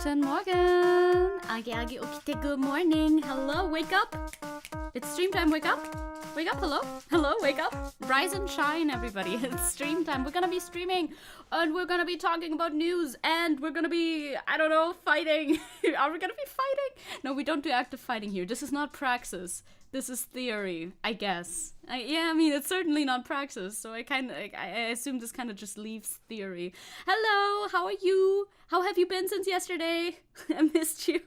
Guten Morgen. Agi, okay, good morning. Hello, wake up. It's stream time, wake up. Wake up, hello. Hello, wake up. Rise and shine, everybody. It's stream time. We're gonna be streaming, and we're gonna be talking about news, and we're gonna be, I don't know, fighting. Are we gonna be fighting? No, we don't do active fighting here. This is not praxis. This is theory, I guess. I mean, it's certainly not praxis, so I assume this kind of just leaves theory. Hello, how are you? How have you been since yesterday? I missed you.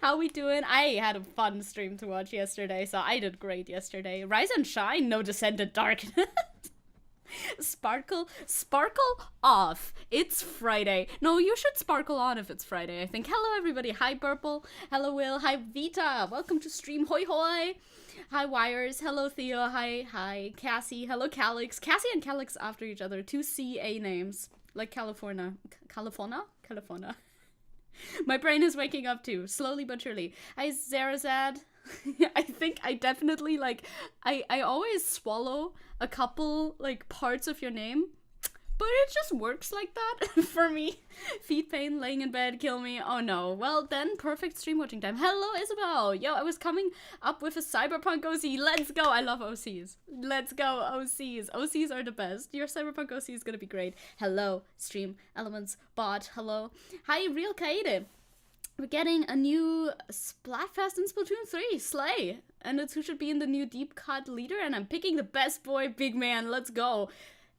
How we doing? I had a fun stream to watch yesterday, so I did great yesterday. Rise and shine, no descended darkness. Sparkle off. It's Friday. No, you should sparkle on if it's Friday, I think. Hello, everybody. Hi, Purple. Hello, Will. Hi, Vita. Welcome to stream. Hoi, hoi. Hi, Wires. Hello, Theo. Hi, Cassie. Hello, Calix. Cassie and Calix after each other. Two CA names. Like California. California? My brain is waking up too. Slowly but surely. Hi, Zarazad. I think I definitely, I always swallow a couple, parts of your name, but it just works like that for me. Feet pain, laying in bed, kill me. Oh no. Well, then, perfect stream watching time. Hello, Isabel. Yo, I was coming up with a cyberpunk OC. Let's go. I love OCs. Let's go, OCs. OCs are the best. Your cyberpunk OC is gonna be great. Hello, StreamElements bot. Hello. Hi, Real Kaede. We're getting a new Splatfest in Splatoon 3, Slay! And it's who should be in the new deep cut leader, and I'm picking the best boy, big man, let's go!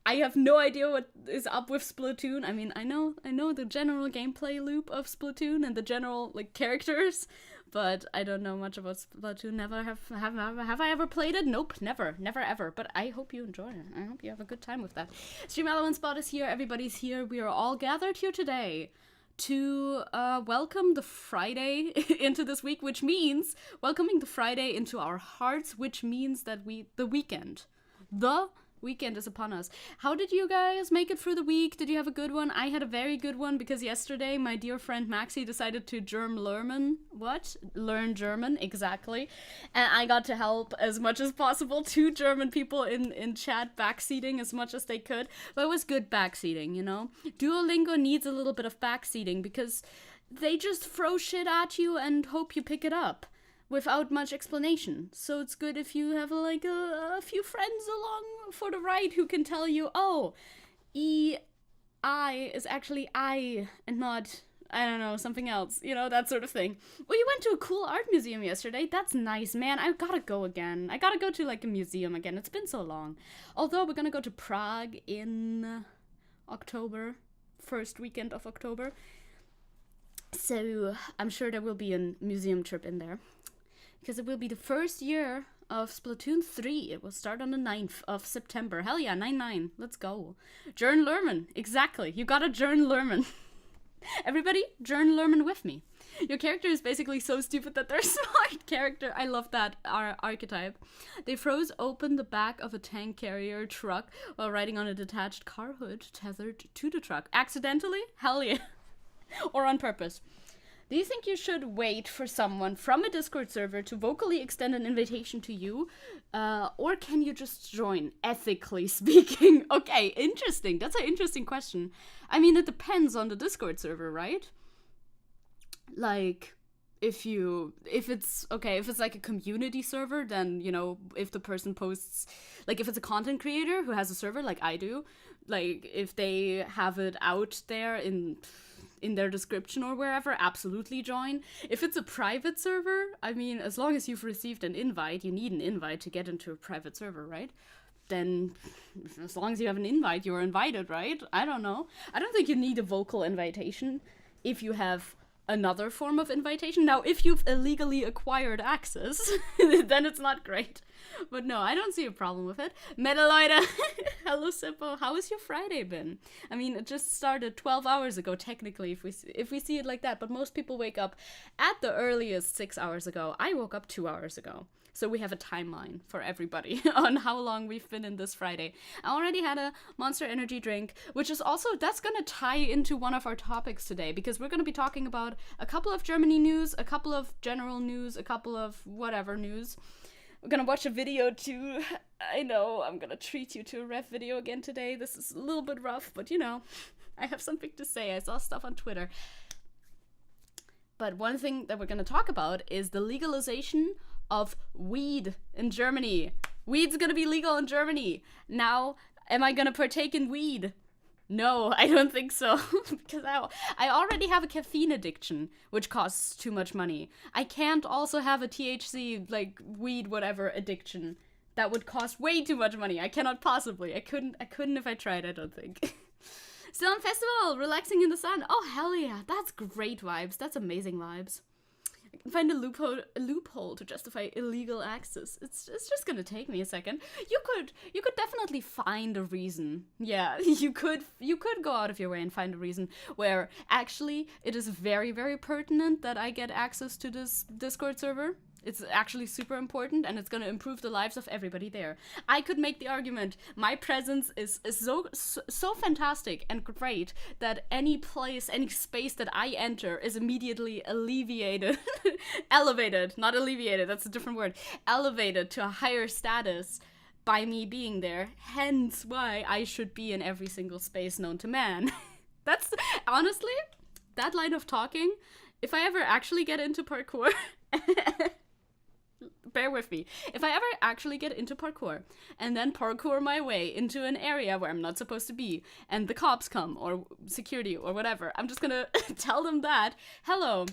I have no idea what is up with Splatoon. I mean, I know the general gameplay loop of Splatoon and the general, characters, but I don't know much about Splatoon. Never have I ever played it? Nope, never ever, but I hope you enjoy it. I hope you have a good time with that. StreamElements bot is here, everybody's here, we are all gathered here today to welcome the Friday into this week, which means welcoming the Friday into our hearts, which means that the weekend is upon us. How did you guys make it through the week? Did you have a good one? I had a very good one because yesterday my dear friend Maxi decided to learn German, exactly. And I got to help as much as possible. 2 German people in chat backseating as much as they could. But it was good backseating, you know? Duolingo needs a little bit of backseating because they just throw shit at you and hope you pick it up without much explanation. So it's good if you have a few friends along for the ride who can tell you, oh, I is actually I and not, I don't know, something else, you know, that sort of thing. Well, you went to a cool art museum yesterday. That's nice, man. I gotta go again. I gotta go to a museum again. It's been so long. Although we're gonna go to Prague in October, first weekend of October. So I'm sure there will be a museum trip in there. Because it will be the first year of Splatoon 3. It will start on the 9th of September. Hell yeah, 9/9. Let's go. Jern Lerman. Exactly. You gotta Jern Lerman. Everybody, Jern Lerman with me. Your character is basically so stupid that they're smart character. I love that archetype. They froze open the back of a tank carrier truck while riding on a detached car hood tethered to the truck. Accidentally? Hell yeah. Or on purpose. Do you think you should wait for someone from a Discord server to vocally extend an invitation to you? Or can you just join, ethically speaking? Okay, interesting. That's an interesting question. I mean, it depends on the Discord server, right? If it's like a community server, then, you know, if the person posts, if it's a content creator who has a server like I do, if they have it out there in their description or wherever, absolutely join. If it's a private server, I mean, as long as you've received an invite, you need an invite to get into a private server, right? Then, as long as you have an invite, you're invited, right? I don't know. I don't think you need a vocal invitation if you have another form of invitation. Now, if you've illegally acquired access, then it's not great. But no, I don't see a problem with it. Metaloida! Hello, Sippo. How has your Friday been? I mean, it just started 12 hours ago, technically, if we see it like that. But most people wake up at the earliest 6 hours ago. I woke up 2 hours ago. So we have a timeline for everybody on how long we've been in this Friday. I already had a Monster Energy drink, which is also, that's going to tie into one of our topics today, because we're going to be talking about a couple of Germany news, a couple of general news, a couple of whatever news. We're going to watch a video too. I know, I'm going to treat you to a ref video again today. This is a little bit rough, but you know, I have something to say. I saw stuff on Twitter. But one thing that we're going to talk about is the legalization of weed in Germany. Weed's going to be legal in Germany. Now, am I going to partake in weed? No, I don't think so. Because I already have a caffeine addiction, which costs too much money. I can't also have a THC, like, weed, whatever, addiction. That would cost way too much money. I cannot possibly. I couldn't if I tried, I don't think. Still on festival, relaxing in the sun. Oh, hell yeah. That's great vibes. That's amazing vibes. I can find a loophole to justify illegal access. It's just gonna take me a second. You could definitely find a reason. Yeah, you could go out of your way and find a reason where actually it is very, very pertinent that I get access to this Discord server. It's actually super important, and it's going to improve the lives of everybody there. I could make the argument my presence is so fantastic and great that any place, any space that I enter is immediately alleviated, elevated, not alleviated, that's a different word, elevated to a higher status by me being there. Hence why I should be in every single space known to man. That's, honestly, that line of talking, if I ever actually get into parkour... Bear with me. If I ever actually get into parkour and then parkour my way into an area where I'm not supposed to be and the cops come or security or whatever, I'm just gonna tell them that, hello,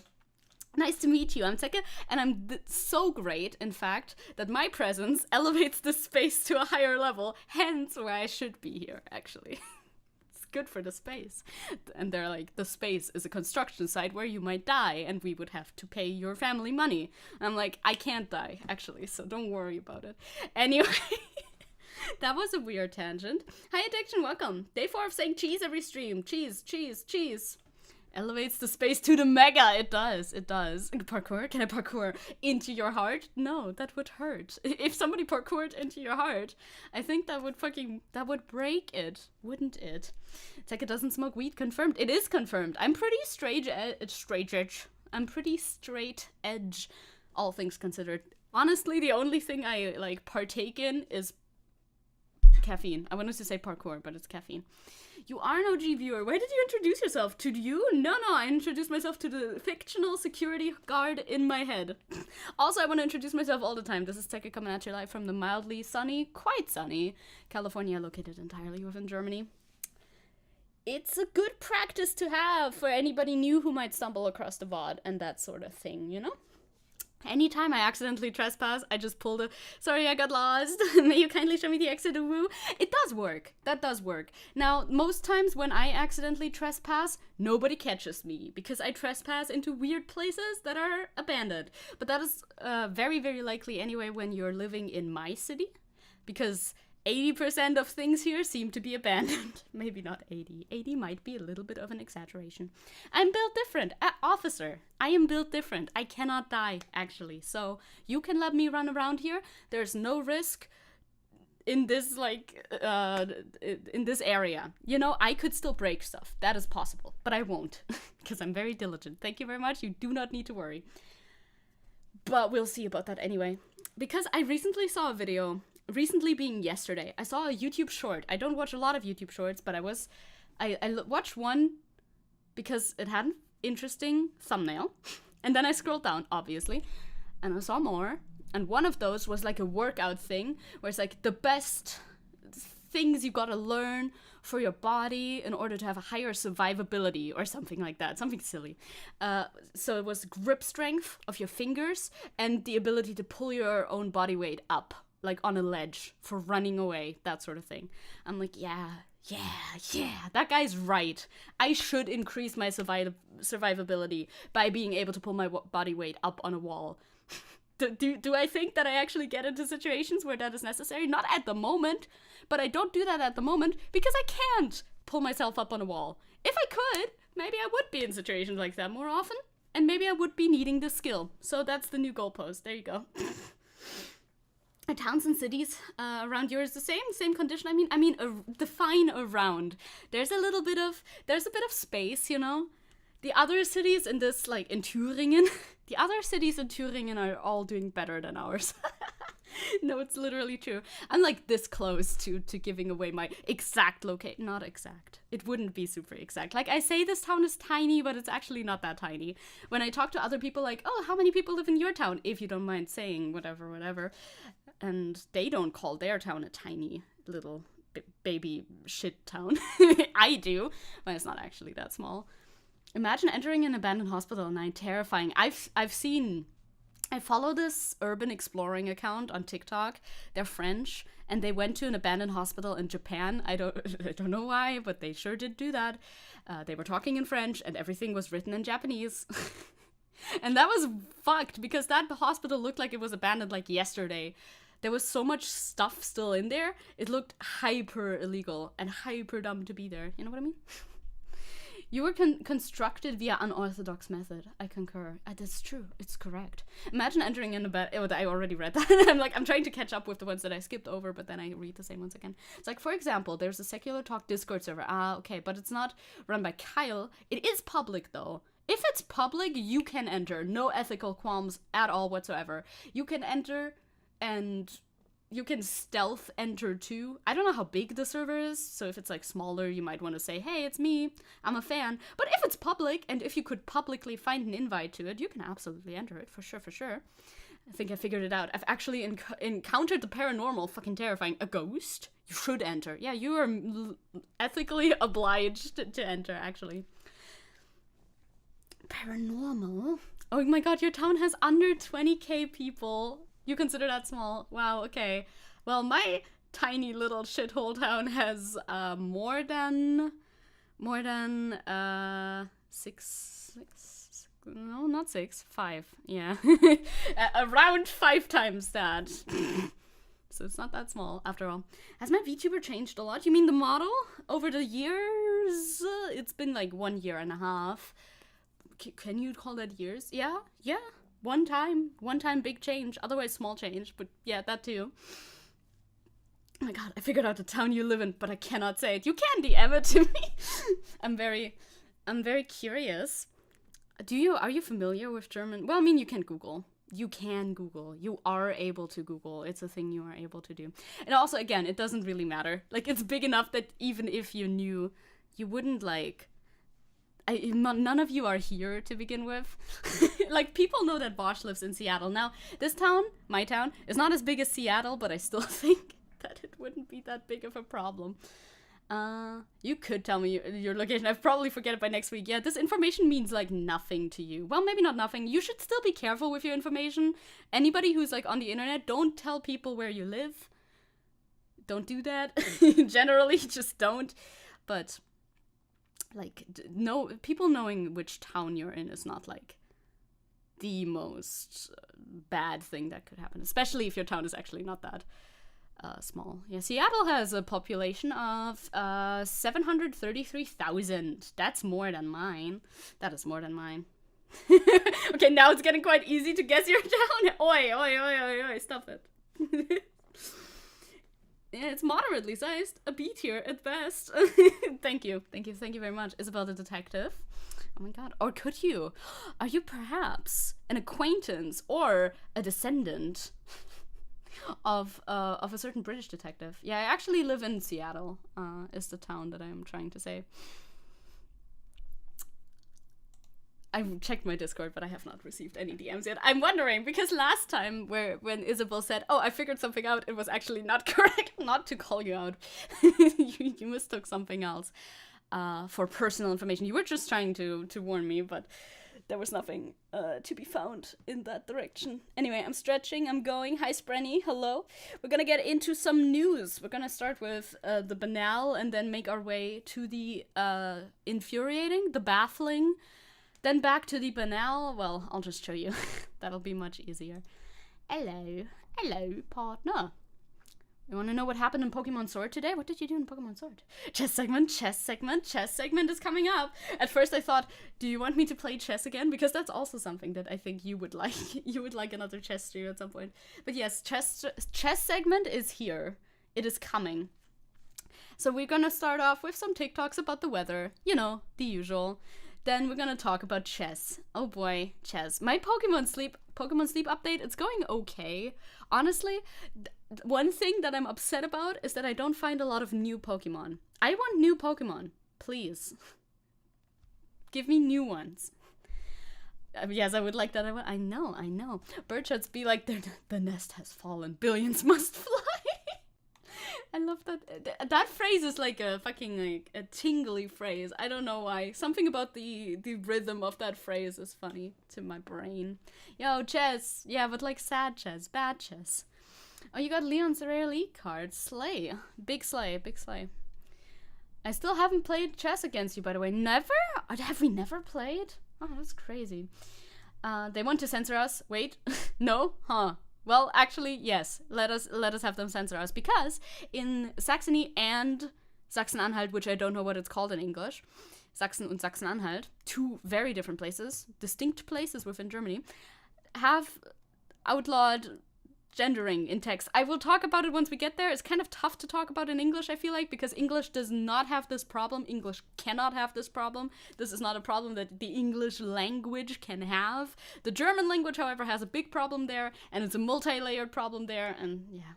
nice to meet you, I'm Zecke, and I'm so great, in fact, that my presence elevates the space to a higher level, hence why I should be here, actually. Good for the space. And they're like, the space is a construction site where you might die and we would have to pay your family money. And I'm like, I can't die, actually, so don't worry about it. Anyway, that was a weird tangent. Hi Addiction, welcome. Day 4 of saying cheese every stream. Cheese, cheese, cheese. Elevates the space to the mega. It does. Parkour? Can I parkour into your heart? No, that would hurt. If somebody parkoured into your heart, I think that would break it, wouldn't it? Zecke doesn't smoke weed, confirmed. It is confirmed. I'm pretty straight edge. I'm pretty straight edge, all things considered. Honestly, the only thing I, like, partake in is caffeine. I wanted to say parkour, but it's caffeine. You are an OG viewer. Where did you introduce yourself? To you? No, I introduced myself to the fictional security guard in my head. Also, I want to introduce myself all the time. This is Zecke coming at you live from the mildly sunny, quite sunny, California, located entirely within Germany. It's a good practice to have for anybody new who might stumble across the VOD and that sort of thing, you know? Anytime I accidentally trespass, I just pull the, sorry, I got lost. May you kindly show me the exit of woo? It does work. That does work. Now, most times when I accidentally trespass, nobody catches me because I trespass into weird places that are abandoned. But that is very, very likely anyway when you're living in my city, because 80% of things here seem to be abandoned. Maybe not 80. 80 might be a little bit of an exaggeration. I'm built different. Officer, I am built different. I cannot die, actually. So you can let me run around here. There's no risk in this, like, in this area. You know, I could still break stuff. That is possible. But I won't, because I'm very diligent. Thank you very much. You do not need to worry. But we'll see about that anyway. Because I recently saw a video... Recently being yesterday, I saw a YouTube short. I don't watch a lot of YouTube shorts, but I watched one because it had an interesting thumbnail. And then I scrolled down, obviously, and I saw more. And one of those was like a workout thing, where it's like the best things you gotta learn for your body in order to have a higher survivability or something like that, something silly. So it was grip strength of your fingers and the ability to pull your own body weight up, like on a ledge for running away, that sort of thing. I'm like, yeah, that guy's right. I should increase my survivability by being able to pull my body weight up on a wall. Do I think that I actually get into situations where that is necessary? Not at the moment, but I don't do that at the moment because I can't pull myself up on a wall. If I could, maybe I would be in situations like that more often, and maybe I would be needing this skill. So that's the new goalpost. There you go. Are towns and cities around yours the same condition? I mean, define around. There's a bit of space, you know. The other cities in this, like in Thüringen, the other cities in Thüringen are all doing better than ours. No, it's literally true. I'm like this close to giving away my exact location. Not exact. It wouldn't be super exact. Like I say this town is tiny, but it's actually not that tiny. When I talk to other people like, oh, how many people live in your town? If you don't mind saying whatever. And they don't call their town a tiny little baby shit town. I do, but it's not actually that small. Imagine entering an abandoned hospital at night. Terrifying. I follow this urban exploring account on TikTok. They're French, and they went to an abandoned hospital in Japan. I don't know why, but they sure did do that. They were talking in French, and everything was written in Japanese. And that was fucked, because that hospital looked like it was abandoned like yesterday. There was so much stuff still in there. It looked hyper illegal and hyper dumb to be there. You know what I mean? You were constructed via unorthodox method. I concur. That's true. It's correct. Imagine entering in a bed. Oh, I already read that. I'm trying to catch up with the ones that I skipped over, but then I read the same ones again. It's like, for example, there's a secular talk Discord server. Okay, but it's not run by Kyle. It is public, though. If it's public, you can enter. No ethical qualms at all whatsoever. You can enter, and you can stealth enter too. I don't know how big the server is, so if it's like smaller, you might want to say, hey, it's me, I'm a fan. But if it's public, and if you could publicly find an invite to it, you can absolutely enter it, for sure. I think I figured it out. I've actually encountered the paranormal, fucking terrifying. A ghost? You should enter. Yeah, you are ethically obliged to enter, actually. Paranormal? Oh my god, your town has under 20k people. You consider that small? Wow, okay. Well, my tiny little shithole town has more than no, not 6, 5. Yeah. Around 5 times that. So it's not that small, after all. Has my VTuber changed a lot? You mean the model? Over the years? It's been like 1 year and a half. Can you call that years? Yeah. One time big change, otherwise small change, but yeah, that too. Oh my god, I figured out the town you live in, but I cannot say it. You can DM it to me. I'm very curious. Are you familiar with German? Well, I mean, you can Google. You are able to Google. It's a thing you are able to do. And also, again, it doesn't really matter. Like, it's big enough that even if you knew, you wouldn't, like... none of you are here to begin with. Like, people know that Bosch lives in Seattle. Now, this town, my town, is not as big as Seattle, but I still think that it wouldn't be that big of a problem. You could tell me your location. I'd probably forget it by next week. Yeah, this information means, like, nothing to you. Well, maybe not nothing. You should still be careful with your information. Anybody who's, like, on the internet, don't tell people where you live. Don't do that. Generally, just don't. But... like, no, people knowing which town you're in is not, like, the most bad thing that could happen, especially if your town is actually not that small. Yeah, Seattle has a population of 733,000. That's more than mine. That is more than mine. Okay, now it's getting quite easy to guess your town. Oi, stop it. Yeah, it's moderately sized. A beat here at best. Thank you very much. Isabel the detective. Oh my god. Or could you? Are you perhaps an acquaintance or a descendant of a certain British detective? Yeah, I actually live in Seattle, is the town that I'm trying to say. I've checked my Discord, but I have not received any DMs yet. I'm wondering, because last time when Isabel said, oh, I figured something out, it was actually not correct. Not to call you out. you mistook something else for personal information. You were just trying to warn me, but there was nothing to be found in that direction. Anyway, I'm stretching, I'm going. Hi, Sprenny, hello. We're gonna get into some news. We're gonna start with the banal and then make our way to the infuriating, the baffling, then back to the banal. Well, I'll just show you. That'll be much easier. Hello, partner. You want to know what happened in Pokemon Sword today? What did you do in Pokemon Sword? Chess segment is coming up. At first I thought, do you want me to play chess again? Because that's also something that I think you would like. You would like another chess stream at some point. But yes, chess segment is here. It is coming. So we're gonna start off with some TikToks about the weather. You know, the usual. Then we're gonna talk about chess. Oh boy, chess. My Pokemon Sleep update, it's going okay. Honestly, one thing that I'm upset about is that I don't find a lot of new Pokemon. I want new Pokemon, please. Give me new ones. Yes, I would like that. I know. Birdshots be like, the nest has fallen, billions must fly. I love that. That phrase is like a fucking, like, a tingly phrase. I don't know why. Something about the rhythm of that phrase is funny to my brain. Yo, chess. Yeah, but like sad chess, bad chess. Oh, you got Leon's Rare Elite card. Slay. Big slay. I still haven't played chess against you, by the way. Never? Have we never played? Oh, that's crazy. They want to censor us. Wait. No? Huh. Well, actually, yes. Let us have them censor us, because in Saxony and Sachsen-Anhalt, which I don't know what it's called in English, Sachsen und Sachsen-Anhalt, two very different places, distinct places within Germany, have outlawed gendering in text. I will talk about it once we get there. It's kind of tough to talk about in English, I feel like, because English does not have this problem. English cannot have this problem. This is not a problem that the English language can have. The German language, however, has a big problem there, and it's a multi-layered problem there, and yeah.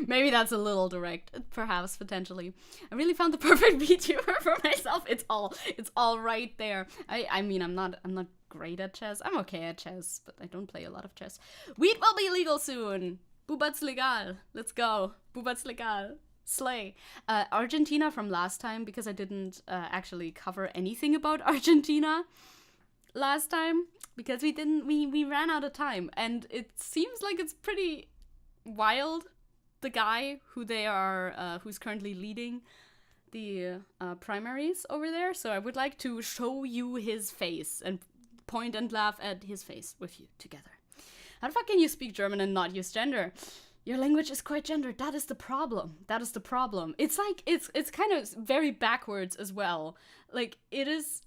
Maybe that's a little direct, perhaps, potentially. I really found the perfect VTuber for myself. It's all right there. I mean, I'm not great at chess. I'm okay at chess, but I don't play a lot of chess. Weed will be legal soon. Bubat's legal. Let's go. Bubat's legal. Slay. Argentina from last time, because I didn't actually cover anything about Argentina last time, because we ran out of time, and it seems like it's pretty wild. The guy who they are, who's currently leading the primaries over there. So I would like to show you his face and point and laugh at his face with you together. How the fuck can you speak German and not use gender? Your language is quite gendered. That is the problem. It's like, it's kind of very backwards as well. Like, it is...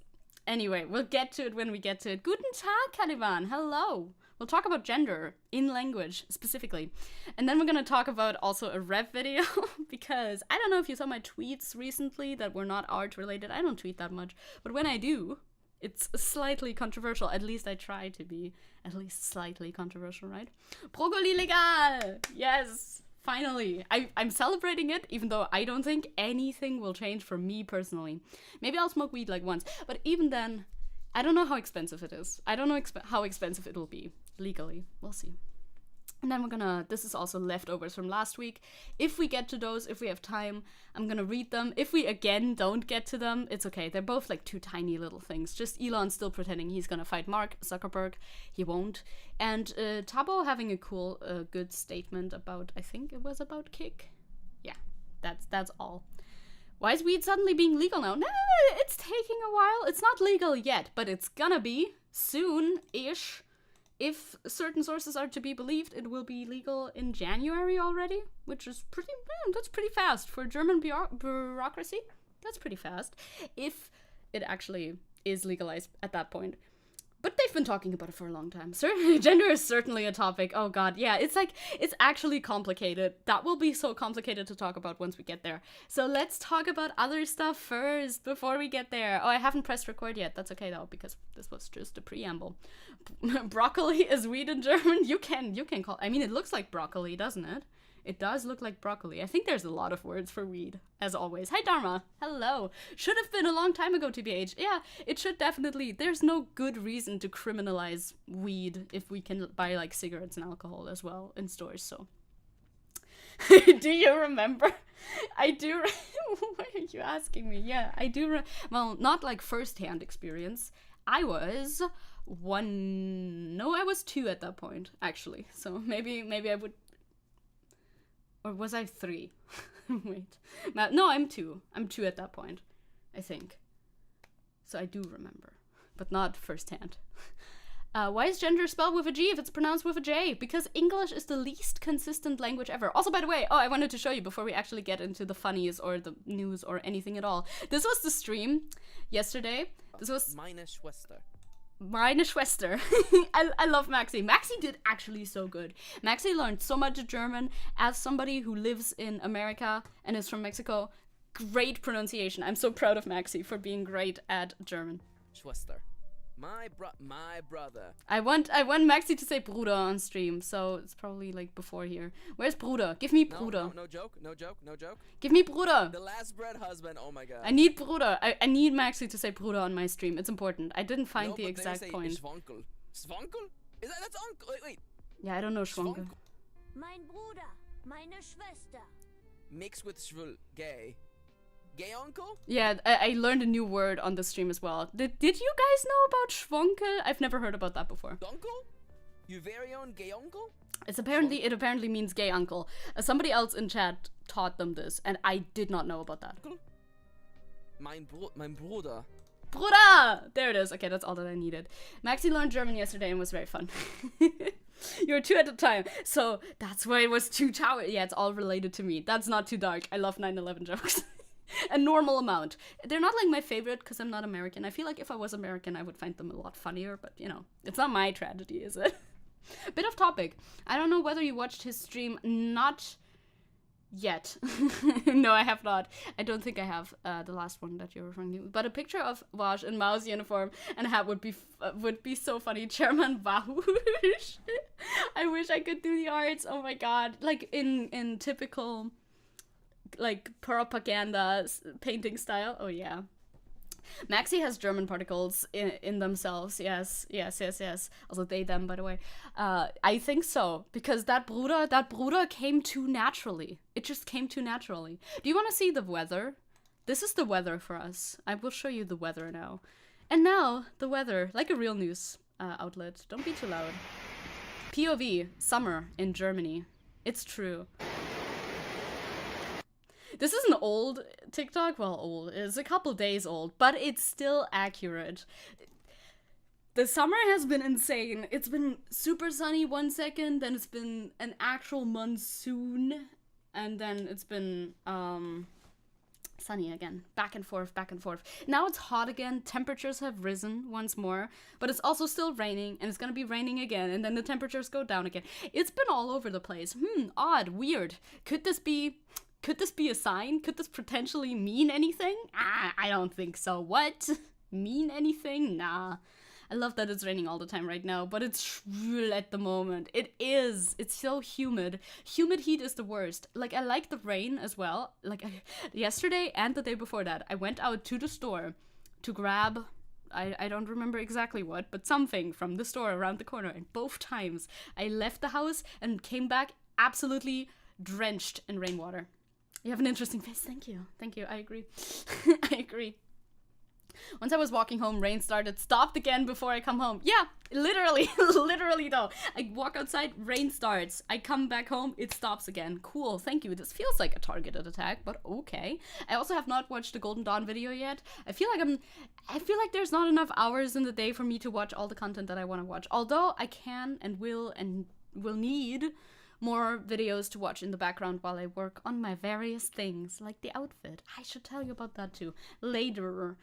Anyway, we'll get to it when we get to it. Guten Tag, Caliban. Hello. We'll talk about gender in language specifically. And then we're going to talk about also a rap video because I don't know if you saw my tweets recently that were not art related. I don't tweet that much. But when I do, it's slightly controversial. At least I try to be at least slightly controversial, right? Broccoli legal! Yes! Finally. I'm celebrating it, even though I don't think anything will change for me personally. Maybe I'll smoke weed like once. But even then, I don't know how expensive it is. I don't know how expensive it will be legally. We'll see. And then we're gonna, this is also leftovers from last week. If we get to those, if we have time, I'm gonna read them. If we again don't get to them, it's okay. They're both like two tiny little things. Just Elon still pretending he's gonna fight Mark Zuckerberg. He won't. And Tabo having a cool, good statement about, I think it was about Kick. Yeah, that's all. Why is weed suddenly being legal now? No, it's taking a while. It's not legal yet, but it's gonna be soon-ish. If certain sources are to be believed, it will be legal in January already, which is that's pretty fast for German bureaucracy. That's pretty fast, if it actually is legalized at that point. But they've been talking about it for a long time. Gender is certainly a topic. Oh god, yeah, it's actually complicated. That will be so complicated to talk about once we get there. So let's talk about other stuff first before we get there. Oh, I haven't pressed record yet. That's okay though, because this was just a preamble. Broccoli is weed in German. You can call. I mean, it looks like broccoli, doesn't it? It does look like broccoli. I think there's a lot of words for weed, as always. Hi, Dharma. Hello. Should have been a long time ago, TBH. Yeah, it should definitely. There's no good reason to criminalize weed if we can buy, like, cigarettes and alcohol as well in stores, so. Do you remember? I do. Why are you asking me? Yeah, I do. Well, not, like, first-hand experience. I was 2 at that point, actually. So maybe I would... Or was I 3? Wait. No, I'm 2. I'm 2 at that point, I think. So I do remember, but not firsthand. Why is gender spelled with a G if it's pronounced with a J? Because English is the least consistent language ever. Also, by the way, I wanted to show you before we actually get into the funnies or the news or anything at all. This was the stream yesterday. This was... Meine Schwester. I love Maxi. Maxi did actually so good. Maxi learned so much German as somebody who lives in America and is from Mexico. great pronunciation. I'm so proud of Maxi for being great at German. Schwester. My brother. I want Maxi to say Bruder on stream, so it's probably like before here. Where's Bruder? Give me Bruder. No joke. Give me Bruder. The last bred husband. Oh my god. I need Bruder. I need Maxi to say Bruder on my stream. It's important. I didn't find the exact point. Schwankel. Schwankel? That's uncle? Wait. Yeah, I don't know Schwankel. Mein Bruder, meine Schwester. Mixed with Schwul. Gay. Gay uncle? Yeah, I learned a new word on the stream as well. Did you guys know about Schwankel? I've never heard about that before. Uncle? Your very own gay uncle? It apparently means gay uncle. Somebody else in chat taught them this, and I did not know about that. Mein Bruder. Bruder! There it is. Okay, that's all that I needed. Maxi learned German yesterday and was very fun. You were 2 at a time, so that's why it was 2 towers. Yeah, it's all related to me. That's not too dark. I love 9/11 jokes. A normal amount. They're not like my favorite because I'm not American. I feel like if I was American, I would find them a lot funnier, but you know, it's not my tragedy, is it? Bit off topic. I don't know whether you watched his stream. Not yet. No, I have not. I don't think I have the last one that you're referring to. But a picture of Wash in mouse uniform and hat would be so funny. Chairman Wahush. I wish I could do the arts. Oh my god. Like in typical like propaganda painting style. Oh yeah. Maxi has German particles in themselves. Yes. Also they, them, by the way. I think so. Because that Bruder came too naturally. It just came too naturally. Do you want to see the weather? This is the weather for us. I will show you the weather now. And now, the weather. Like a real news outlet. Don't be too loud. POV. Summer in Germany. It's true. This is an old TikTok. Well, old. It's a couple days old, but it's still accurate. The summer has been insane. It's been super sunny 1 second, then it's been an actual monsoon, and then it's been sunny again. Back and forth. Now it's hot again. Temperatures have risen once more, but it's also still raining, and it's gonna be raining again, and then the temperatures go down again. It's been all over the place. Odd, weird. Could this be a sign? Could this potentially mean anything? I don't think so. What? Mean anything? Nah. I love that it's raining all the time right now, but it's shrill at the moment. It is. It's so humid. Humid heat is the worst. Like, I like the rain as well. Like, yesterday and the day before that, I went out to the store to grab, I don't remember exactly what, but something from the store around the corner. And both times, I left the house and came back absolutely drenched in rainwater. You have an interesting face. Thank you. I agree. I agree. Once I was walking home, rain started, stopped again before I come home. Yeah, literally, literally though. I walk outside, rain starts. I come back home, it stops again. Cool, thank you. This feels like a targeted attack, but okay. I also have not watched the Golden Dawn video yet. I feel like there's not enough hours in the day for me to watch all the content that I want to watch. Although I can and will need more videos to watch in the background while I work on my various things, like the outfit. I should tell you about that too. Later.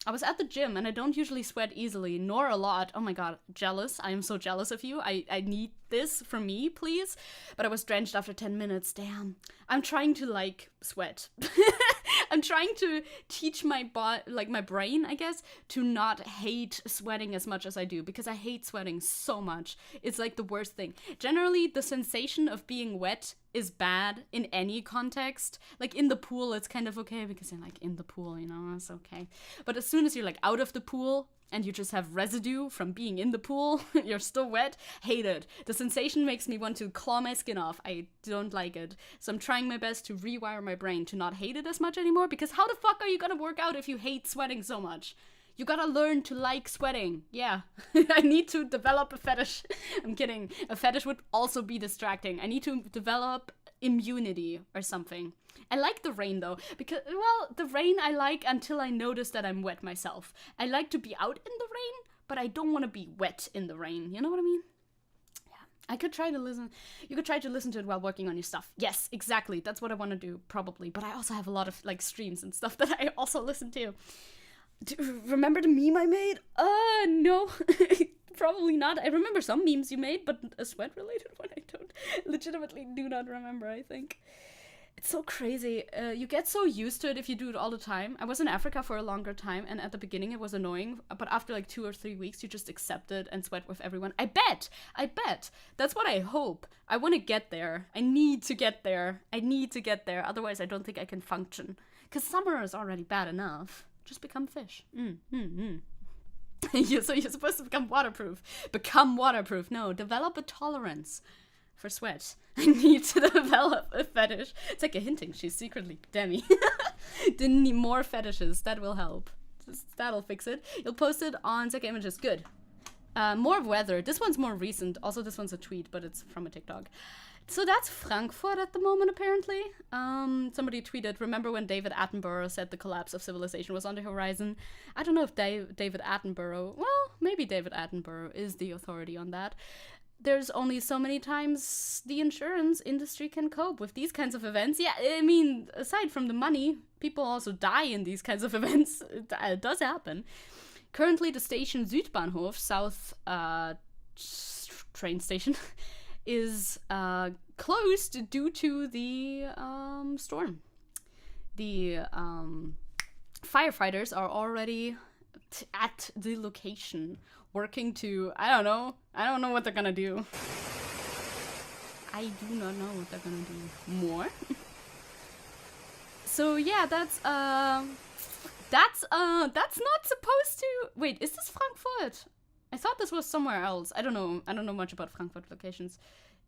I was at the gym and I don't usually sweat easily, nor a lot. Oh my god, jealous. I am so jealous of you. I need this for me, please. But I was drenched after 10 minutes. Damn. I'm trying to like sweat. I'm trying to teach my brain, I guess, to not hate sweating as much as I do, because I hate sweating so much. It's like the worst thing. Generally, the sensation of being wet is bad in any context. Like in the pool, it's kind of okay because you're like in the pool, you know, it's okay. But as soon as you're like out of the pool and you just have residue from being in the pool, you're still wet, hate it. The sensation makes me want to claw my skin off. I don't like it. So I'm trying my best to rewire my brain to not hate it as much anymore, because how the fuck are you gonna work out if you hate sweating so much? You gotta learn to like sweating. Yeah. I need to develop a fetish. I'm kidding. A fetish would also be distracting. I need to develop immunity or something. I like the rain though, because, well, the rain I like until I notice that I'm wet myself. I like to be out in the rain, but I don't want to be wet in the rain. You know what I mean? Yeah. I could try to listen. You could try to listen to it while working on your stuff. Yes, exactly. That's what I want to do, probably. But I also have a lot of, like, streams and stuff that I also listen to. Remember the meme I made? No. Probably not. I remember some memes you made, but a sweat-related one I don't legitimately do not remember, I think. It's so crazy. You get so used to it if you do it all the time. I was in Africa for a longer time, and at the beginning it was annoying, but after like 2 or 3 weeks, you just accept it and sweat with everyone. I bet. That's what I hope. I want to get there. I need to get there. Otherwise, I don't think I can function. Because summer is already bad enough. Just become fish. So you're supposed to become waterproof. No, develop a tolerance for sweat. I need to develop a fetish. It's like a hinting she's secretly Demi. Need more fetishes. That will help. That'll fix it. You'll post it on Zecke Images. Good. More weather. This one's more recent. Also, this one's a tweet, but it's from a TikTok. So that's Frankfurt at the moment, apparently. Somebody tweeted, remember when David Attenborough said the collapse of civilization was on the horizon? I don't know if David Attenborough, well, maybe David Attenborough is the authority on that. There's only so many times the insurance industry can cope with these kinds of events. Yeah, I mean, aside from the money, people also die in these kinds of events. It does happen. Currently, the station Südbahnhof, South train station, is closed due to the storm. The firefighters are already at the location, working to, I don't know what they're gonna do. I do not know what they're gonna do more. So yeah, that's not supposed to, wait, is this Frankfurt? I thought this was somewhere else. I don't know much about Frankfurt locations.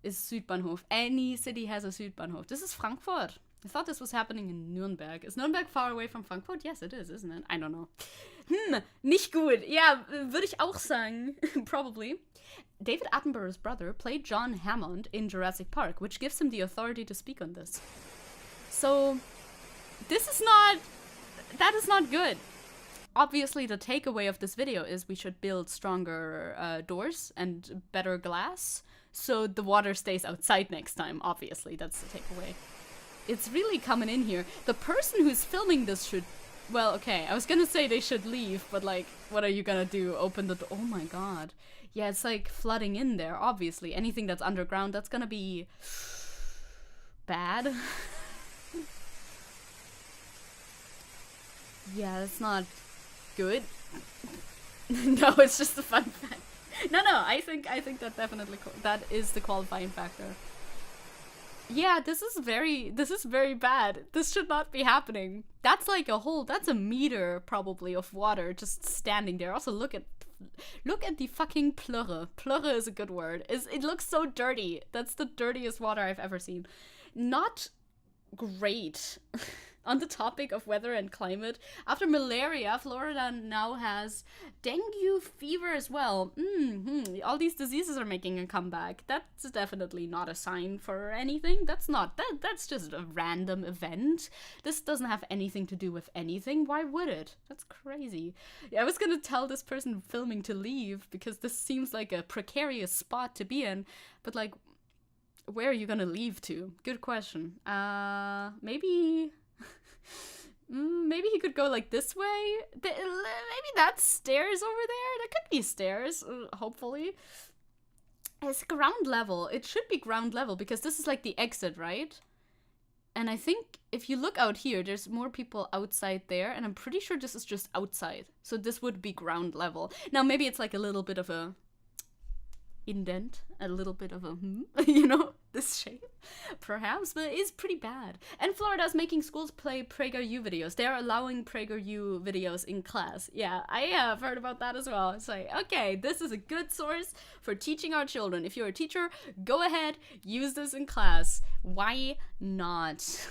Is Südbahnhof. Any city has a Südbahnhof. This is Frankfurt. I thought this was happening in Nürnberg. Is Nürnberg far away from Frankfurt? Yes, it is, isn't it? I don't know. Nicht gut. Ja, würde ich auch sagen. Probably. David Attenborough's brother played John Hammond in Jurassic Park, which gives him the authority to speak on this. So, that is not good. Obviously, the takeaway of this video is we should build stronger doors and better glass, so the water stays outside next time. Obviously, that's the takeaway. It's really coming in here. The person who's filming this should... Well, okay, I was gonna say they should leave, but like, what are you gonna do? Open the door? Oh my god. Yeah, it's like flooding in there, obviously. Anything that's underground, that's gonna be... bad. Yeah, that's not good. No, it's just a fun fact. No, I think that definitely that is the qualifying factor. Yeah, this is very bad. This should not be happening. That's like that's a meter probably of water just standing there. Also, look at the fucking plurre. Plurre is a good word. It looks so dirty. That's the dirtiest water I've ever seen. Not great. On the topic of weather and climate, after malaria, Florida now has dengue fever as well. All these diseases are making a comeback. That's definitely not a sign for anything. That's just a random event. This doesn't have anything to do with anything. Why would it? That's crazy. Yeah, I was gonna tell this person filming to leave because this seems like a precarious spot to be in, but like, where are you gonna leave to? Good question. Maybe he could go like this way. Maybe that's stairs over there. There could be stairs, hopefully. It's ground level. It should be ground level because this is like the exit, right? And I think if you look out here, there's more people outside there, and I'm pretty sure this is just outside. So this would be ground level. Now maybe it's like a little bit of a indent, a little bit of a this shape perhaps, but it is pretty bad. And Florida's making schools play PragerU videos. They're allowing PragerU videos in class. Yeah, I have heard about that as well. It's like, okay, this is a good source for teaching our children. If you're a teacher, go ahead, use this in class. Why not?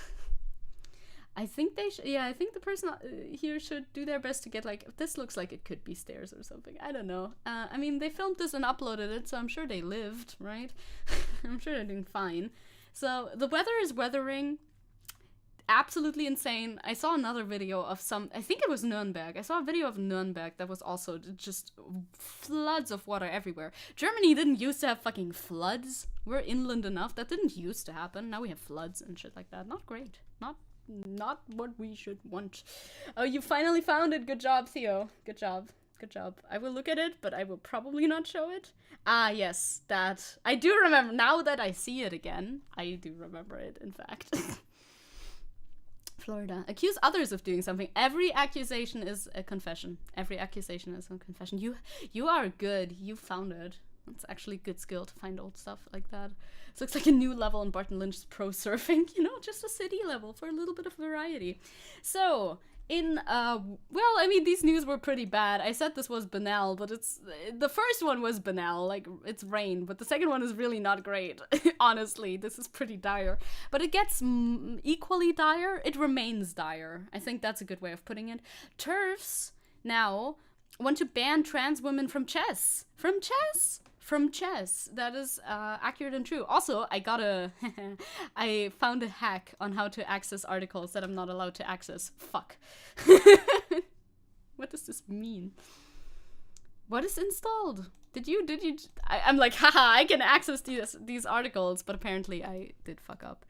I think they should. Yeah, I think the person here should do their best to get like, this looks like it could be stairs or something. I don't know. I mean, they filmed this and uploaded it, so I'm sure they lived, right? I'm sure they're doing fine. So the weather is weathering. Absolutely insane. I saw another video of I think it was Nuremberg. I saw a video of Nuremberg that was also just floods of water everywhere. Germany didn't used to have fucking floods. We're inland enough. That didn't used to happen. Now we have floods and shit like that. Not great. Not what we should want. Oh, you finally found it. Good job, Theo. Good job. I will look at it, but I will probably not show it. Ah, yes, that. I do remember. Now that I see it again, I do remember it, in fact. Florida. Accuse others of doing something. Every accusation is a confession. Every accusation is a confession. You are good. You found it. It's actually a good skill to find old stuff like that. It looks like a new level in Barton Lynch's pro surfing, you know, just a city level for a little bit of variety. So, well, I mean, these news were pretty bad. I said this was banal, but the first one was banal, like, it's rain, but the second one is really not great. Honestly, this is pretty dire. But it gets equally dire. It remains dire. I think that's a good way of putting it. TERFs now want to ban trans women from chess. From chess? From chess. That is accurate and true. Also, I found a hack on how to access articles that I'm not allowed to access. Fuck. What does this mean? What is installed? I'm like, haha, I can access these articles, but apparently I did fuck up.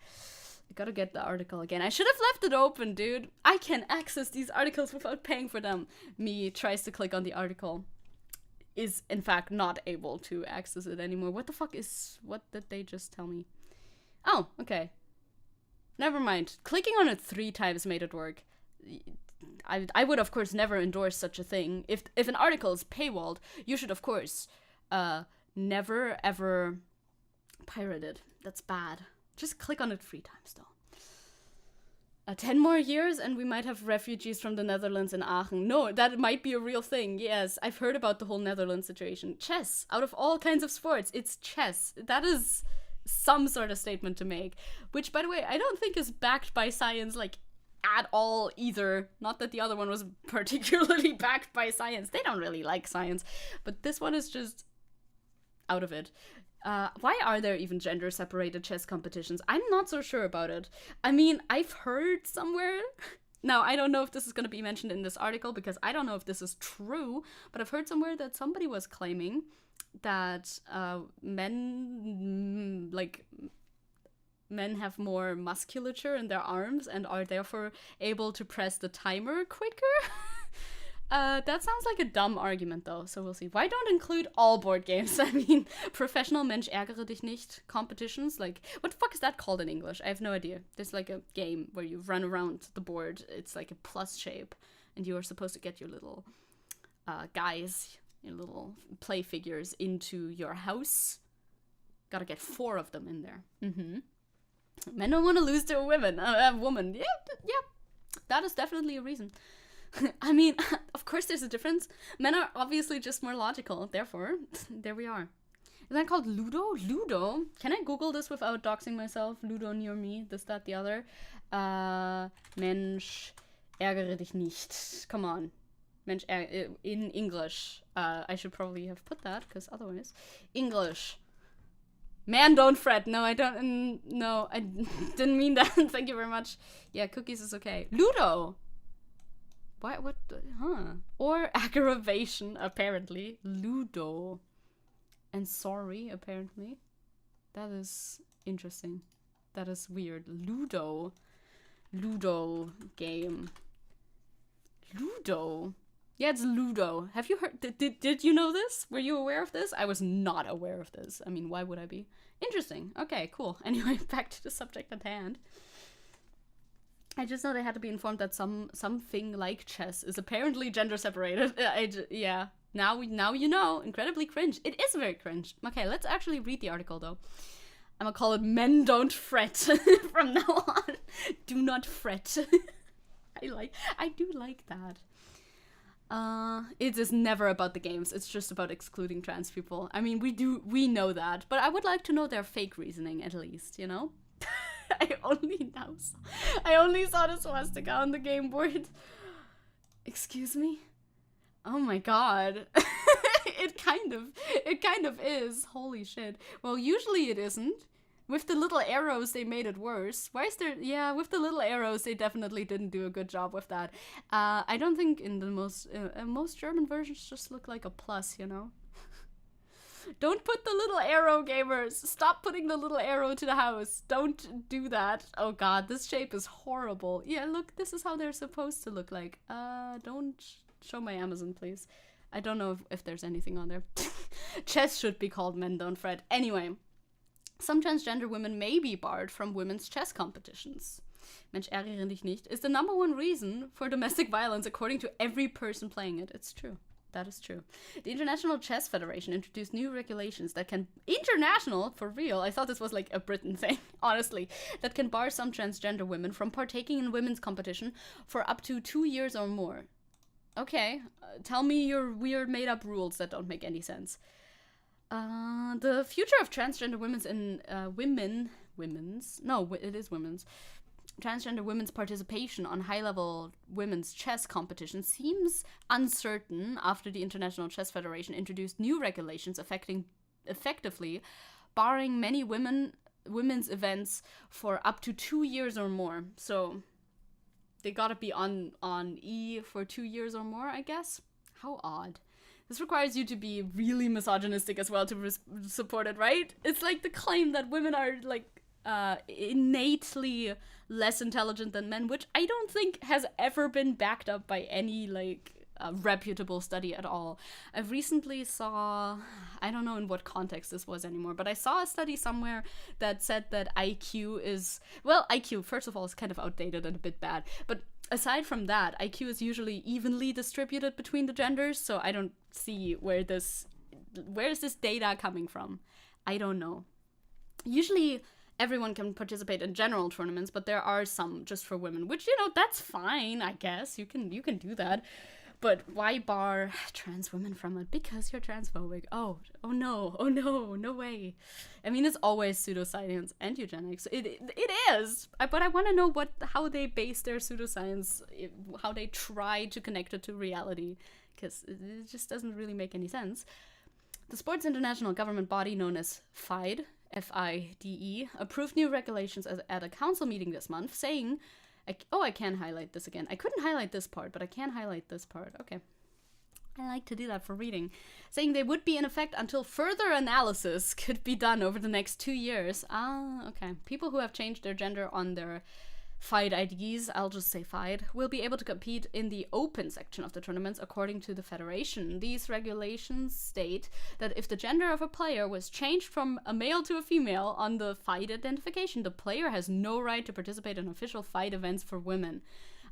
I gotta get the article again. I should have left it open, dude. I can access these articles without paying for them. Me tries to click on the article. Is in fact not able to access it anymore. What did they just tell me? Oh, okay. Never mind. Clicking on it 3 times made it work. I would of course never endorse such a thing. If an article is paywalled, you should of course never ever pirate it. That's bad. Just click on it 3 times though. 10 more years and we might have refugees from the Netherlands in Aachen. No, that might be a real thing. Yes, I've heard about the whole Netherlands situation. Chess, out of all kinds of sports, it's chess. That is some sort of statement to make. Which, by the way, I don't think is backed by science, like, at all either. Not that the other one was particularly backed by science. They don't really like science. But this one is just out of it. Why are there even gender-separated chess competitions? I'm not so sure about it. I mean, I've heard somewhere... Now, I don't know if this is going to be mentioned in this article, because I don't know if this is true, but I've heard somewhere that somebody was claiming that men have more musculature in their arms and are therefore able to press the timer quicker. That sounds like a dumb argument, though, so we'll see. Why don't include all board games? I mean, professional Mensch ärgere dich nicht competitions, like, what the fuck is that called in English? I have no idea. There's like a game where you run around the board. It's like a plus shape, and you are supposed to get your little guys, your little play figures into your house. Gotta get 4 of them in there. Men don't want to lose to a woman. Yeah, that is definitely a reason. I mean, of course there's a difference. Men are obviously just more logical, therefore, there we are. Is that called Ludo? Ludo? Can I Google this without doxing myself? Ludo near me, this, that, the other. Mensch, ärgere dich nicht. Come on. Mensch, in English. I should probably have put that, because otherwise. English. Man, don't fret. No, I don't. No, I didn't mean that. Thank you very much. Yeah, cookies is okay. Ludo! What? Or aggravation, apparently. Ludo. And sorry, apparently. That is interesting. That is weird. Ludo. Ludo game. Ludo. Yeah, it's Ludo. Have you heard? Did you know this? Were you aware of this? I was not aware of this. I mean, why would I be? Interesting. Okay, cool. Anyway, back to the subject at hand. I just know they had to be informed that something like chess is apparently gender separated. Yeah. Now you know. Incredibly cringe. It is very cringe. Okay, let's actually read the article though. I'm gonna call it "Men Don't Fret" from now on. Do not fret. I do like that. It is never about the games. It's just about excluding trans people. I mean, we know that, but I would like to know their fake reasoning at least. You know. I only saw the swastika on the game board. Excuse me? Oh my god. It kind of is. Holy shit. Well, usually it isn't. With the little arrows, they made it worse. Why is there... Yeah, with the little arrows, they definitely didn't do a good job with that. I don't think in the most German versions just look like a plus, you know? Don't put the little arrow, gamers. Stop putting the little arrow to the house. Don't do that. Oh god, this shape is horrible. Yeah, look, this is how they're supposed to look like. Don't show my Amazon, please. I don't know if there's anything on there. Chess should be called Men Don't Fret. Anyway, some transgender women may be barred from women's chess competitions. Mensch, ärgere dich nicht, is the number one reason for domestic violence according to every person playing it. It's true. That is true. The International Chess Federation introduced new regulations that can... International? For real? I thought this was like a Britain thing, honestly. That can bar some transgender women from partaking in women's competition for up to 2 years or more. Okay, tell me your weird made-up rules that don't make any sense. The future of transgender women's transgender women's participation on high-level women's chess competition seems uncertain after the International Chess Federation introduced new regulations effectively barring many women's events for up to 2 years or more. So they gotta be on E for 2 years or more, I guess. How odd. This requires you to be really misogynistic as well to support it, right? It's like the claim that women are like innately less intelligent than men, which I don't think has ever been backed up by any like reputable study at all. I recently saw, I don't know in what context this was anymore, but I saw a study somewhere that said that IQ is, well, IQ, first of all, is kind of outdated and a bit bad, but aside from that, IQ is usually evenly distributed between the genders, so I don't see where is this data coming from? I don't know. Usually everyone can participate in general tournaments, but there are some just for women, which, you know, that's fine, I guess. You can do that. But why bar trans women from it? Because you're transphobic. Oh no, no way. I mean, it's always pseudoscience and eugenics. It is. But I want to know how they base their pseudoscience, how they try to connect it to reality, because it just doesn't really make any sense. The Sports International Government Body known as FIDE, FIDE, approved new regulations at a council meeting this month, saying, I can highlight this again. I couldn't highlight this part, but I can highlight this part. Okay. I like to do that for reading. Saying they would be in effect until further analysis could be done over the next 2 years. Okay. People who have changed their gender on their FIDE IDs, I'll just say FIDE, will be able to compete in the open section of the tournaments according to the federation. These regulations state that if the gender of a player was changed from a male to a female on the FIDE identification, the player has no right to participate in official FIDE events for women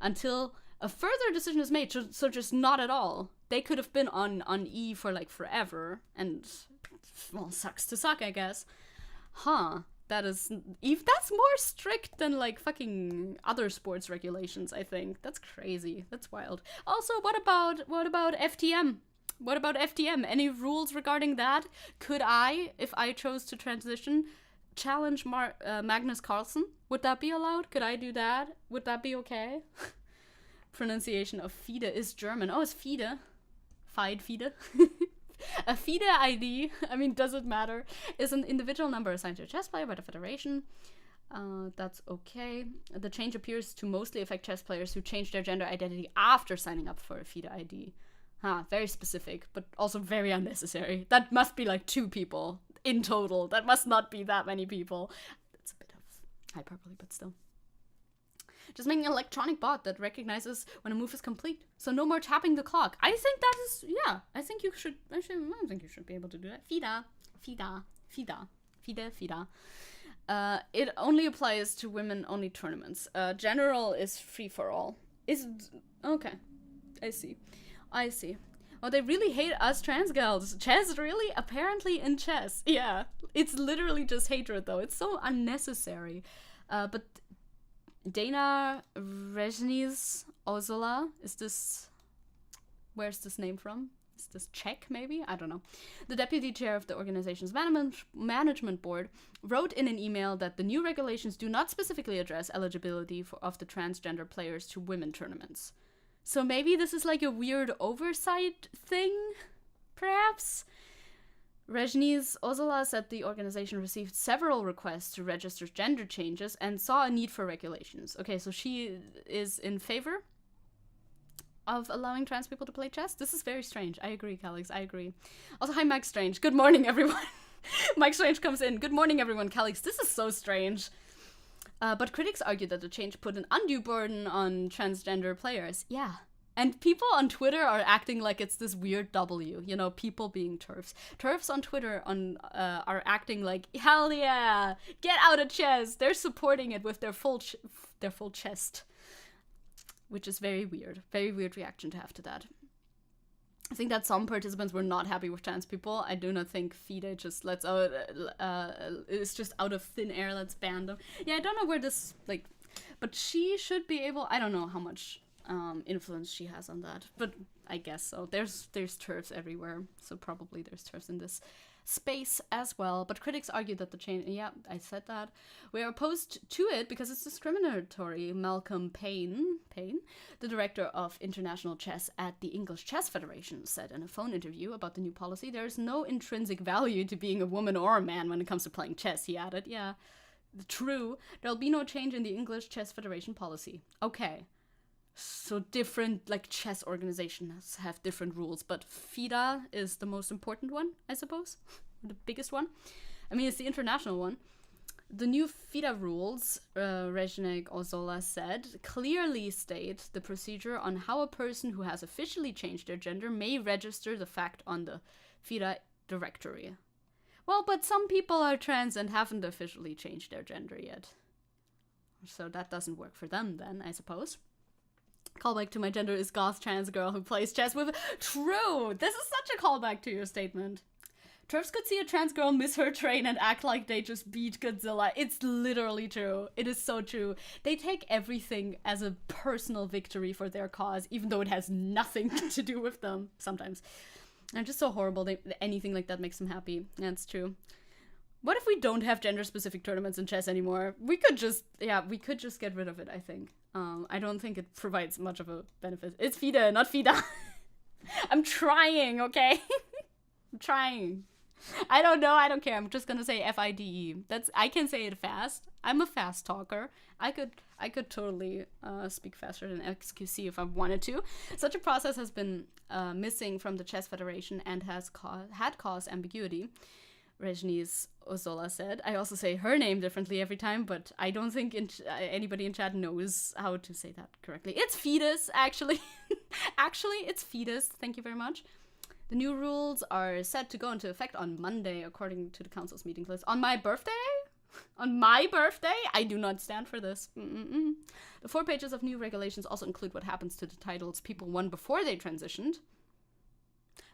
until a further decision is made. So just not at all. They could have been on E for like forever, and well, sucks to suck, I guess. Huh. That's more strict than like fucking other sports regulations, I think. That's crazy. That's wild. Also, what about FTM? What about FTM? Any rules regarding that? Could I, if I chose to transition, challenge Magnus Carlsen? Would that be allowed? Could I do that? Would that be okay? Pronunciation of FIDE is German. Oh, it's FIDE. FIDE. A FIDE ID, I mean, does it matter, is an individual number assigned to a chess player by the federation. That's okay. The change appears to mostly affect chess players who change their gender identity after signing up for a FIDE ID. Very specific, but also very unnecessary. That must be like 2 people in total. That must not be that many people. That's a bit of hyperbole, but still. Just making an electronic bot that recognizes when a move is complete. So no more tapping the clock. I think that is, yeah. I think you should be able to do that. FIDE. It only applies to women-only tournaments. General is free for all. Okay. I see. Oh, they really hate us trans girls. Chess, really? Apparently in chess. Yeah. It's literally just hatred, though. It's so unnecessary. But Dana Rezhniz Ozola, where's this name from? Is this Czech, maybe? I don't know. The deputy chair of the organization's management board wrote in an email that the new regulations do not specifically address eligibility of the transgender players to women tournaments. So maybe this is like a weird oversight thing, perhaps? Rezhniz Ozola said the organization received several requests to register gender changes and saw a need for regulations. Okay, so she is in favor of allowing trans people to play chess? This is very strange. I agree, Calix, I agree. Also, hi, Mike Strange. Good morning, everyone. Mike Strange comes in. Good morning, everyone. Calix, this is so strange. But critics argue that the change put an undue burden on transgender players. Yeah, And people on Twitter are acting like it's this weird W, you know, people being TERFs. TERFs on Twitter are acting like, hell yeah, get out of chess. They're supporting it with their full chest, which is very weird reaction to have to that. I think that some participants were not happy with trans people. I do not think FIDE just lets out, it's just out of thin air, let's ban them. Yeah, I don't know where this, like, but she should be able, I don't know how much influence she has on that, but I guess so. There's TERFs everywhere, so probably there's TERFs in this space as well. But critics argue that the change, yeah, I said that, we are opposed to it because it's discriminatory. Malcolm Payne, the director of international chess at the English Chess Federation, said in a phone interview about the new policy, there is no intrinsic value to being a woman or a man when it comes to playing chess, he added. Yeah, true. There'll be no change in the English Chess Federation policy. Okay. So different, like, chess organizations have different rules, but FIDE is the most important one, I suppose. The biggest one. I mean, it's the international one. The new FIDE rules, Reznik Ozola said, clearly state the procedure on how a person who has officially changed their gender may register the fact on the FIDE directory. Well, but some people are trans and haven't officially changed their gender yet. So that doesn't work for them then, I suppose. Callback to my gender is goth trans girl who plays chess with... True! This is such a callback to your statement. TERFs could see a trans girl miss her train and act like they just beat Godzilla. It's literally true. It is so true. They take everything as a personal victory for their cause, even though it has nothing to do with them, sometimes. They're just so horrible. Anything like that makes them happy. That's true. What if we don't have gender-specific tournaments in chess anymore? We could just get rid of it, I think. I don't think it provides much of a benefit. It's FIDE, not FIDE. I'm trying, okay? I'm trying. I don't know, I don't care. I'm just gonna say FIDE. I can say it fast. I'm a fast talker. I could totally speak faster than XQC if I wanted to. Such a process has been missing from the Chess Federation and had caused ambiguity. Rejni's Ozola said. I also say her name differently every time, but I don't think anybody in chat knows how to say that correctly. It's fetus, actually. Actually, it's fetus. Thank you very much. The new rules are set to go into effect on Monday, according to the council's meeting list. On my birthday? On my birthday? I do not stand for this. The 4 pages of new regulations also include what happens to the titles people won before they transitioned.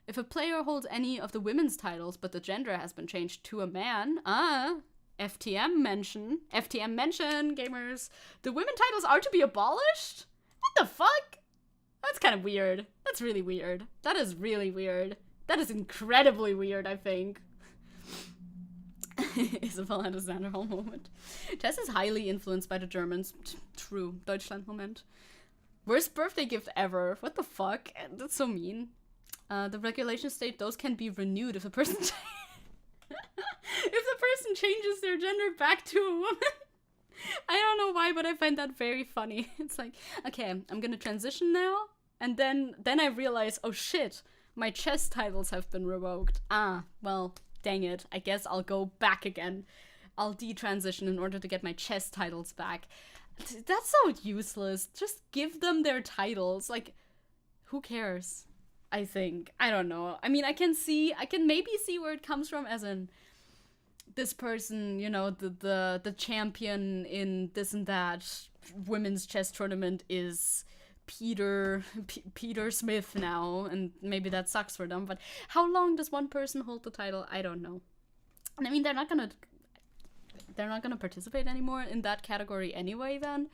If a player holds any of the women's titles, but the gender has been changed to a man, FTM mention, gamers, the women titles are to be abolished? What the fuck? That's kind of weird. That's really weird. That is really weird. That is incredibly weird, I think. Isabel had a Sanderholm moment. Chess is highly influenced by the Germans. True. Deutschland moment. Worst birthday gift ever. What the fuck? That's so mean. The regulations state those can be renewed if a person changes their gender back to a woman. I don't know why, but I find that very funny. It's like, okay, I'm gonna transition now, and then I realize, oh shit, my chess titles have been revoked. Well, dang it. I guess I'll go back again. I'll detransition in order to get my chess titles back. That's so useless. Just give them their titles. Like, who cares? I think. I don't know. I mean, I can maybe see where it comes from, as in this person, you know, the champion in this and that women's chess tournament is Peter Smith now, and maybe that sucks for them, but how long does one person hold the title? I don't know. And I mean, they're not gonna participate anymore in that category anyway then.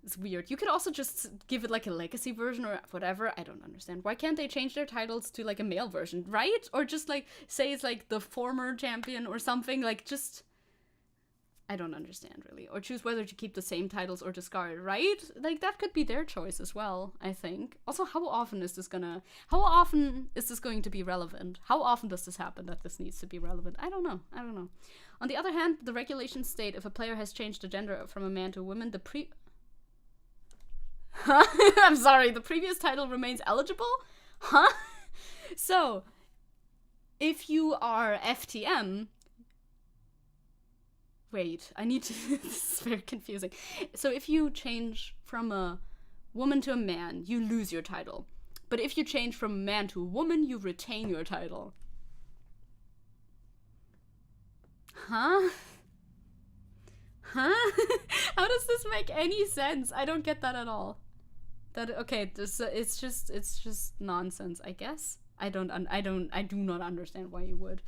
It's weird. You could also just give it like a legacy version or whatever. I don't understand. Why can't they change their titles to like a male version, right? Or just like say it's like the former champion or something. Like just, I don't understand really. Or choose whether to keep the same titles or discard, right? Like that could be their choice as well, I think. Also, how often is this going to be relevant? How often does this happen that this needs to be relevant? I don't know. On the other hand, the regulations state if a player has changed the gender from a man to a woman, I'm sorry, the previous title remains eligible? Huh? So, if you are FTM... Wait, this is very confusing. So if you change from a woman to a man, you lose your title. But if you change from a man to a woman, you retain your title. Huh? Huh? How does this make any sense? I don't get that at all. Okay, it's just nonsense, I guess. I do not understand why you would.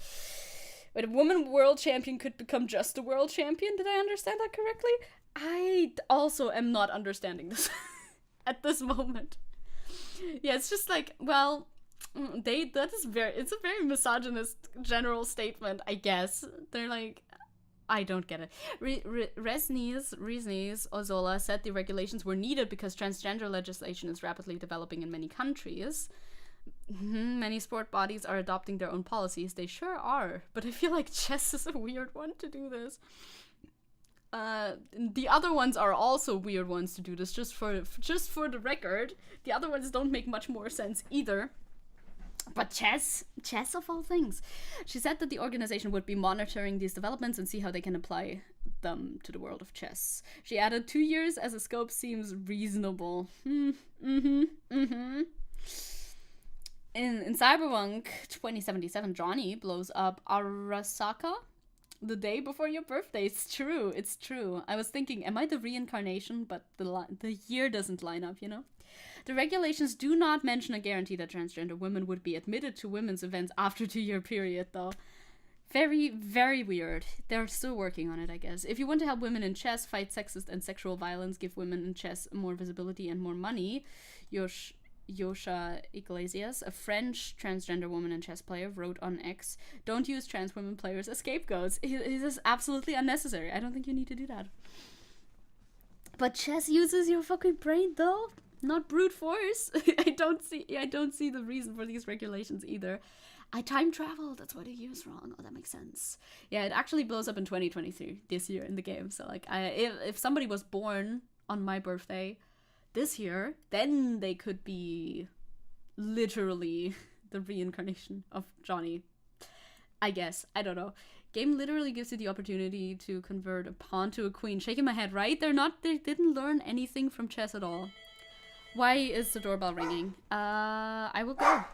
But a woman world champion could become just a world champion. Did I understand that correctly? I also am not understanding this at this moment. Yeah, it's just like, well, it's a very misogynist general statement, I guess. They're like, I don't get it. Resnies Ozola said the regulations were needed because transgender legislation is rapidly developing in many countries. Many sport bodies are adopting their own policies. They sure are. But I feel like chess is a weird one to do this. The other ones are also weird ones to do this, just for the record. The other ones don't make much more sense either. But chess of all things. She said that the organization would be monitoring these developments and see how they can apply them to the world of chess. She added 2 years as a scope seems reasonable. In Cyberpunk 2077, Johnny blows up Arasaka the day before your birthday. It's true. I was thinking, am I the reincarnation? But the year doesn't line up, you know? The regulations do not mention a guarantee that transgender women would be admitted to women's events after 2-year period, though. Very, very weird. They're still working on it, I guess. If you want to help women in chess fight sexist and sexual violence, give women in chess more visibility and more money, Yosha Iglesias, a French transgender woman and chess player, wrote on X, don't use trans women players as scapegoats. It is absolutely unnecessary. I don't think you need to do that. But chess uses your fucking brain, though. Not brute force. I don't see the reason for these regulations either. I time travel. That's what I use wrong. Oh, that makes sense. Yeah, it actually blows up in 2023 this year in the game. So like, if somebody was born on my birthday this year, then they could be literally the reincarnation of Johnny. I guess. I don't know. Game literally gives you the opportunity to convert a pawn to a queen. Shaking my head, right? They didn't learn anything from chess at all. Why is the doorbell ringing? I will go.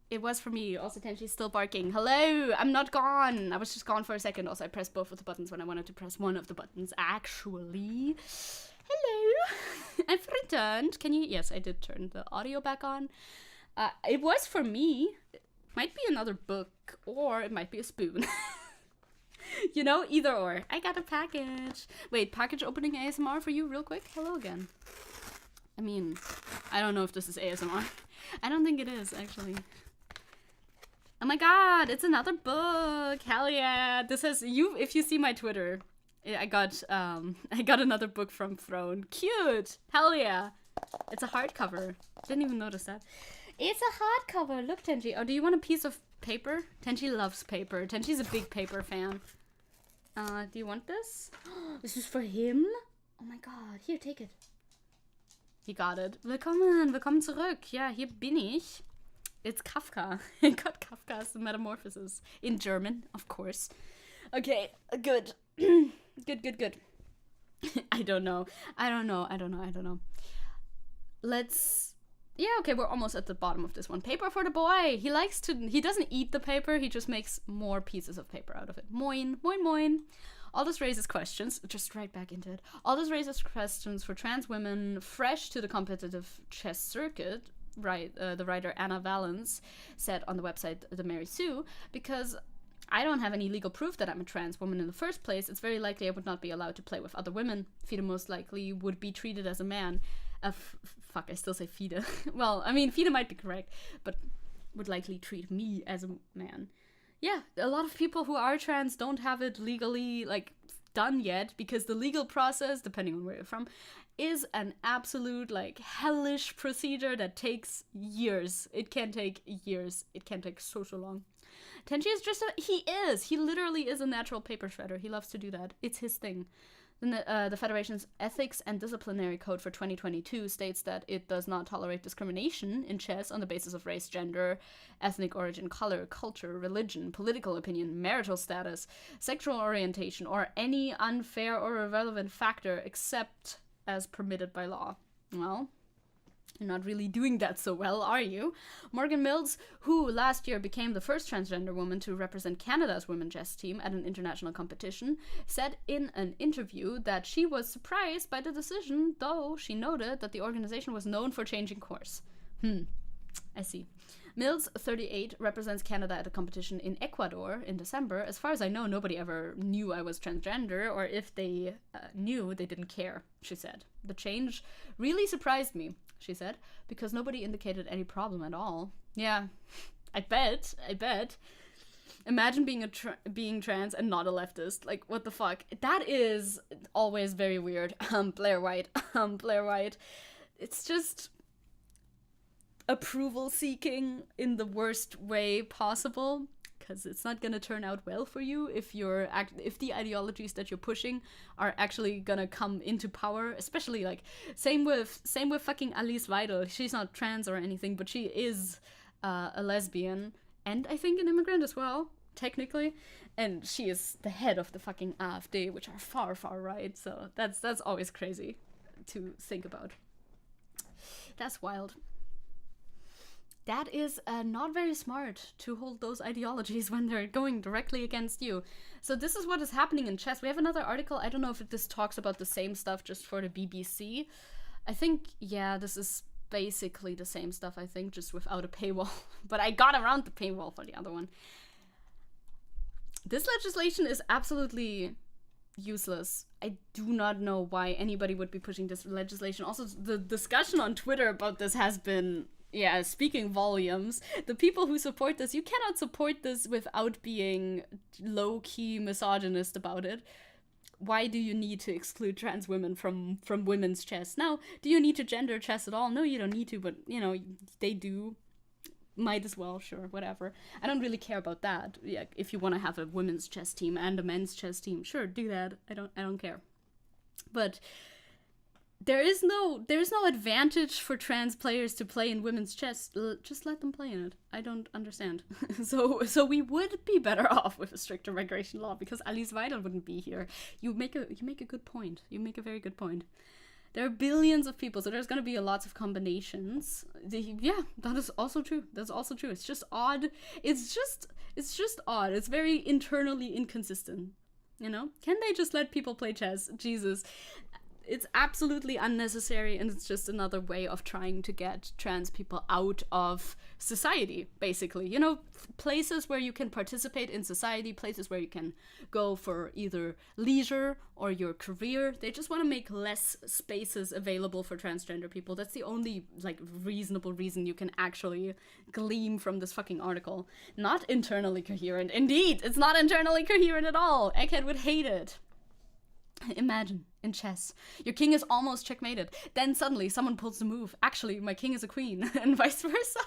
It was for me. Also, Tenchi's still barking. Hello, I'm not gone. I was just gone for a second. Also, I pressed both of the buttons when I wanted to press one of the buttons, actually. Hello. I've returned. Can you? Yes, I did turn the audio back on. It was for me. It might be another book, or it might be a spoon. You know, either or. I got a package. Wait, package opening ASMR for you real quick? Hello again. I mean, I don't know if this is ASMR. I don't think it is, actually. Oh my god, it's another book. Hell yeah. This has if you see my Twitter, I got another book from Throne. Cute. Hell yeah. It's a hardcover. Didn't even notice that. It's a hardcover. Look, Tenchi. Oh, do you want a piece of paper? Tenchi loves paper. Tenchi's a big paper fan. Do you want this? This is for him? Oh my god. Here, take it. He got it. Willkommen zurück. Ja, hier bin ich. It's Kafka. I got Kafka's Metamorphosis. In German, of course. Okay, good. Good. I don't know. Let's... Yeah, okay, we're almost at the bottom of this one. Paper for the boy. He doesn't eat the paper. He just makes more pieces of paper out of it. Moin. All this raises questions, just right back into it. All this raises questions for trans women fresh to the competitive chess circuit, right? The writer Anna Valens said on the website The Mary Sue, because I don't have any legal proof that I'm a trans woman in the first place. It's very likely I would not be allowed to play with other women. FIDE most likely would be treated as a man. Fuck, I still say FIDE. Well, I mean, FIDE might be correct, but would likely treat me as a man. Yeah, a lot of people who are trans don't have it legally, like, done yet, because the legal process, depending on where you're from, is an absolute, like, hellish procedure that takes years. It can take years. It can take so long. Tenchi is just he literally is a natural paper shredder. He loves to do that. It's his thing. Then the Federation's Ethics and Disciplinary Code for 2022 states that it does not tolerate discrimination in chess on the basis of race, gender, ethnic origin, color, culture, religion, political opinion, marital status, sexual orientation, or any unfair or irrelevant factor except as permitted by law. Well, you're not really doing that so well, are you? Morgan Mills, who last year became the first transgender woman to represent Canada's women's chess team at an international competition, said in an interview that she was surprised by the decision, though she noted that the organization was known for changing course. I see. Mills, 38, represents Canada at a competition in Ecuador in December. As far as I know, nobody ever knew I was transgender, or if they knew, they didn't care, she said. The change really surprised me, she said, because nobody indicated any problem at all. Yeah, I bet. Imagine being trans and not a leftist. Like, what the fuck? That is always very weird. Blair White. It's just approval seeking in the worst way possible, because it's not gonna turn out well for you if the ideologies that you're pushing are actually gonna come into power. Especially, like, same with fucking Alice Weidel. She's not trans or anything, but she is a lesbian and I think an immigrant as well, technically, and she is the head of the fucking AfD, which are far right. So that's always crazy to think about. That's wild. That is not very smart to hold those ideologies when they're going directly against you. So this is what is happening in chess. We have another article. I don't know if this talks about the same stuff just for the BBC. I think, yeah, this is basically the same stuff, I think, just without a paywall. But I got around the paywall for the other one. This legislation is absolutely useless. I do not know why anybody would be pushing this legislation. Also, the discussion on Twitter about this has been, yeah, speaking volumes. The people who support this, you cannot support this without being low-key misogynist about it. Why do you need to exclude trans women from women's chess? Now, do you need to gender chess at all? No, you don't need to, but, you know, they do. Might as well, sure, whatever. I don't really care about that. Yeah, if you want to have a women's chess team and a men's chess team, sure, do that. I don't care. But there is no advantage for trans players to play in women's chess. Just let them play in it. I don't understand. So we would be better off with a stricter migration law, because Alice Weidel wouldn't be here. You make a good point. You make a very good point. There are billions of people, so there's going to be lots of combinations. Yeah, that is also true. That's also true. It's just odd. It's just odd. It's very internally inconsistent. You know? Can they just let people play chess? Jesus. It's absolutely unnecessary, and it's just another way of trying to get trans people out of society, basically. You know, places where you can participate in society, places where you can go for either leisure or your career. They just want to make less spaces available for transgender people. That's the only, like, reasonable reason you can actually glean from this fucking article. Not internally coherent. Indeed, it's not internally coherent at all. Egghead would hate it. Imagine, in chess, your king is almost checkmated. Then suddenly someone pulls the move. Actually, my king is a queen, and vice versa.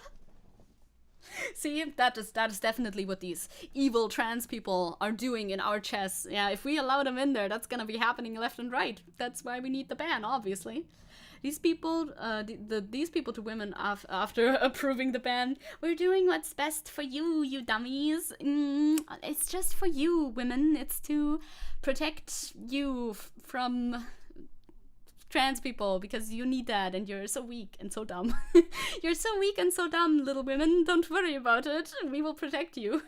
See, that is definitely what these evil trans people are doing in our chess. Yeah, if we allow them in there, that's gonna be happening left and right. That's why we need the ban, obviously. These people, these people to women after approving the ban, we're doing what's best for you, you dummies. It's just for you, women. It's to protect you from trans people, because you need that, and you're so weak and so dumb. You're so weak and so dumb, little women. Don't worry about it. We will protect you.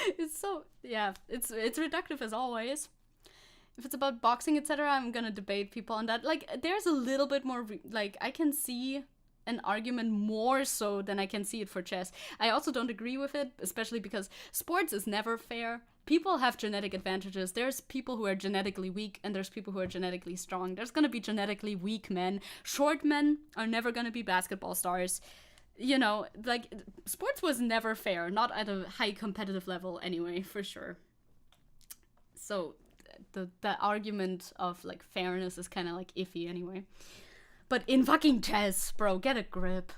It's so, yeah, it's reductive as always. If it's about boxing, etc., I'm gonna debate people on that. Like, there's a little bit more, like, I can see an argument more so than I can see it for chess. I also don't agree with it, especially because sports is never fair. People have genetic advantages. There's people who are genetically weak, and there's people who are genetically strong. There's gonna be genetically weak men. Short men are never gonna be basketball stars. You know, like, sports was never fair, not at a high competitive level anyway, for sure. So the argument of, like, fairness is kind of, like, iffy anyway. But in fucking chess, bro, get a grip.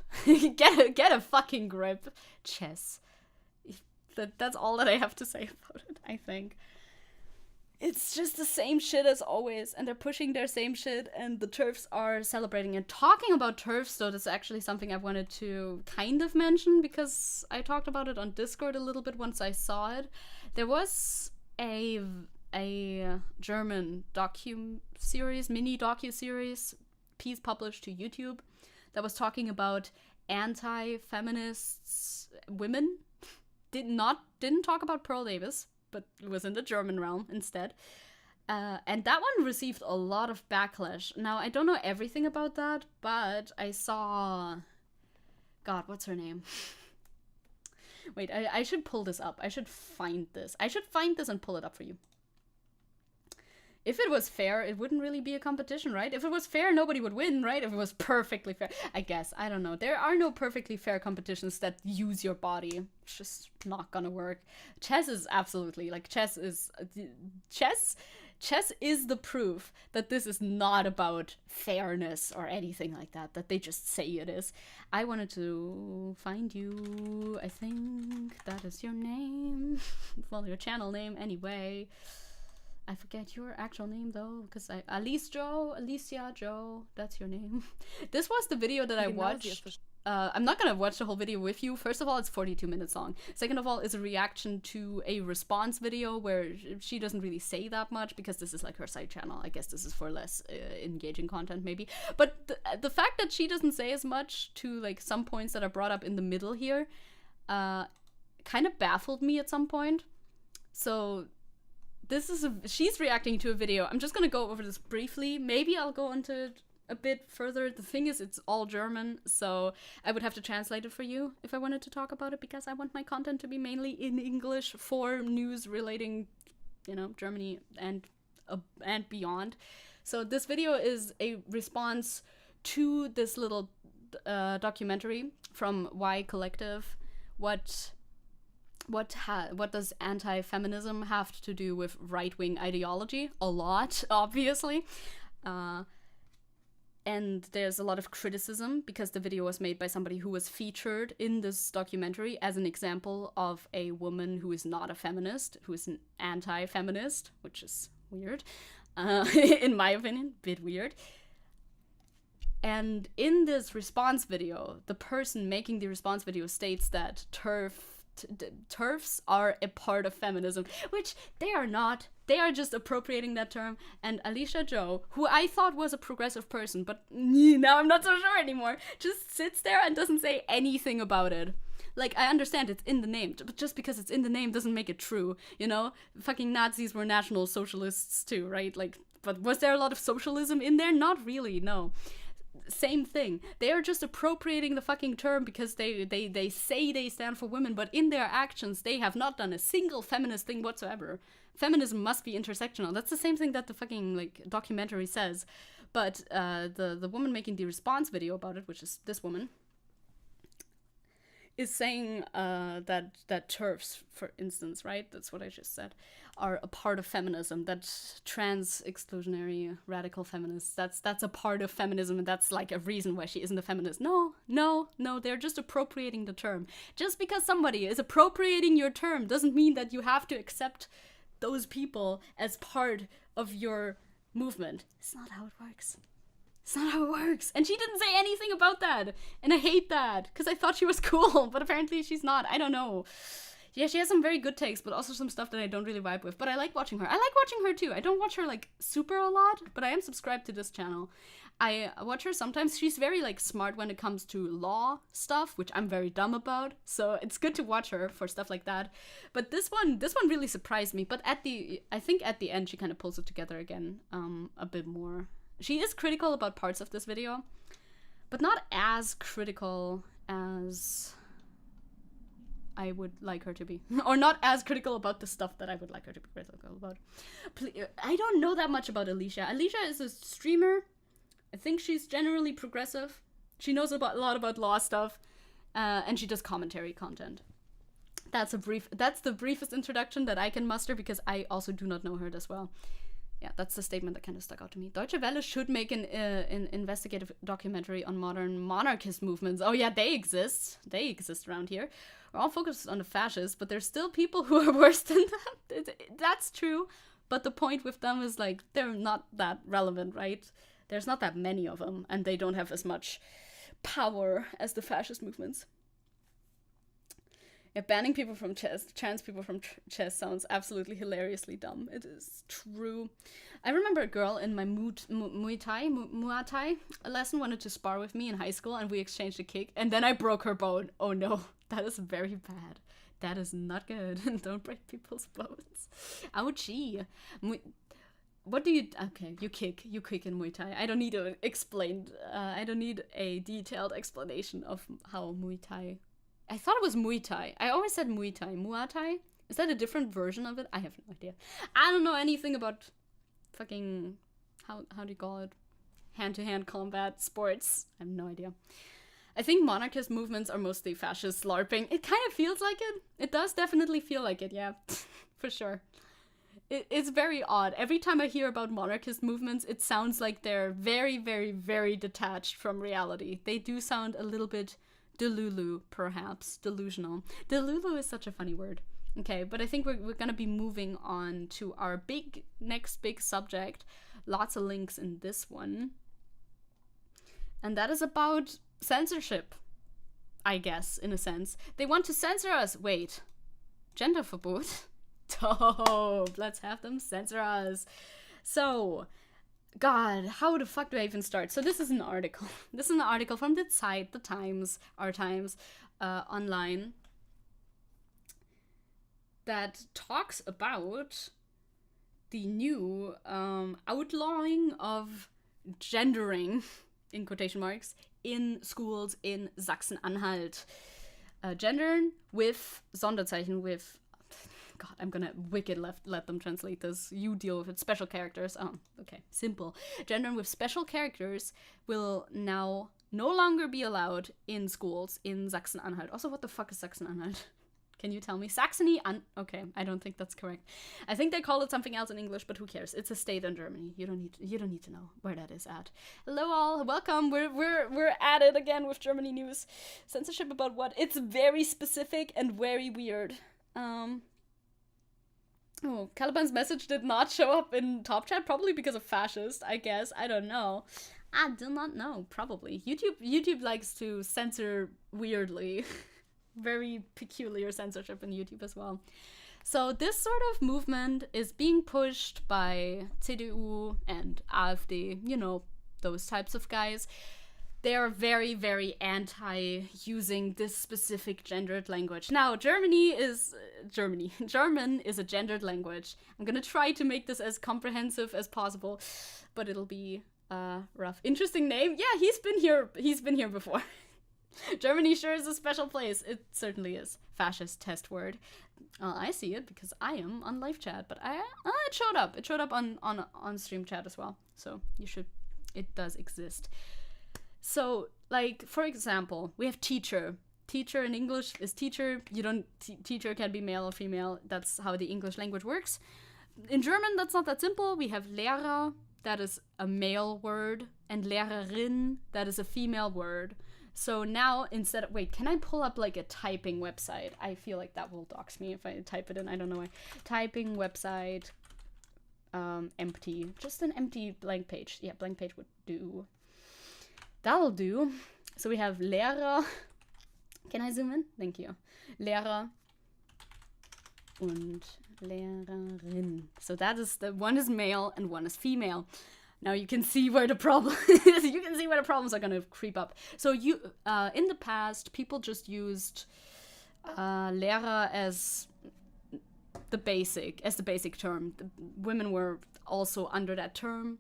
get a fucking grip. Chess. That's all that I have to say about it, I think. It's just the same shit as always, and they're pushing their same shit, and the TERFs are celebrating it. Talking about TERFs, though, that's actually something I wanted to kind of mention, because I talked about it on Discord a little bit once I saw it. There was a German mini docu-series piece published to YouTube that was talking about anti-feminists women. Didn't talk about Pearl Davis, but it was in the German realm instead. And that one received a lot of backlash. Now, I don't know everything about that, but I saw... God, what's her name? Wait, I should pull this up. I should find this. I should find this and pull it up for you. If it was fair, it wouldn't really be a competition, right? If it was fair, nobody would win, right? If it was perfectly fair. I guess. I don't know. There are no perfectly fair competitions that use your body. It's just not gonna work. Chess is absolutely, like, chess is the proof that this is not about fairness or anything like that, that they just say it is. I wanted to find you. I think that is your name. Well, your channel name anyway. I forget your actual name, though, because Alicia Joe, that's your name. This was the video that I watched. I'm not gonna watch the whole video with you. First of all, it's 42 minutes long. Second of all, it's a reaction to a response video where she doesn't really say that much, because this is like her side channel. I guess this is for less engaging content, maybe. But the fact that she doesn't say as much to, like, some points that are brought up in the middle here kind of baffled me at some point. So... she's reacting to a video. I'm just gonna go over this briefly. Maybe I'll go into it a bit further. The thing is, it's all German, so I would have to translate it for you if I wanted to talk about it, because I want my content to be mainly in English for news relating, you know, Germany and beyond. So this video is a response to this little documentary from Y Collective. What does anti-feminism have to do with right-wing ideology? A lot, obviously. And there's a lot of criticism, because the video was made by somebody who was featured in this documentary as an example of a woman who is not a feminist, who is an anti-feminist, which is weird, in my opinion, bit weird. And in this response video, the person making the response video states that TERFs are a part of feminism, which they are not. They are just appropriating that term. And Alicia Joe, who I thought was a progressive person, but now I'm not so sure anymore, just sits there and doesn't say anything about it. Like, I understand it's in the name, but just because it's in the name doesn't make it true, you know? Fucking Nazis were National Socialists too, right? Like, but was there a lot of socialism in there? Not really, no. Same thing. They are just appropriating the fucking term because they say they stand for women, but in their actions they have not done a single feminist thing whatsoever. Feminism must be intersectional. That's the same thing that the fucking, like, documentary says. But the woman making the response video about it, which is this woman, is saying that TERFs, for instance, right? That's what I just said, are a part of feminism. That trans exclusionary radical feminists, that's a part of feminism, and that's like a reason why she isn't a feminist. No, they're just appropriating the term. Just because somebody is appropriating your term doesn't mean that you have to accept those people as part of your movement. It's not how it works. It's not how it works. And she didn't say anything about that. And I hate that, because I thought she was cool, but apparently she's not. I don't know. Yeah, she has some very good takes, but also some stuff that I don't really vibe with. But I like watching her. I like watching her too. I don't watch her like super a lot, but I am subscribed to this channel. I watch her sometimes. She's very like smart when it comes to law stuff, which I'm very dumb about. So it's good to watch her for stuff like that. But this one really surprised me. But I think at the end she kind of pulls it together again, a bit more. She is critical about parts of this video, but not as critical as I would like her to be. Or not as critical about the stuff that I would like her to be critical about. I don't know that much about Alicia. Alicia is a streamer. I think she's generally progressive. She knows a lot about law stuff, and she does commentary content. That's the briefest introduction that I can muster, because I also do not know her as well. Yeah, that's the statement that kind of stuck out to me. Deutsche Welle should make an investigative documentary on modern monarchist movements. Oh yeah, they exist. They exist around here. We're all focused on the fascists, but there's still people who are worse than that. That's true, but the point with them is like they're not that relevant, right? There's not that many of them, and they don't have as much power as the fascist movements. Yeah, banning people from chess, trans people from chess sounds absolutely hilariously dumb. It is true. I remember a girl in my Muay Thai lesson wanted to spar with me in high school, and we exchanged a kick, and then I broke her bone. Oh no, that is very bad. That is not good. Don't break people's bones. Ouchie. What do you... Okay, you kick in Muay Thai. I don't need to explain... I don't need a detailed explanation of how Muay Thai... I thought it was Muay Thai. I always said Muay Thai. Muay Thai? Is that a different version of it? I have no idea. I don't know anything about fucking... How do you call it? Hand-to-hand combat sports. I have no idea. I think monarchist movements are mostly fascist LARPing. It kind of feels like it. It does definitely feel like it, yeah. For sure. It's very odd. Every time I hear about monarchist movements, it sounds like they're very, very, very detached from reality. They do sound a little bit delulu, perhaps. Delusional. Delulu is such a funny word. Okay, but I think we're gonna be moving on to our next big subject. Lots of links in this one. And that is about censorship, I guess, in a sense. They want to censor us. Wait. Genderverbot? Dope. Let's have them censor us. So, God, how the fuck do I even start? So this is an article. This is an article from the site, Our Times, online, that talks about the new outlawing of gendering, in quotation marks, in schools in Sachsen-Anhalt. Gendern with Sonderzeichen, with... God, I'm gonna wicked let them translate this. You deal with it. Special characters. Oh, okay. Simple. Gendern with special characters will now no longer be allowed in schools in Sachsen-Anhalt. Also, what the fuck is Sachsen-Anhalt? Can you tell me? Saxony? Okay, I don't think that's correct. I think they call it something else in English, but who cares? It's a state in Germany. You don't need to know where that is at. Hello all, welcome. We're at it again with Germany news. Censorship about what? It's very specific and very weird. Oh, Caliban's message did not show up in top chat, probably because of fascist, I guess. I don't know. I do not know, probably. YouTube likes to censor weirdly. Very peculiar censorship in YouTube as well. So this sort of movement is being pushed by CDU and AfD, you know, those types of guys. They are very, very anti-using this specific gendered language. Now, German is a gendered language. I'm gonna try to make this as comprehensive as possible, but it'll be rough. Interesting name. Yeah, he's been here before. Germany sure is a special place. It certainly is. Fascist test word. I see it because I am on live chat, but it showed up. It showed up on stream chat as well. So it does exist. So, like, for example, we have teacher. Teacher in English is teacher. Teacher can be male or female. That's how the English language works. In German, that's not that simple. We have Lehrer, that is a male word, and Lehrerin, that is a female word. So now, wait, can I pull up, like, a typing website? I feel like that will dox me if I type it in. I don't know why. Typing website, empty. Just an empty blank page. Yeah, blank page would do. That'll do. So we have Lehrer. Can I zoom in? Thank you. Lehrer. und Lehrerin. So that is one is male and one is female. Now you can see where the problem is. You can see where the problems are gonna creep up. So in the past, people just used Lehrer as the basic term. The women were also under that term.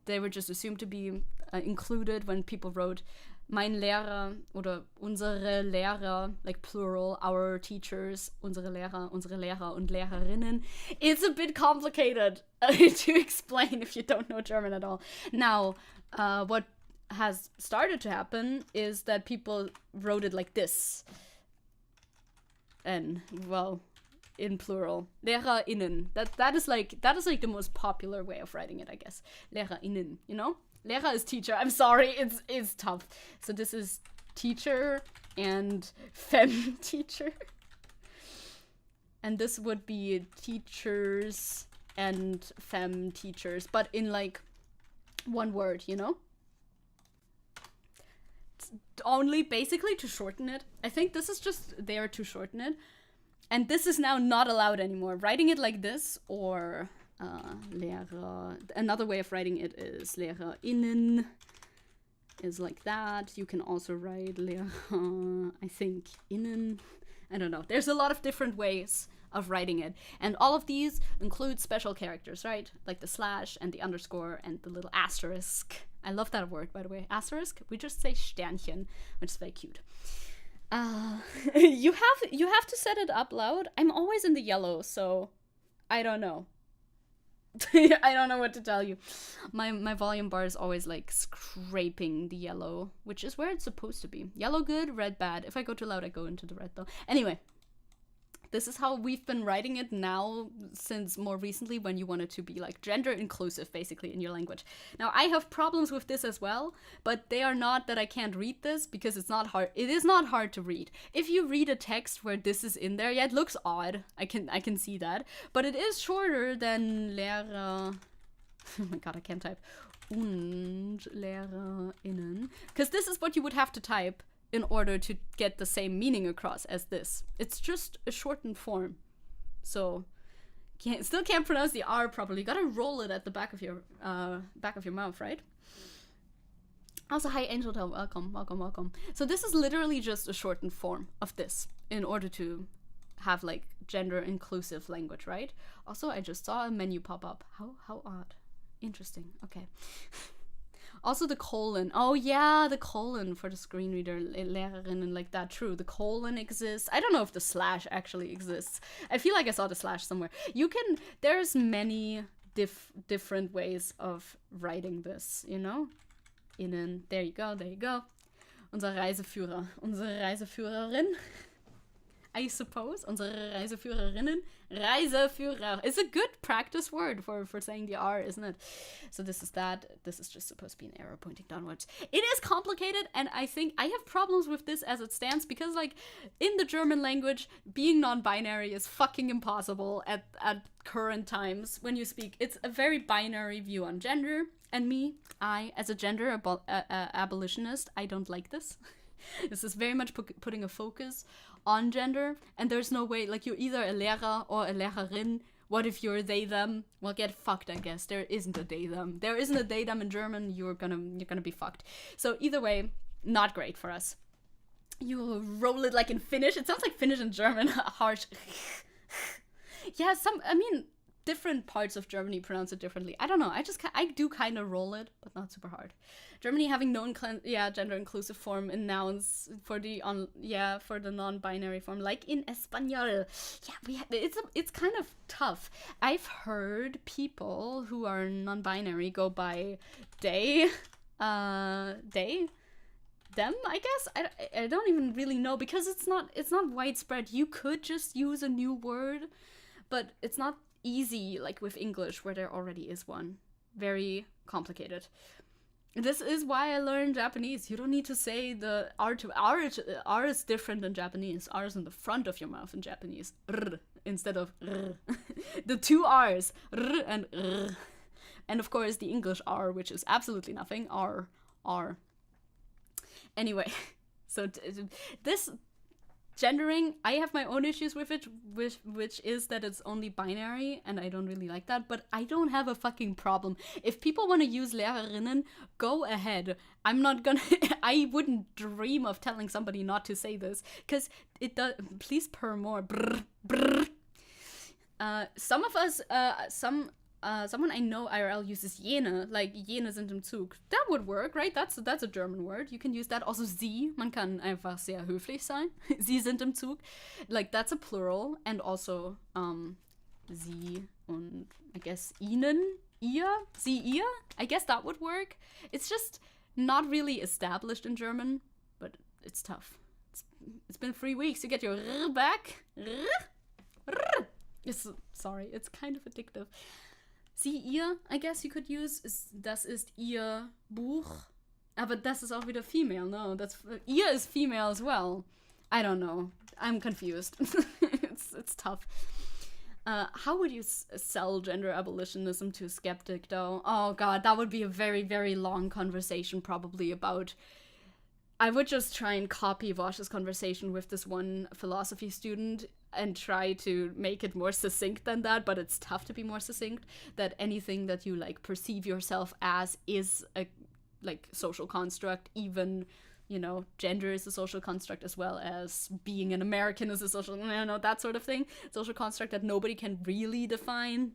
They were just assumed to be included when people wrote mein Lehrer oder unsere Lehrer, like plural, our teachers, unsere Lehrer und Lehrerinnen. It's a bit complicated to explain if you don't know German at all. Now, what has started to happen is that people wrote it like this. And, well, in plural. LehrerInnen. That is like the most popular way of writing it, I guess. LehrerInnen, you know? Lehrer is teacher. I'm sorry, it's tough. So this is teacher and femme teacher. And this would be teachers and femme teachers, but in like one word, you know? It's only basically to shorten it. I think this is just there to shorten it. And this is now not allowed anymore. Writing it like this or Lehrer. Another way of writing it is LehrerInnen is like that. You can also write Lehrer, I think, innen. I don't know. There's a lot of different ways of writing it. And all of these include special characters, right? Like the slash and the underscore and the little asterisk. I love that word, by the way. Asterisk. We just say Sternchen, which is very cute. You have to set it up loud. I'm always in the yellow, so I don't know. I don't know what to tell you. My volume bar is always like scraping the yellow, which is where it's supposed to be. Yellow good, red bad. If I go too loud, I go into the red though. Anyway, this is how we've been writing it now since more recently when you want it to be like gender inclusive basically in your language. Now I have problems with this as well, but they are not that I can't read this because it's not hard. It is not hard to read. If you read a text where this is in there, yeah, it looks odd. I can see that, but it is shorter than Lehrer. Oh my god, I can't type. Und LehrerInnen. Because this is what you would have to type in order to get the same meaning across as this. It's just a shortened form. So, still can't pronounce the R properly. You gotta roll it at the back of your mouth, right? Also, hi Angel, welcome. So this is literally just a shortened form of this in order to have like gender inclusive language, right? Also, I just saw a menu pop up. How odd. Interesting. Okay. Also the colon. Oh yeah, the colon for the screen reader, Lehrerinnen, like that. True, the colon exists. I don't know if the slash actually exists. I feel like I saw the slash somewhere. There's many different ways of writing this, you know? Innen, there you go. Unser Reiseführer, unsere Reiseführerin. I suppose, unsere Reiseführerinnen. Reiseführer. It's a good practice word for saying the R, isn't it? So this is that. This is just supposed to be an arrow pointing downwards. It is complicated, and I think I have problems with this as it stands because, like, in the German language, being non-binary is fucking impossible at current times when you speak. It's a very binary view on gender, and I, as a gender abolitionist, I don't like this. This is very much putting a focus on gender, and there's no way, like, you're either a Lehrer or a Lehrerin. What if you're they them? Well, get fucked, I guess. There isn't a they them. There isn't a they them in German. You're gonna be fucked. So either way, not great for us. You roll it like in Finnish. It sounds like Finnish in German. Harsh. Yeah, different parts of Germany pronounce it differently. I don't know. I do kind of roll it, but not super hard. Germany having no gender inclusive form in nouns for the non-binary form, like in Espanol. Yeah, it's kind of tough. I've heard people who are non-binary go by they, them, I guess. I don't even really know because it's not widespread. You could just use a new word, but it's not easy like with English where there already is one. Very complicated. This is why I learned Japanese. You don't need to say the R to R. R is different in Japanese. R is in the front of your mouth in Japanese. R instead of R. The two R's. R and R. And of course the English R, which is absolutely nothing. R. Anyway, so this gendering, I have my own issues with it, which is that it's only binary, and I don't really like that, but I don't have a fucking problem. If people want to use Lehrerinnen, go ahead. I'm not gonna, I wouldn't dream of telling somebody not to say this, because it does, please purr more. Brr, brr. Some of us, someone I know IRL uses jene, like jene sind im Zug. That would work, right? That's a German word. You can use that. Also sie, man kann einfach sehr höflich sein. Sie sind im Zug. Like, that's a plural. And also, sie und I guess ihnen, ihr, sie, ihr. I guess that would work. It's just not really established in German, but it's tough. It's been 3 weeks. You get your r back. Sorry, it's kind of addictive. Sie, ihr, I guess you could use, das ist ihr Buch. Aber das ist auch wieder female, no, ihr is female as well. I don't know, I'm confused. it's tough. How would you sell gender abolitionism to a skeptic, though? Oh god, that would be a very, very long conversation probably about... I would just try and copy Vosh's conversation with this one philosophy student and try to make it more succinct than that, but it's tough to be more succinct, that anything that you, like, perceive yourself as is a, like, social construct, even, you know, gender is a social construct as well as being an American is a social, that sort of thing. Social construct that nobody can really define,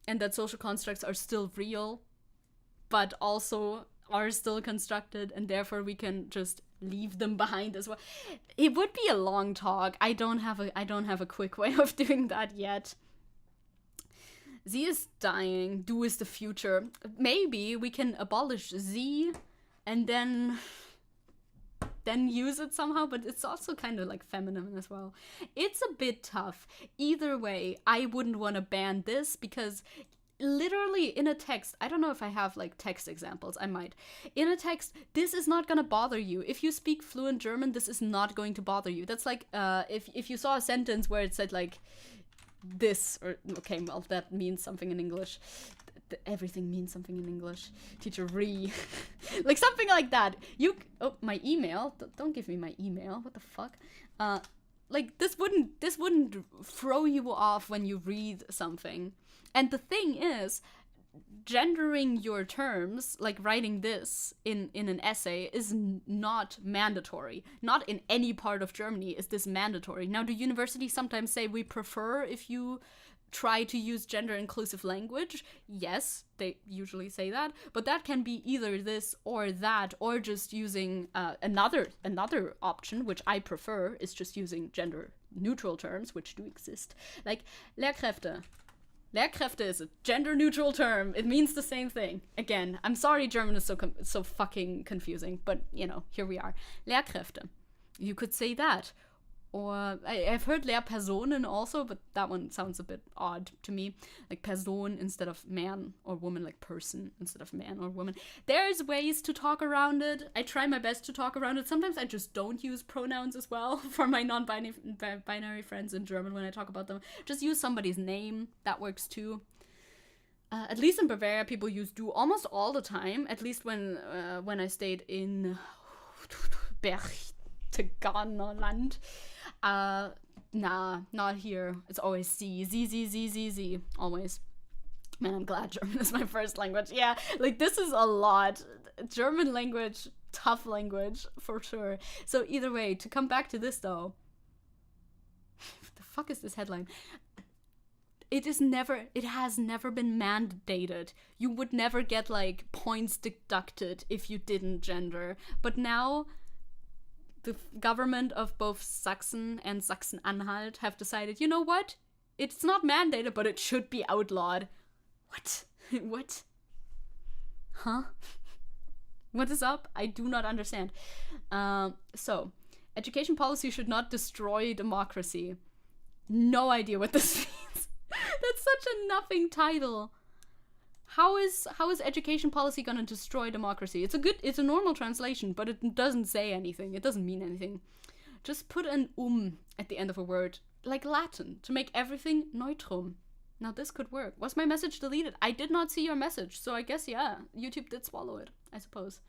and that social constructs are still real, but also are still constructed, and therefore we can just leave them behind as well. It would be a long talk. I don't have a quick way of doing that yet. Sie is dying. Du is the future. Maybe we can abolish sie and then use it somehow, but it's also kind of like feminine as well. It's a bit tough. Either way, I wouldn't want to ban this because literally in a text, I don't know if I have like text examples, I might. In a text, this is not gonna bother you. If you speak fluent German, this is not going to bother you. That's like, if you saw a sentence where it said like this, or okay, well, that means something in English. Everything means something in English. Teacher re. Like something like that. Oh, my email. Don't give me my email. What the fuck? Like this wouldn't throw you off when you read something. And the thing is, gendering your terms, like writing this in an essay, is not mandatory. Not in any part of Germany is this mandatory. Now, do universities sometimes say we prefer if you try to use gender-inclusive language? Yes, they usually say that. But that can be either this or that, or just using another option, which I prefer, is just using gender-neutral terms, which do exist. Like, Lehrkräfte. Lehrkräfte is a gender-neutral term. It means the same thing. Again, I'm sorry German is so fucking confusing, but, you know, here we are. Lehrkräfte. You could say that. Or, I've heard Lehrpersonen also, but that one sounds a bit odd to me. Like Person instead of man, or woman, like person instead of man or woman. There's ways to talk around it. I try my best to talk around it. Sometimes I just don't use pronouns as well for my non-binary friends in German when I talk about them. Just use somebody's name. That works too. At least in Bavaria, people use du almost all the time. At least when I stayed in Berchtesgadenerland. Nah, not here. It's always Z, always. Man, I'm glad German is my first language. Yeah, like this is a lot. German language, tough language, for sure. So either way, to come back to this though. What the fuck is this headline? It has never been mandated. You would never get like points deducted if you didn't gender. But now the government of both Sachsen and Sachsen-Anhalt have decided, you know what? It's not mandated, but it should be outlawed. What? What? Huh? What is up? I do not understand. So, education policy should not destroy democracy. No idea what this means. That's such a nothing title. How is education policy gonna destroy democracy? It's a normal translation, but it doesn't say anything. It doesn't mean anything. Just put an at the end of a word, like Latin, to make everything neutrum. Now this could work. Was my message deleted? I did not see your message, so I guess, yeah, YouTube did swallow it, I suppose.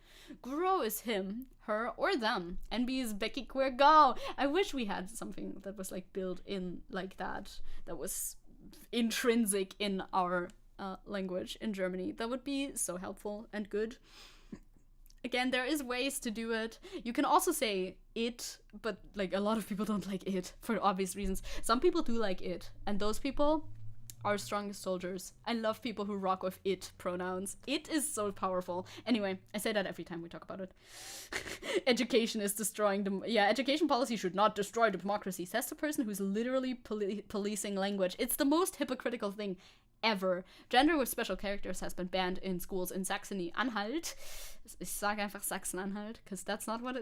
Grow is him, her, or them. NB is Becky Queer Go. I wish we had something that was like built in like that was intrinsic in our language in Germany. That would be so helpful and good. Again, there is ways to do it. You can also say it, but like a lot of people don't like it for obvious reasons. Some people do like it, and those people are strongest soldiers. I love people who rock with it pronouns. It is so powerful. Anyway, I say that every time we talk about it. Education is destroying them. Yeah, education policy should not destroy democracy, says the person who's literally policing language. It's the most hypocritical thing ever. Gender with special characters has been banned in schools in Saxony-Anhalt. Ich sage einfach Sachsen-Anhalt, because that's not what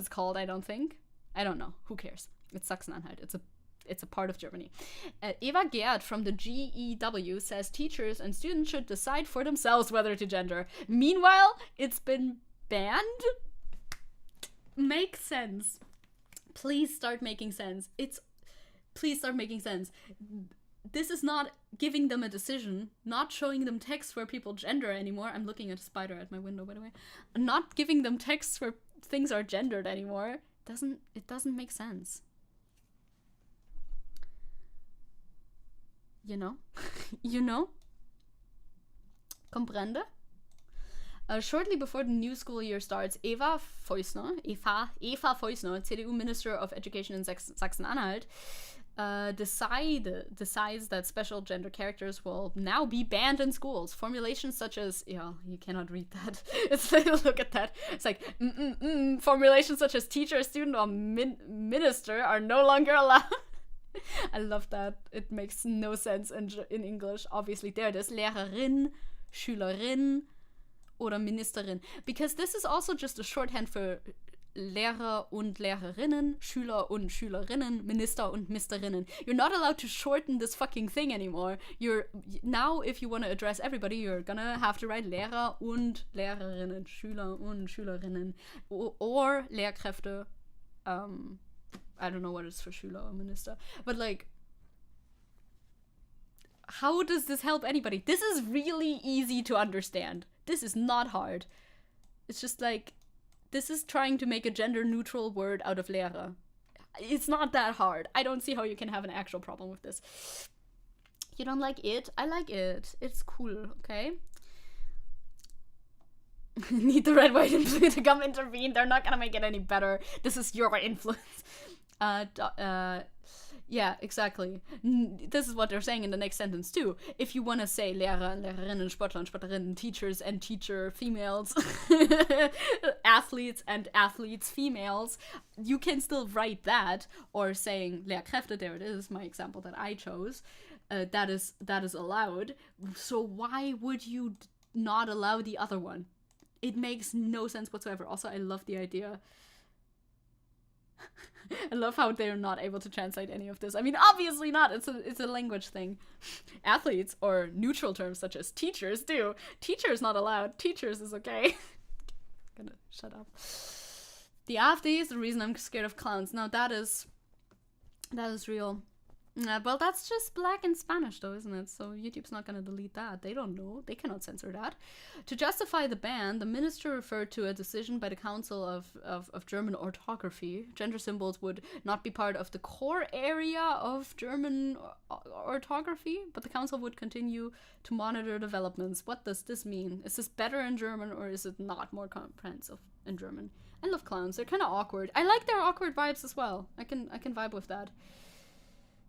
it's called, I don't think. I don't know. Who cares? It's Sachsen-Anhalt. It's a part of Germany. Eva Gerd from the GEW says teachers and students should decide for themselves whether to gender. Meanwhile, it's been banned? Makes sense. Please start making sense. Please start making sense. This is not giving them a decision, not showing them text where people gender anymore. I'm looking at a spider at my window, by the way. Not giving them text where things are gendered anymore. It doesn't make sense. You know? You know? Comprende? Shortly before the new school year starts, Eva Feusner, CDU Minister of Education in Sachsen-Anhalt, decides that special gender characters will now be banned in schools. Formulations such as, yeah, you cannot read that. It's like, look at that. It's like, formulations such as teacher, student, or minister are no longer allowed. I love that. It makes no sense in English. Obviously, there it is. Lehrerin, Schülerin, oder Ministerin. Because this is also just a shorthand for Lehrer und Lehrerinnen, Schüler und Schülerinnen, Minister und Ministerinnen. You're not allowed to shorten this fucking thing anymore. Now, if you want to address everybody, you're gonna have to write Lehrer und Lehrerinnen, Schüler und Schülerinnen, or Lehrkräfte. I don't know what it's for Schüler or Minister, but like, how does this help anybody? This is really easy to understand. This is not hard. It's just like, this is trying to make a gender-neutral word out of Lehrer. It's not that hard. I don't see how you can have an actual problem with this. You don't like it? I like it. It's cool, okay? Need the red, white, and blue to come intervene. They're not gonna make it any better. This is your influence. Yeah, exactly. This is what they're saying in the next sentence too. If you want to say Lehrer and Lehrerinnen, Sportler und Sportlerinnen, teachers and teacher females, athletes and athletes females, you can still write that, or saying Lehrkräfte, there it is, my example that I chose. That is allowed. So why would you not allow the other one? It makes no sense whatsoever. Also, I love the idea. I love how they're not able to translate any of this. I mean, obviously not. It's a language thing. Athletes, or neutral terms such as teachers, do. Teachers not allowed. Teachers is okay. Gonna shut up. The AfD is the reason I'm scared of clowns. Now that is real. Well, that's just black in Spanish, though, isn't it? So YouTube's not going to delete that. They don't know. They cannot censor that. To justify the ban, the minister referred to a decision by the Council of German Orthography. Gender symbols would not be part of the core area of German orthography, but the council would continue to monitor developments. What does this mean? Is this better in German, or is it not more comprehensive in German? I love clowns. They're kind of awkward. I like their awkward vibes as well. I can vibe with that.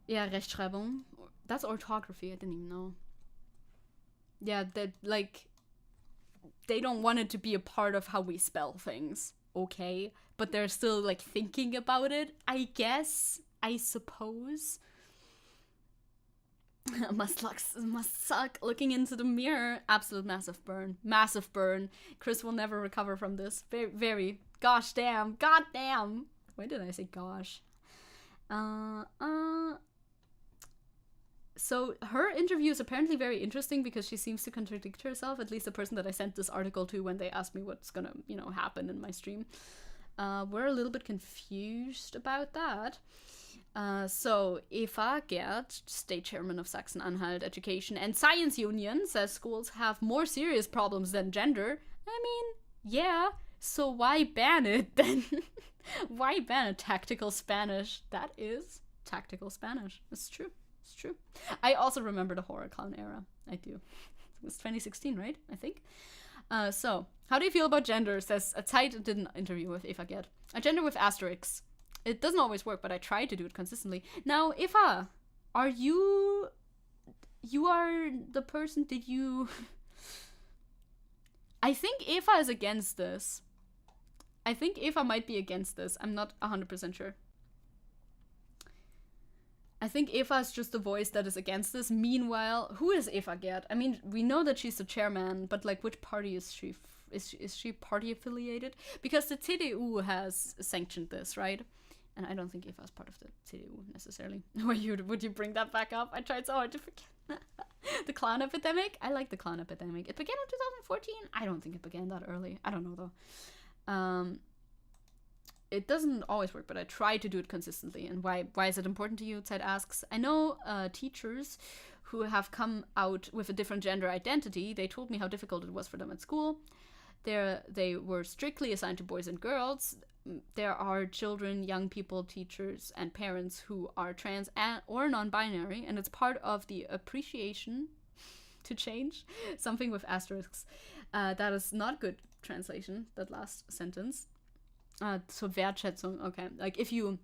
Yeah, Rechtschreibung. That's orthography. I didn't even know. Yeah, that they don't want it to be a part of how we spell things. Okay, but they're still like thinking about it. I guess. I suppose. must suck. Looking into the mirror. Absolute massive burn. Massive burn. Chris will never recover from this. Very, very. Gosh damn. God damn. Why did I say gosh? So her interview is apparently very interesting because she seems to contradict herself, at least the person that I sent this article to when they asked me what's gonna, happen in my stream. We're a little bit confused about that. So Eva Gerd, state chairman of Saxony-Anhalt Education and Science Union, says schools have more serious problems than gender. I mean, yeah, so why ban it then? Why ban tactical Spanish? That is tactical Spanish. It's true. It's true. I also remember the horror clown era. I do. It was 2016, right? I think. So, how do you feel about gender? Says a Zeit did an interview with Eva Gerd. A gender with asterisks. It doesn't always work, but I try to do it consistently. Now, Eva, are you are the person, did you... I think Eva is against this. I think Eva might be against this. I'm not 100% sure. I think Eva is just the voice that is against this. Meanwhile, who is Eva Gerd? I mean, we know that she's the chairman, but like, which party is she? Is she party affiliated? Because the CDU has sanctioned this, right? And I don't think Eva is part of the CDU necessarily. Would you bring that back up? I tried so hard to forget. The clown epidemic? I like the clown epidemic. It began in 2014? I don't think it began that early. I don't know though. It doesn't always work, but I try to do it consistently. And why is it important to you? Ted asks. I know teachers who have come out with a different gender identity. They told me how difficult it was for them at school. They were strictly assigned to boys and girls. There are children, young people, teachers, and parents who are trans or non-binary, and it's part of the appreciation to change. Something with asterisks. That is not good translation, that last sentence. Zur Wertschätzung, okay. Like, if you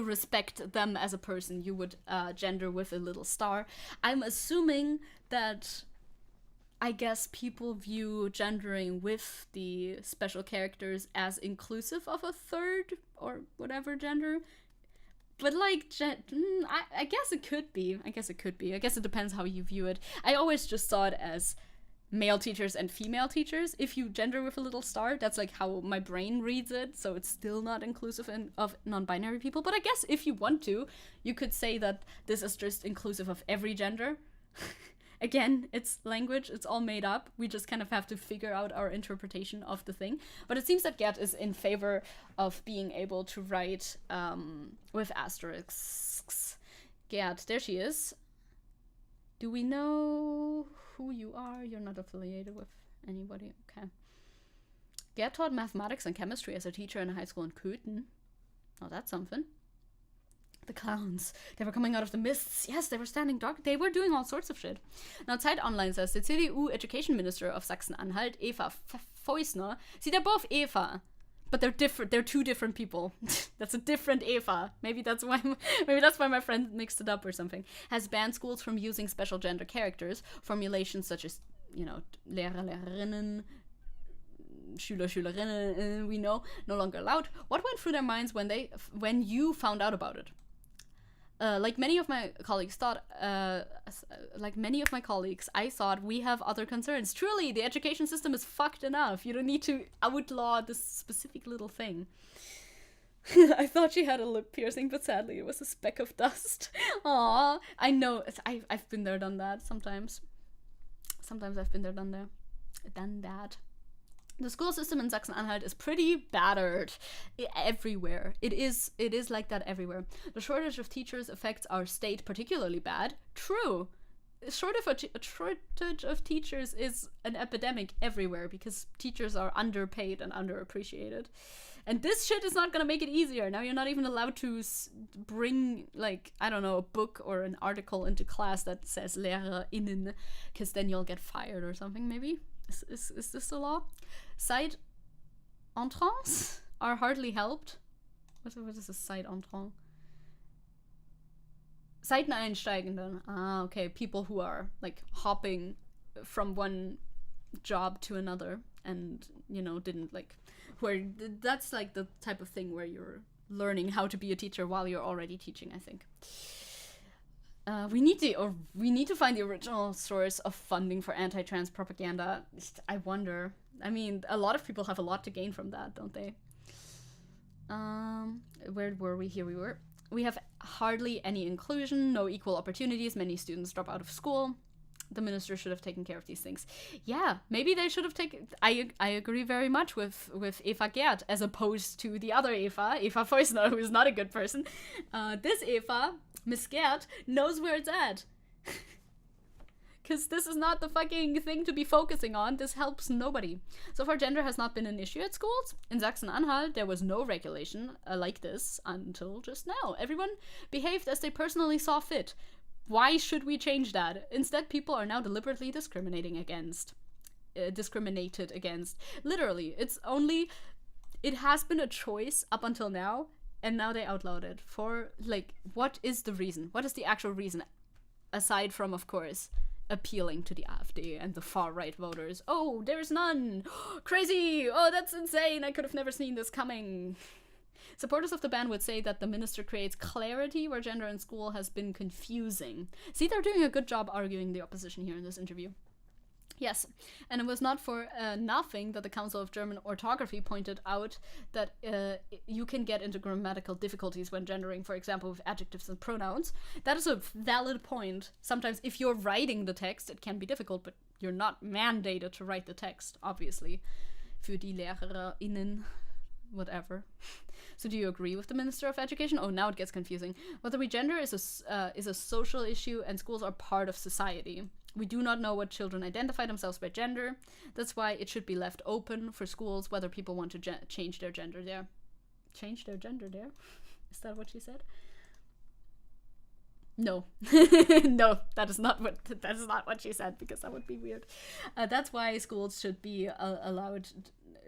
respect them as a person, you would gender with a little star. I'm assuming that... I guess people view gendering with the special characters as inclusive of a third or whatever gender. But like, I guess it could be. I guess it depends how you view it. I always just saw it as male teachers and female teachers. If you gender with a little star, that's like how my brain reads it. So it's still not inclusive of non-binary people. But I guess if you want to, you could say that this is just inclusive of every gender. Again, it's language, it's all made up. We just kind of have to figure out our interpretation of the thing. But it seems that Gerd is in favor of being able to write with asterisks. Gerd, there she is. Do we know who you are? You're not affiliated with anybody. Okay. Gerd taught mathematics and chemistry as a teacher in a high school in Köthen. Oh, that's something. The clowns. They were coming out of the mists. Yes, they were standing dark. They were doing all sorts of shit. Now, Zeit Online says the CDU Education Minister of Saxony-Anhalt, Eva Feusner. See, they're both Eva, but they're different. They're two different people. That's a different Eva. Maybe that's why my friend mixed it up or something. Has banned schools from using special gender characters. Formulations such as, Lehrer, Lehrerinnen, Schüler, Schülerinnen, we know, no longer allowed. What went through their minds when you found out about it? Like many of my colleagues, I thought we have other concerns. Truly, the education system is fucked enough. You don't need to outlaw this specific little thing. I thought she had a lip piercing, but sadly it was a speck of dust. Aww, I know. I've been there, done that. Sometimes I've been there, done that. The school system in Saxony-Anhalt is pretty battered everywhere. It is like that everywhere. The shortage of teachers affects our state particularly bad. True. A shortage of teachers is an epidemic everywhere because teachers are underpaid and underappreciated. And this shit is not gonna make it easier. Now you're not even allowed to bring, like, I don't know, a book or an article into class that says LehrerInnen, because then you'll get fired or something, maybe? Is this the law? Side entrants are hardly helped. What is a side entrant? Seiteneinsteigenden. Ah, okay. People who are like hopping from one job to another and, didn't like, that's like the type of thing where you're learning how to be a teacher while you're already teaching, I think. We need to find the original source of funding for anti-trans propaganda. I wonder. I mean, a lot of people have a lot to gain from that, don't they? Where were we? Here we were. We have hardly any inclusion, no equal opportunities. Many students drop out of school. The minister should have taken care of these things. Yeah, maybe they should have taken... I agree very much with Eva Gerd, as opposed to the other Eva Feusner, who is not a good person. This Eva, Miss Gerd, knows where it's at. Because this is not the fucking thing to be focusing on. This helps nobody. So far, gender has not been an issue at schools. In Saxony-Anhalt, there was no regulation like this until just now. Everyone behaved as they personally saw fit. Why should we change that? Instead, people are now deliberately discriminated against. Literally, it has been a choice up until now, and now they outlawed it. For, like, what is the reason? What is the actual reason? Aside from, of course, appealing to the AfD and the far-right voters. Oh, there's none! Crazy! Oh, that's insane! I could have never seen this coming. Supporters of the ban would say that the minister creates clarity where gender in school has been confusing. See, they're doing a good job arguing the opposition here in this interview. Yes, and it was not for nothing that the Council of German Orthography pointed out that you can get into grammatical difficulties when gendering, for example, with adjectives and pronouns. That is a valid point. Sometimes if you're writing the text, it can be difficult, but you're not mandated to write the text, obviously. Für die LehrerInnen, whatever. So do you agree with the Minister of Education? Oh, now it gets confusing. Whether we gender is a social issue, and schools are part of society. We do not know what children identify themselves by gender. That's why it should be left open for schools whether people want to change their gender there. Change their gender there? Is that what you said? No. No, that is not what she said, because that would be weird. That's why schools should be allowed.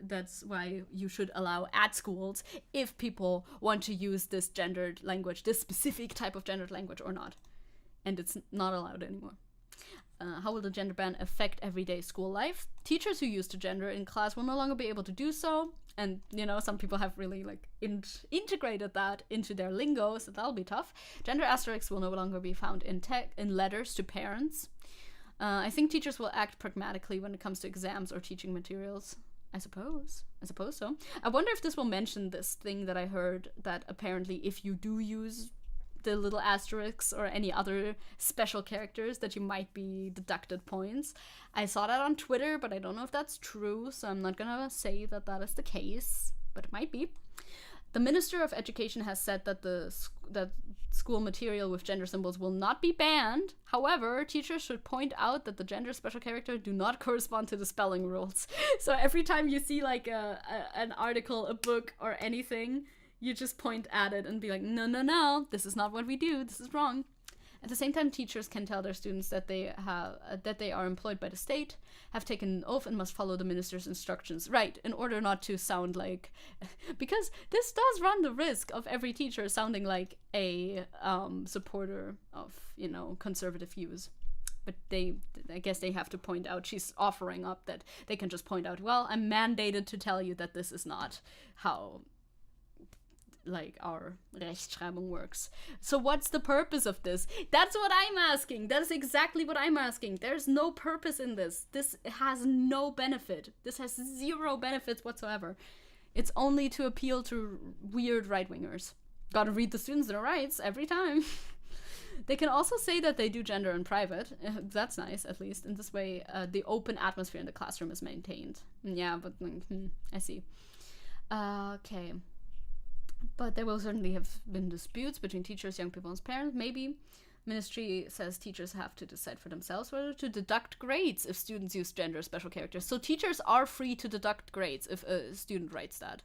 That's why you should allow at schools if people want to use this gendered language, this specific type of gendered language or not. And it's not allowed anymore. How will the gender ban affect everyday school life? Teachers who use the gender in class will no longer be able to do so. And, you know, some people have really, like, integrated that into their lingo, so that'll be tough. Gender asterisks will no longer be found in letters to parents. I think teachers will act pragmatically when it comes to exams or teaching materials. I suppose so. I wonder if this will mention this thing that I heard, that apparently if you do use the little asterisks or any other special characters, that you might be deducted points. I saw that on Twitter, but I don't know if that's true, so I'm not gonna say that that is the case, but it might be. The Minister of Education has said that that school material with gender symbols will not be banned. However, teachers should point out that the gender special character do not correspond to the spelling rules. So every time you see like an article, a book, or anything, you just point at it and be like, no, this is not what we do, this is wrong. At the same time, teachers can tell their students that they are employed by the state, have taken an oath, and must follow the minister's instructions. Right, in order not to sound like... because this does run the risk of every teacher sounding like a supporter of, you know, conservative views. But I guess they have to point out, she's offering up that they can just point out, well, I'm mandated to tell you that this is not how... like our Rechtschreibung works. So what's the purpose of this? That's what I'm asking. That is exactly what I'm asking. There's no purpose in this. This has no benefit. This has zero benefits whatsoever. It's only to appeal to weird right-wingers. Gotta read the students their rights every time. They can also say that they do gender in private. That's nice, at least. In this way, the open atmosphere in the classroom is maintained. Yeah, but I see. Okay. But there will certainly have been disputes between teachers, young people, and parents. Maybe. Ministry says teachers have to decide for themselves whether to deduct grades if students use gender special characters. So teachers are free to deduct grades if a student writes that.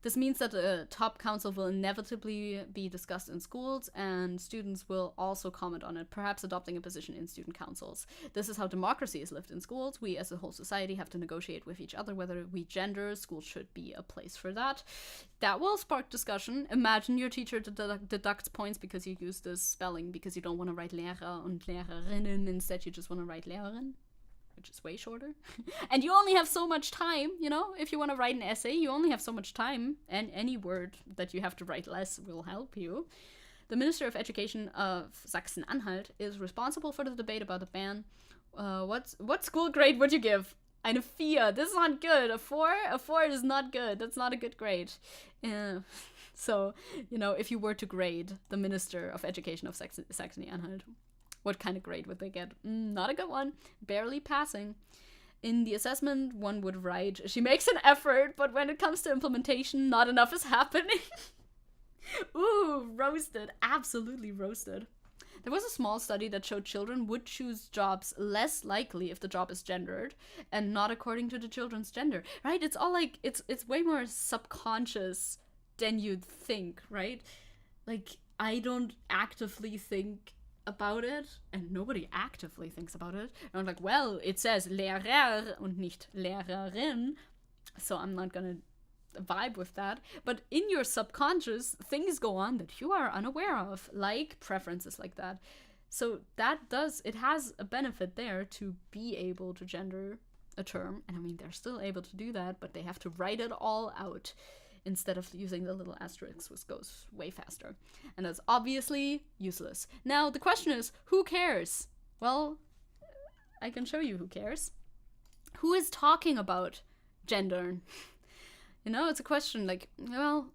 This means that the top council will inevitably be discussed in schools, and students will also comment on it, perhaps adopting a position in student councils. This is how democracy is lived in schools. We as a whole society have to negotiate with each other whether we gender. Schools should be a place for that. That will spark discussion. Imagine your teacher deducts points because you use this spelling, because you don't want to write Lehrer und Lehrerinnen. Instead, you just want to write Lehrerin, which is way shorter. And you only have so much time, you know? If you want to write an essay, you only have so much time, and any word that you have to write less will help you. The Minister of Education of Sachsen-Anhalt is responsible for the debate about the ban. What school grade would you give? Eine 4. This is not good. A 4? A 4 is not good. That's not a good grade. So, you know, if you were to grade the Minister of Education of Saxony-Anhalt, What kind of grade would they get? Not a good one. Barely passing. In the assessment, one would write, she makes an effort, but when it comes to implementation, not enough is happening. Ooh, roasted. Absolutely roasted. There was a small study that showed children would choose jobs less likely if the job is gendered and not according to the children's gender, right? It's all like, it's way more subconscious than you'd think, right? Like, I don't actively think about it, and nobody actively thinks about it. And I'm like, well, it says Lehrer und nicht Lehrerin, so I'm not gonna vibe with that. But in your subconscious, things go on that you are unaware of, like preferences like that. So it has a benefit there to be able to gender a term. And I mean, they're still able to do that, but they have to write it all out instead of using the little asterisks, which goes way faster. And that's obviously useless. Now, the question is, who cares? Well, I can show you who cares. Who is talking about gender? You know, it's a question like, well,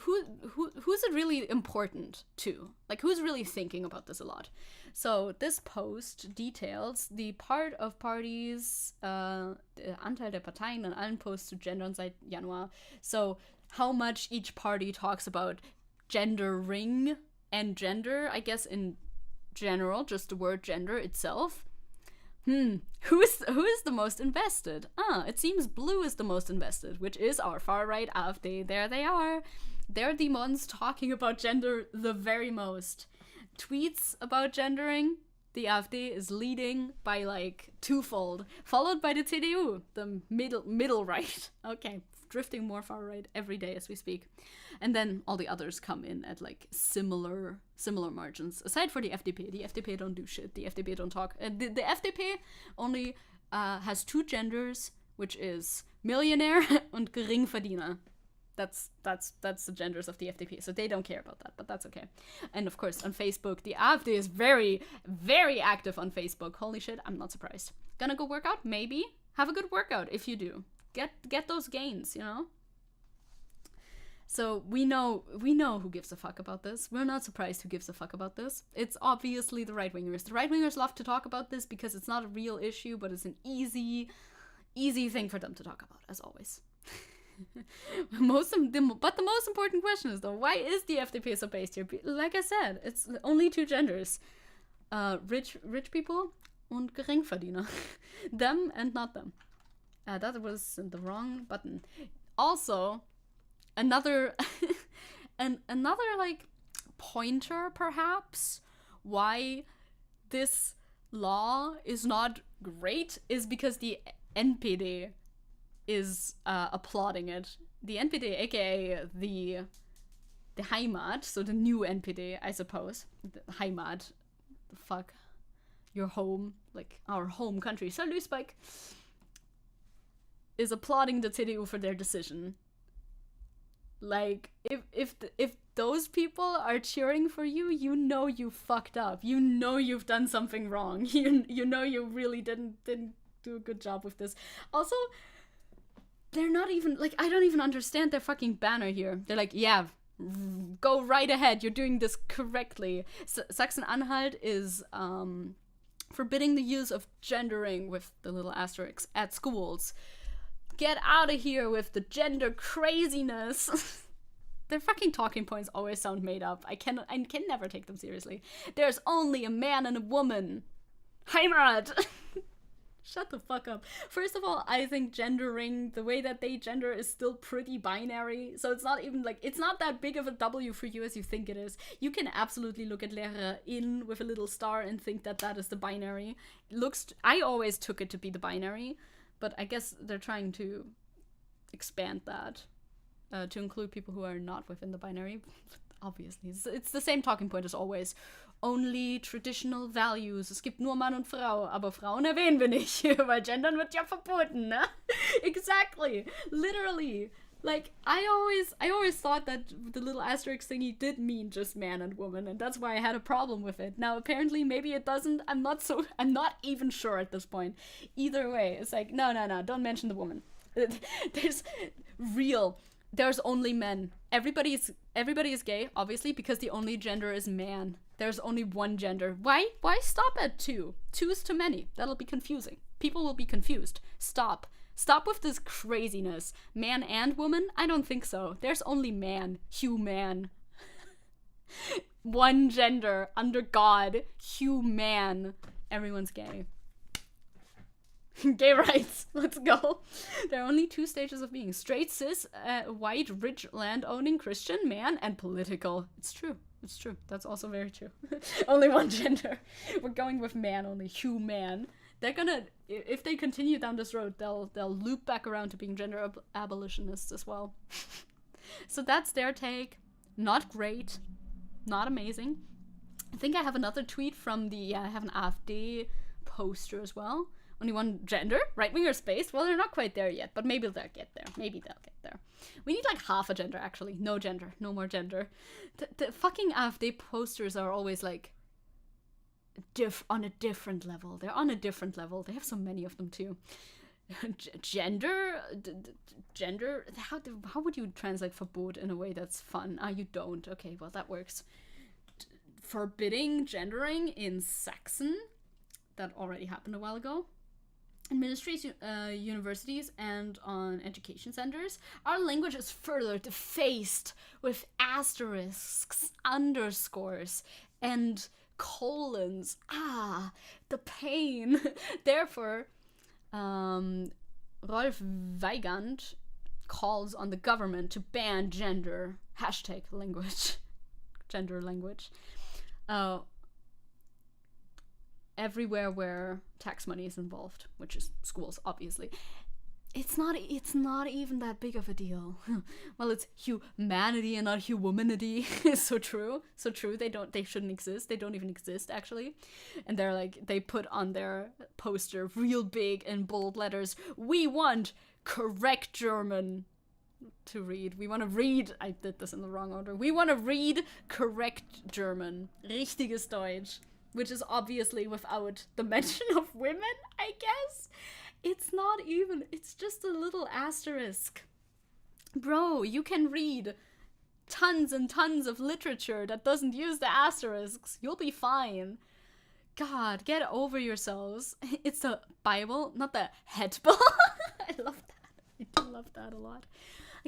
who's it really important to? Like, who's really thinking about this a lot? So this post details the part of parties, der Anteil der Parteien an allen Posts zu gendern seit Januar. So how much each party talks about gendering and gender, I guess in general, just the word gender itself. Who is the most invested? It seems blue is the most invested, which is our far-right AfD. There they are. They're the ones talking about gender the very most. Tweets about gendering, the AfD is leading by like twofold, followed by the CDU, the middle right. Okay, drifting more far right every day as we speak. And then all the others come in at like similar margins. Aside for the FDP. The FDP don't do shit. The FDP don't talk. The FDP only has two genders, which is millionaire and Geringverdiener. That's the genders of the FDP. So they don't care about that, but that's okay. And of course, on Facebook, the AfD is very, very active on Facebook. Holy shit, I'm not surprised. Gonna go work out? Maybe. Have a good workout if you do. Get those gains, you know? So we know who gives a fuck about this. We're not surprised who gives a fuck about this. It's obviously the right-wingers. The right-wingers love to talk about this because it's not a real issue, but it's an easy thing for them to talk about, as always. But the most important question is, though, why is the FDP so based here? Like I said, it's only two genders. Rich people und Geringverdiener. Them and not them. That was the wrong button. Also, another like pointer perhaps why this law is not great is because the NPD is applauding it. The NPD, aka the Heimat, so the new NPD, I suppose. The Heimat, the fuck, your home, like our home country. Salut, Spike. Is applauding the CDU for their decision. Like, if those people are cheering for you, you know you fucked up. You know you've done something wrong. You know you really didn't do a good job with this. Also, they're not even, like, I don't even understand their fucking banner here. They're like, yeah, go right ahead. You're doing this correctly. Saxony-Anhalt is forbidding the use of gendering with the little asterisks at schools. Get out of here with the gender craziness. Their fucking talking points always sound made up. I can never take them seriously. There's only a man and a woman. Heimat! Shut the fuck up. First of all, I think gendering, the way that they gender is still pretty binary. So it's not even like, it's not that big of a W for you as you think it is. You can absolutely look at Lehrerin with a little star and think that that is the binary. I always took it to be the binary. But I guess they're trying to expand that to include people who are not within the binary. Obviously, it's the same talking point as always. Only traditional values. Es gibt nur Mann und Frau, aber Frauen erwähnen wir nicht, weil gendern wird ja verboten, ne? Exactly. Literally. Like, I always thought that the little asterisk thingy did mean just man and woman, and that's why I had a problem with it. Now, apparently, maybe it doesn't. I'm not even sure at this point. Either way, it's like, no, don't mention the woman. There's only men. Everybody is gay, obviously, because the only gender is man. there's only one gender. Why stop at two? Two is too many. That'll be confusing. People will be confused. Stop with this craziness. Man and woman? I don't think so. There's only man. Human. One gender under God. Human. Everyone's gay. Gay rights. Let's go. There are only two stages of being: straight, cis, white, rich, land-owning, Christian, man, and political. It's true. It's true. That's also very true. Only one gender. We're going with man only. Human. They're gonna, if they continue down this road, they'll loop back around to being gender abolitionists as well. So that's their take. Not great. Not amazing. I think I have another tweet from the, I have an AfD poster as well. Only one gender, right-winger space. Well, they're not quite there yet, but maybe they'll get there. Maybe they'll get there. We need like half a gender, actually. No gender. No more gender. The fucking AfD posters are always like on a different level. They're on a different level. They have so many of them too. Gender? How would you translate verbot in a way that's fun? You don't. Okay, well, that works. Forbidding gendering in Saxon. That already happened a while ago. In ministries, universities, and on education centers, our language is further defaced with asterisks, underscores, and colons. The pain. Therefore, Rolf Weigand calls on the government to ban gender. #language. Gender language. Everywhere where tax money is involved, which is schools, obviously. It's not even that big of a deal. Well, it's humanity and not humanity. So true. They shouldn't exist. They don't even exist, actually. And they're like, they put on their poster real big in bold letters, "We want correct German to read. We want to read," I did this in the wrong order. "We want to read correct German. Richtiges Deutsch." Which is obviously without the mention of women, I guess. It's not even, it's just a little asterisk. Bro, you can read tons and tons of literature that doesn't use the asterisks. You'll be fine. God, get over yourselves. It's the Bible, not the Hetbel. I love that. I do love that a lot.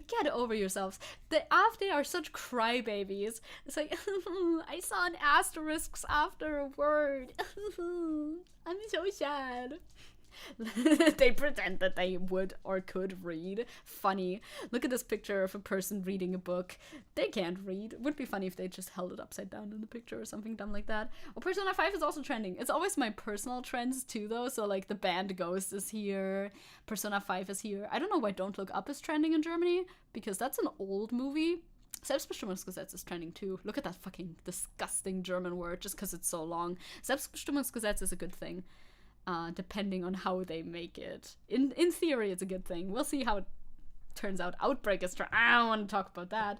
Get over yourselves. The AfD are such crybabies. It's like, I saw an asterisk after a word. I'm so sad. They pretend that they would or could read. Funny. Look at this picture of a person reading a book. They can't read. It would be funny if they just held it upside down in the picture or something dumb like that. Oh, Persona 5 is also trending. It's always my personal trends too, though. So like the band Ghost is here. Persona 5 is here. I don't know why Don't Look Up is trending in Germany, because that's an old movie. Selbstbestimmungsgesetz is trending too. Look at that fucking disgusting German word just because it's so long. Selbstbestimmungsgesetz is a good thing. Depending on how they make it. In theory, it's a good thing. We'll see how it turns out. Outbreak is I don't want to talk about that.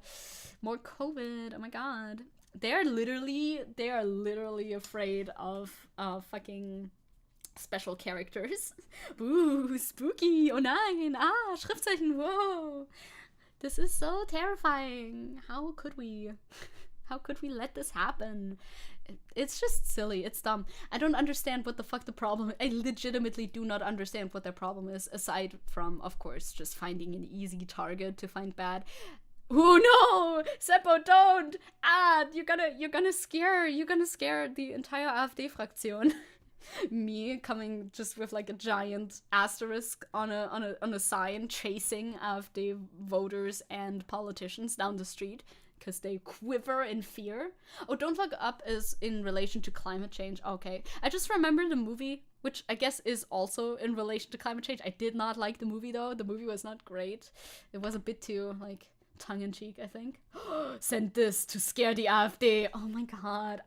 More COVID. Oh my god. They are literally afraid of fucking special characters. Ooh, spooky. Oh nein. Schriftzeichen. Whoa. This is so terrifying. How could we? How could we let this happen? It's just silly. It's dumb. I don't understand what the fuck the problem is. I legitimately do not understand what their problem is, aside from, of course, just finding an easy target to find bad. Oh no! Seppo, don't! You're gonna scare the entire AfD-Fraktion. Me coming just with like a giant asterisk on a sign chasing AfD voters and politicians down the street. Because they quiver in fear. Oh, Don't Look Up is in relation to climate change. Okay. I just remembered the movie, which I guess is also in relation to climate change. I did not like the movie, though. The movie was not great. It was a bit too, like, tongue-in-cheek, I think. Send this to scare the AfD. Oh my god.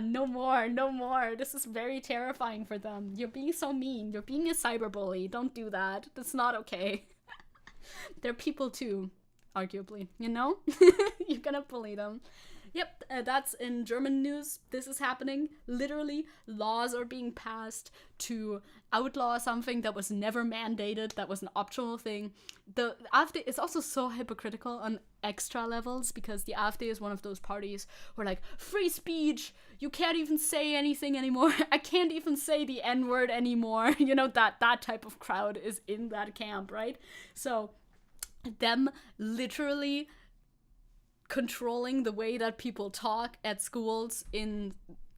No more. This is very terrifying for them. You're being so mean. You're being a cyberbully. Don't do that. That's not okay. They're people, too. Arguably, you know? You're gonna bully them. Yep, that's in German news. This is happening. Literally, laws are being passed to outlaw something that was never mandated, that was an optional thing. The AfD is also so hypocritical extra levels, because the AfD is one of those parties who are like, free speech, you can't even say anything anymore. I can't even say the N-word anymore. You know, that type of crowd is in that camp, right? So them literally controlling the way that people talk at schools in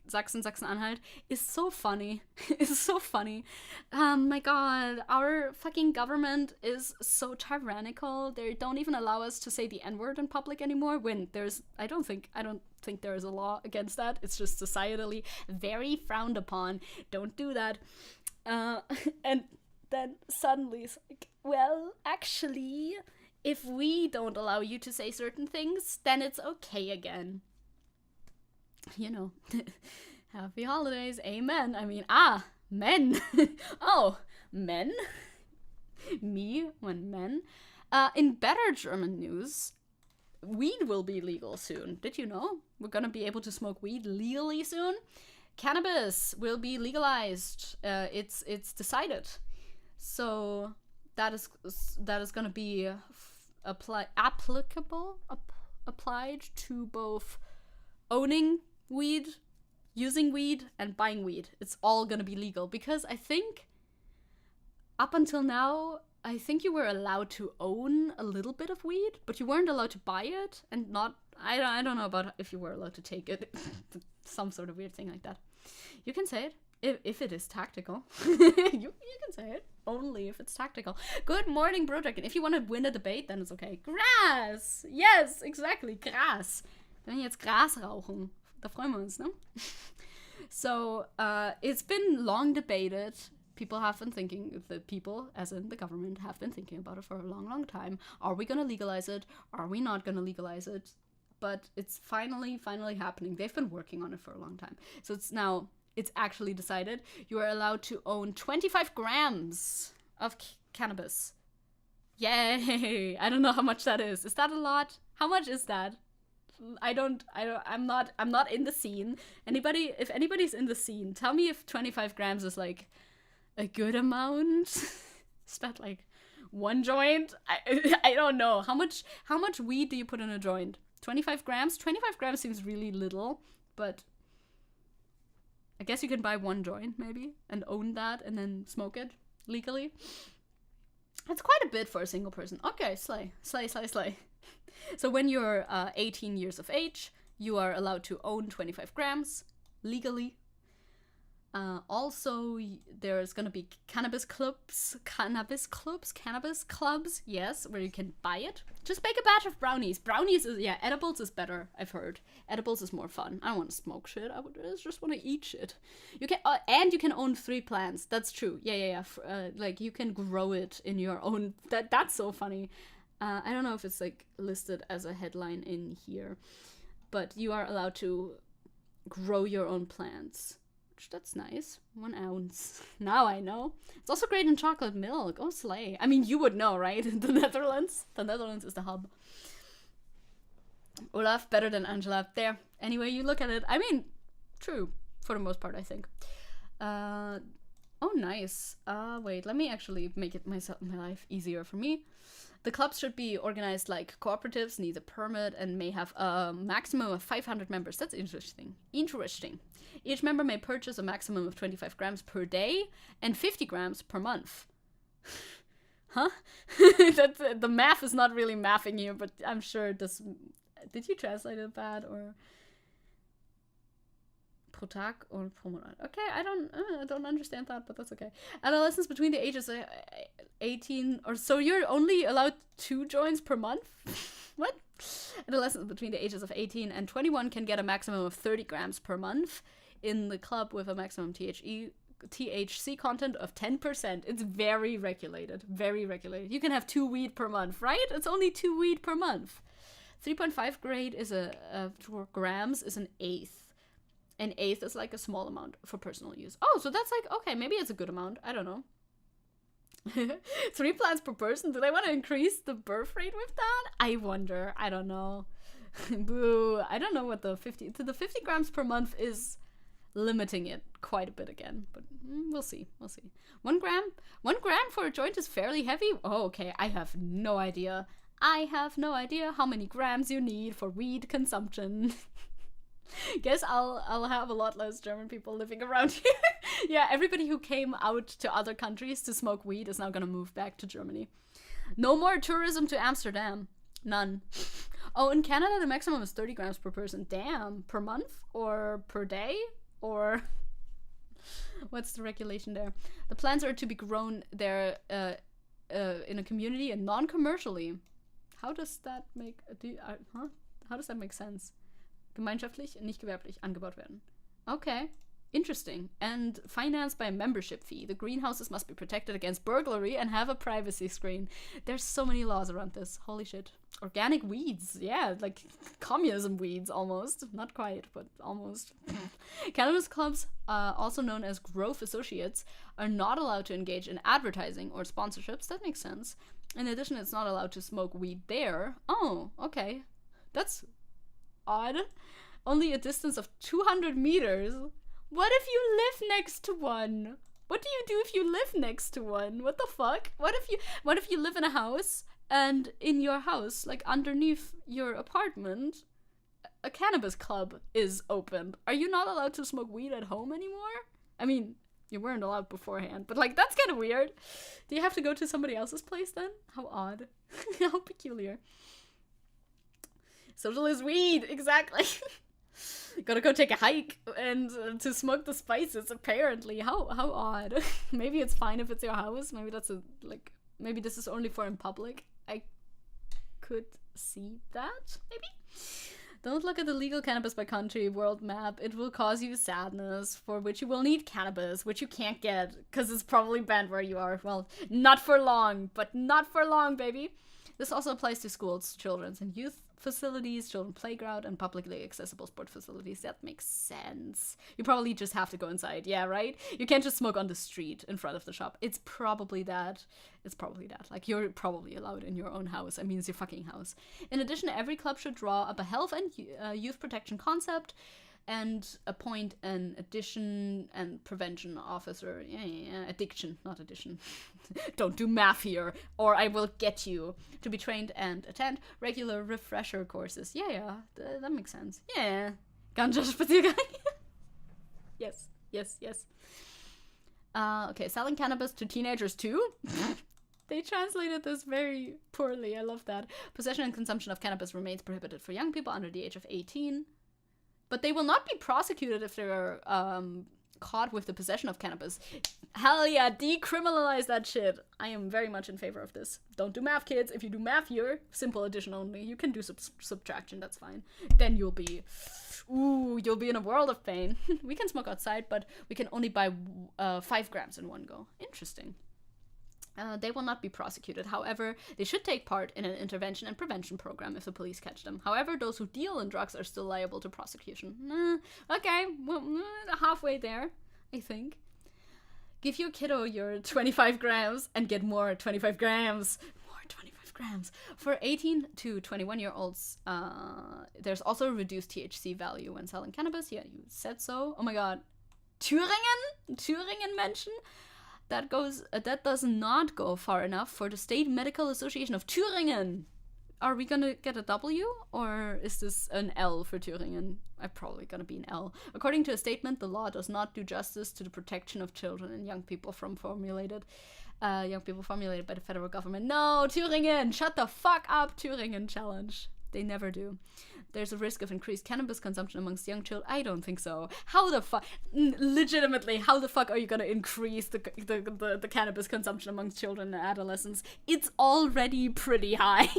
Sachsen-Anhalt is so funny. It's so funny. My god, our fucking government is so tyrannical. They don't even allow us to say the N-word in public anymore, when I don't think there is a law against that. It's just societally very frowned upon. Don't do that. And then suddenly it's like, well, actually, if we don't allow you to say certain things, then it's okay again. You know, happy holidays, amen. I mean, men. Oh, men? Me when men? In better German news, weed will be legal soon. Did you know? We're gonna be able to smoke weed legally soon. Cannabis will be legalized. It's decided. So that is gonna be applied to both owning weed, using weed, and buying weed. It's all gonna be legal, because I think up until now, I think you were allowed to own a little bit of weed, but you weren't allowed to buy it, and not, I don't know about if you were allowed to take it. Some sort of weird thing like that. You can say it if it is tactical. you can say it only if it's tactical. Good morning, Brodragon. If you want to win a debate, then it's okay. Grass! Yes, exactly, Gras. Wenn wir jetzt Gras rauchen, da freuen wir uns, ne? So, it's been long debated. People have been thinking, the people, as in the government, have been thinking about it for a long, long time. Are we gonna legalize it? Are we not gonna legalize it? But it's finally happening. They've been working on it for a long time. So it's actually decided. You are allowed to own 25 grams of cannabis. Yay! I don't know how much that is. Is that a lot? How much is that? I'm not in the scene. If anybody's in the scene, tell me if 25 grams is like a good amount. Is that like one joint? I don't know. How much weed do you put in a joint? 25 grams? 25 grams seems really little, but I guess you can buy one joint maybe and own that and then smoke it legally. That's quite a bit for a single person. Okay, slay. So when you're 18 years of age, you are allowed to own 25 grams legally. Also, there's gonna be cannabis clubs, yes, where you can buy it. Just bake a batch of brownies. Edibles is better, I've heard. Edibles is more fun. I don't want to smoke shit. I just want to eat shit. You can, and you can own 3 plants. That's true. Yeah. Like, you can grow it in your own. That's so funny. I don't know if it's like listed as a headline in here, but you are allowed to grow your own plants. That's nice. 1 ounce. Now I know. It's also great in chocolate milk. Oh, slay. I mean, you would know, right? The Netherlands. The Netherlands is the hub. Olaf, better than Angela. There. Anyway, you look at it. I mean, true. For the most part, I think. Oh, nice. Wait, let me actually make it my life easier for me. The clubs should be organized like cooperatives, need a permit, and may have a maximum of 500 members. That's interesting. Each member may purchase a maximum of 25 grams per day and 50 grams per month. Huh? The math is not really mathing here, but I'm sure this... Did you translate it bad, or... Pro Tag or pro Monat? Okay, I don't understand that, but that's okay. Adolescents between the ages of 18 or so, you're only allowed 2 joints per month? What? Adolescents between the ages of 18 and 21 can get a maximum of 30 grams per month in the club with a maximum THC content of 10%. It's very regulated. Very regulated. You can have 2 weed per month, right? It's only 2 weed per month. 3.5 grade is grams is an eighth. An eighth is like a small amount for personal use. Oh, so that's like, okay, maybe it's a good amount. I don't know. 3 plants per person. Do they want to increase the birth rate with that? I wonder. I don't know. Boo. I don't know what the 50 grams per month is limiting it quite a bit again, but we'll see. 1 gram for a joint is fairly heavy. Oh, okay. I have no idea. I have no idea how many grams you need for weed consumption. Guess I'll have a lot less German people living around here. Yeah, everybody who came out to other countries to smoke weed is now gonna move back to Germany. No more tourism to Amsterdam. None. Oh, in Canada the maximum is 30 grams per person. Damn. Per month? Or per day? Or what's the regulation there? The plants are to be grown there in a community and non-commercially. How does that make How does that make sense? Gemeinschaftlich, nicht gewerblich angebaut werden. Okay. Interesting. And financed by a membership fee. The greenhouses must be protected against burglary and have a privacy screen. There's so many laws around this. Holy shit. Organic weeds. Yeah, like communism weeds almost. Not quite, but almost. Cannabis clubs, also known as growth associates, are not allowed to engage in advertising or sponsorships. That makes sense. In addition, it's not allowed to smoke weed there. Oh, okay. That's odd. Only a distance of 200 meters. What if you live next to one? What do you do if you live next to one? What the fuck? What if you live in a house and in your house, like underneath your apartment, a cannabis club is open? Are you not allowed to smoke weed at home anymore? I mean, you weren't allowed beforehand, but like that's kind of weird. Do you have to go to somebody else's place then? How odd. How peculiar. Socialist weed, exactly. Gotta go take a hike and to smoke the spices, apparently. How odd. Maybe it's fine if it's your house. Maybe that's maybe this is only for in public. I could see that, maybe. Don't look at the legal cannabis by country world map. It will cause you sadness, for which you will need cannabis, which you can't get, because it's probably banned where you are. Well, not for long, but not for long, baby. This also applies to schools, children's and youth facilities, children playground, and publicly accessible sport facilities. That makes sense. You probably just have to go inside, yeah, right? You can't just smoke on the street in front of the shop. It's probably that. Like, you're probably allowed in your own house. I mean, it's your fucking house. In addition, every club should draw up a health and youth protection concept and appoint an addiction and prevention officer. Yeah, addiction, not addition. Don't do math here, or I will get you. To be trained and attend regular refresher courses. Yeah, that makes sense. Yeah. Ganja-Spaziergang. Yes. Okay, selling cannabis to teenagers too? They translated this very poorly. I love that. Possession and consumption of cannabis remains prohibited for young people under the age of 18. But they will not be prosecuted if they're caught with the possession of cannabis. Hell yeah, decriminalize that shit. I am very much in favor of this. Don't do math, kids. If you do math here, simple addition only. You can do subtraction, that's fine. Then you'll be in a world of pain. We can smoke outside, but we can only buy 5 grams in one go. Interesting. They will not be prosecuted. However, they should take part in an intervention and prevention program if the police catch them. However, those who deal in drugs are still liable to prosecution. Okay, well, halfway there, I think. Give your kiddo your 25 grams and get more 25 grams. More 25 grams. For 18 to 21-year-olds, there's also a reduced THC value when selling cannabis. Yeah, you said so. Oh my god. Thüringen mention? That does not go far enough for the State Medical Association of Thüringen. Are we gonna get a W, or is this an L for Thüringen? I'm probably gonna be an L. According to a statement, the law does not do justice to the protection of children and young people formulated by the federal government. No, Thüringen, shut the fuck up, Thüringen challenge. They never do. There's a risk of increased cannabis consumption amongst young children. I don't think so. How the fuck? Legitimately, how the fuck are you gonna increase the cannabis consumption amongst children and adolescents? It's already pretty high.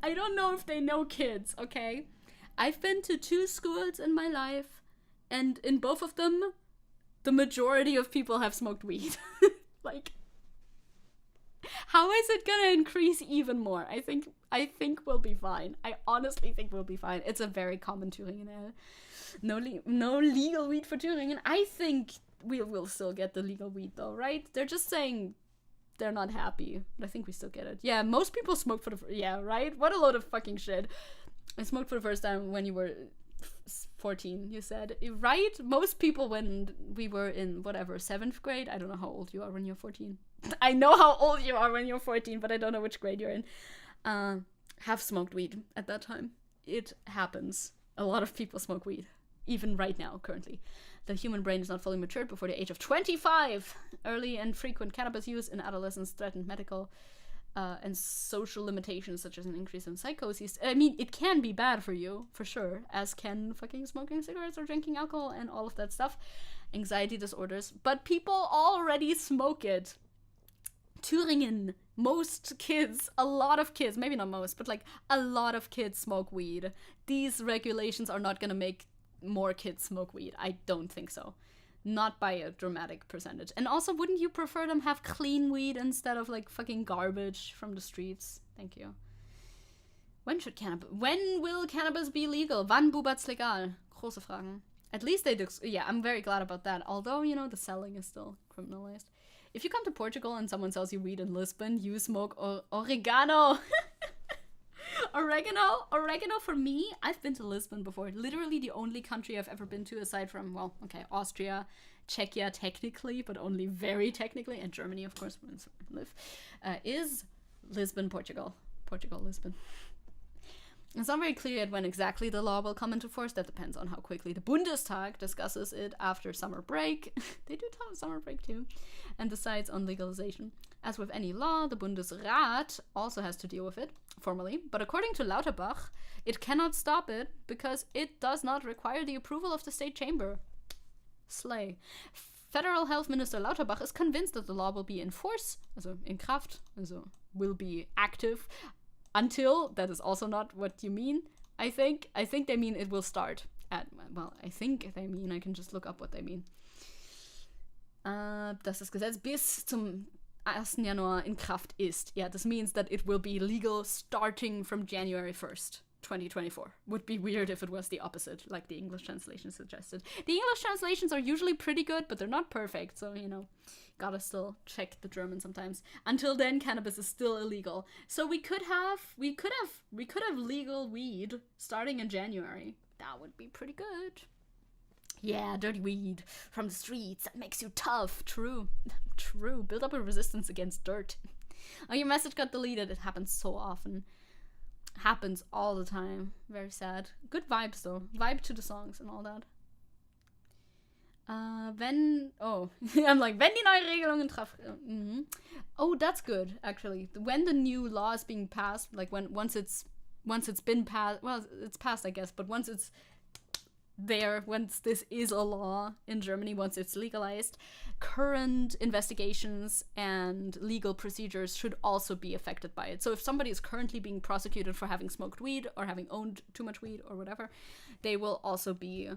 I don't know if they know kids, okay? I've been to 2 schools in my life, and in both of them, the majority of people have smoked weed. Like, how is it gonna increase even more? I think we'll be fine. I honestly think we'll be fine. It's a very common Thüringen. No legal weed for Thüringen. I think we will still get the legal weed though, right? They're just saying they're not happy. But I think we still get it. Yeah, most people smoke for yeah, right? What a load of fucking shit. I smoked for the first time when you were 14, you said, right? Most people when we were in, 7th grade. I don't know how old you are when you're 14. I know how old you are when you're 14, but I don't know which grade you're in. have smoked weed at that time. It happens. A lot of people smoke weed, even right now, currently. The human brain is not fully matured before the age of 25. Early and frequent cannabis use in adolescence threatened medical and social limitations, such as an increase in psychosis. I mean, it can be bad for you, for sure, as can fucking smoking cigarettes or drinking alcohol and all of that stuff. Anxiety disorders. But people already smoke it. Thüringen, most kids, a lot of kids, maybe not most, but like a lot of kids smoke weed. These regulations are not gonna make more kids smoke weed. I don't think so. Not by a dramatic percentage. And also, wouldn't you prefer them have clean weed instead of like fucking garbage from the streets? Thank you. When will cannabis be legal? Wann bubert's legal? Große Fragen. At least they do. Yeah, I'm very glad about that. Although, you know, the selling is still criminalized. If you come to Portugal and someone sells you weed in Lisbon, you smoke oregano. Oregano for me, I've been to Lisbon before. Literally the only country I've ever been to aside from, well, okay, Austria, Czechia technically, but only very technically, and Germany, of course, where I live, is Lisbon, Portugal. Portugal, Lisbon. It's not very clear yet when exactly the law will come into force. That depends on how quickly the Bundestag discusses it after summer break. They do have summer break too. And decides on legalization. As with any law, the Bundesrat also has to deal with it, formally. But according to Lauterbach, it cannot stop it because it does not require the approval of the state chamber. Slay. Federal Health Minister Lauterbach is convinced that the law will be in force, also in Kraft, also will be active, until, that is also not what you mean, I think. I think they mean it will start at, well, I think they mean, I can just look up what they mean. Dass das Gesetz bis zum 1. Januar in Kraft ist. Yeah, this means that it will be legal starting from January 1st, 2024. Would be weird if it was the opposite, like the English translation suggested. The English translations are usually pretty good, but they're not perfect, so, you know, gotta still check the German sometimes. Until then, cannabis is still illegal. So we could have legal weed starting in January. That would be pretty good. Yeah, dirty weed from the streets. That makes you tough. True. True. Build up a resistance against dirt. Oh, your message got deleted. It happens so often. Happens all the time. Very sad. Good vibes, though. Vibe to the songs and all that. I'm like, wenn die neue Regelungen Oh, that's good, actually. When the new law is being passed, like once it's been passed, well, it's passed, I guess, but once it's there, once this is a law in Germany, once it's legalized, current investigations and legal procedures should also be affected by it. So if somebody is currently being prosecuted for having smoked weed or having owned too much weed or whatever, they will also be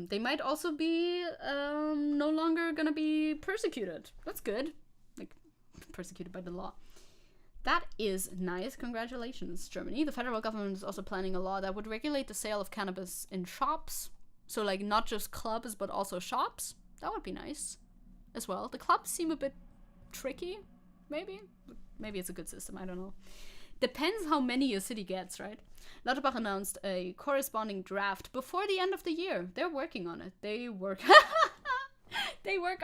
they might also be no longer gonna be persecuted. That's good. Like, persecuted by the law. That is nice. Congratulations, Germany. The federal government is also planning a law that would regulate the sale of cannabis in shops. So, like, not just clubs, but also shops. That would be nice as well. The clubs seem a bit tricky, maybe. Maybe it's a good system, I don't know. Depends how many a city gets, right? Lauterbach announced a corresponding draft before the end of the year. They're working on it. They work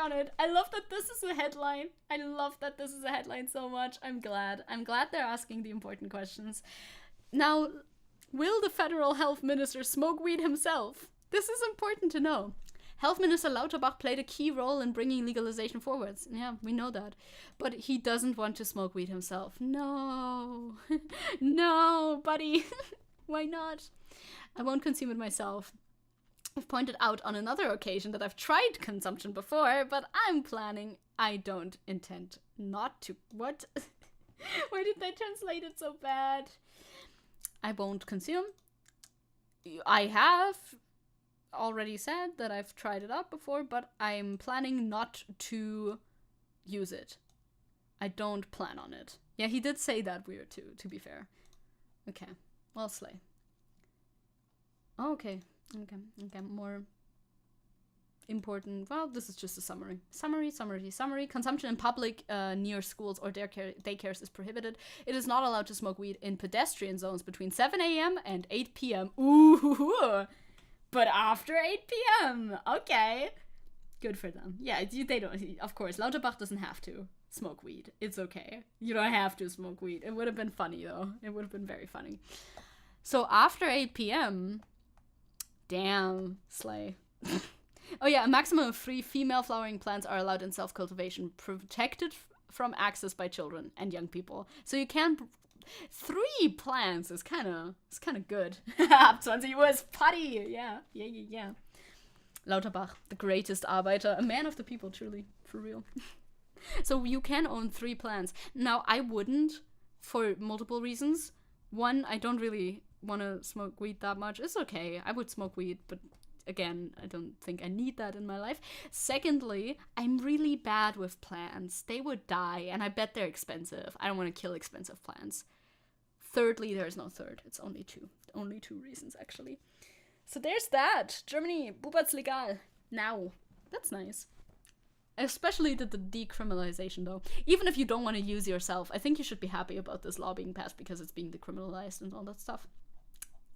on it. I love that this is a headline. I love that this is a headline so much. I'm glad they're asking the important questions. Now, will the federal health minister smoke weed himself? This is important to know. Health Minister Lauterbach played a key role in bringing legalization forwards. Yeah, we know that. But he doesn't want to smoke weed himself. No. No, buddy. Why not? I won't consume it myself. I've pointed out on another occasion that I've tried consumption before, but I don't intend not to. What? Why did they translate it so bad? I won't consume. I have already said that I've tried it out before, but I'm planning not to use it. I don't plan on it. Yeah, he did say that weird too, to be fair. Okay, well, slay. Oh, okay, more important. Well, this is just a summary. Summary. Consumption in public near schools or daycares is prohibited. It is not allowed to smoke weed in pedestrian zones between 7 a.m. and 8 p.m. Ooh, but after 8 p.m. Okay. Good for them. Yeah, they don't, of course. Lauterbach doesn't have to. smoke weed. It's okay. You don't have to smoke weed. It would have been funny, though. It would have been very funny. So after 8 p.m., damn, slay. Oh yeah, a maximum of 3 female flowering plants are allowed in self-cultivation, protected from access by children and young people. So you can 3 plants is kind of good. Ab 20 Uhr ist Party. Yeah. Lauterbach, the greatest Arbeiter, a man of the people, truly, for real. So you can own 3 plants. Now, I wouldn't, for multiple reasons. One, I don't really want to smoke weed that much. It's okay. I would smoke weed, but again, I don't think I need that in my life. Secondly, I'm really bad with plants. They would die, and I bet they're expensive. I don't want to kill expensive plants. Thirdly, there's no third. It's only 2. Only 2 reasons, actually. So there's that. Germany, Bubat's legal. Now. That's nice. Especially the decriminalization, though. Even if you don't want to use yourself, I think you should be happy about this law being passed because it's being decriminalized and all that stuff.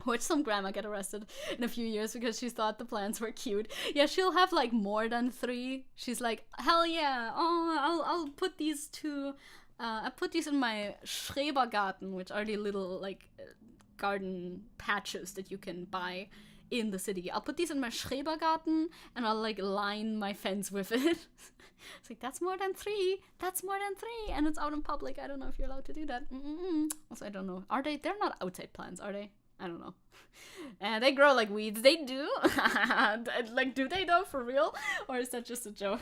Watch some grandma get arrested in a few years because she thought the plants were cute. Yeah, she'll have like more than 3. She's like, hell yeah, oh, I'll put these 2. I put these in my Schrebergarten, which are the little like garden patches that you can buy in the city. I'll put these in my Schrebergarten and I'll like line my fence with it. It's like, that's more than 3. That's more than 3. And it's out in public. I don't know if you're allowed to do that. Also, I don't know. Are they? They're not outside plants, are they? I don't know. They grow like weeds. They do. Like, do they though, for real? Or is that just a joke?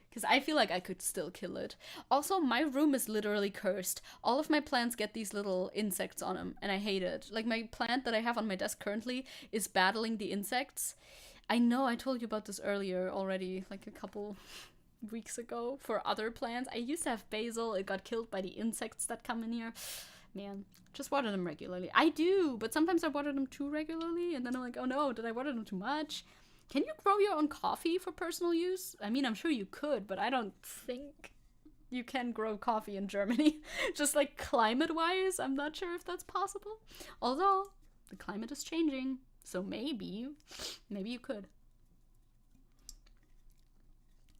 Because I feel like I could still kill it. Also, my room is literally cursed. All of my plants get these little insects on them, and I hate it. Like, my plant that I have on my desk currently is battling the insects. I know I told you about this earlier already, like a couple weeks ago, for other plants. I used to have basil. It got killed by the insects that come in here. Man, just water them regularly. I do, but sometimes I water them too regularly, and then I'm like, oh no, did I water them too much? Can you grow your own coffee for personal use? I mean, I'm sure you could, but I don't think you can grow coffee in Germany. Just like climate-wise, I'm not sure if that's possible. Although, the climate is changing, so maybe you could.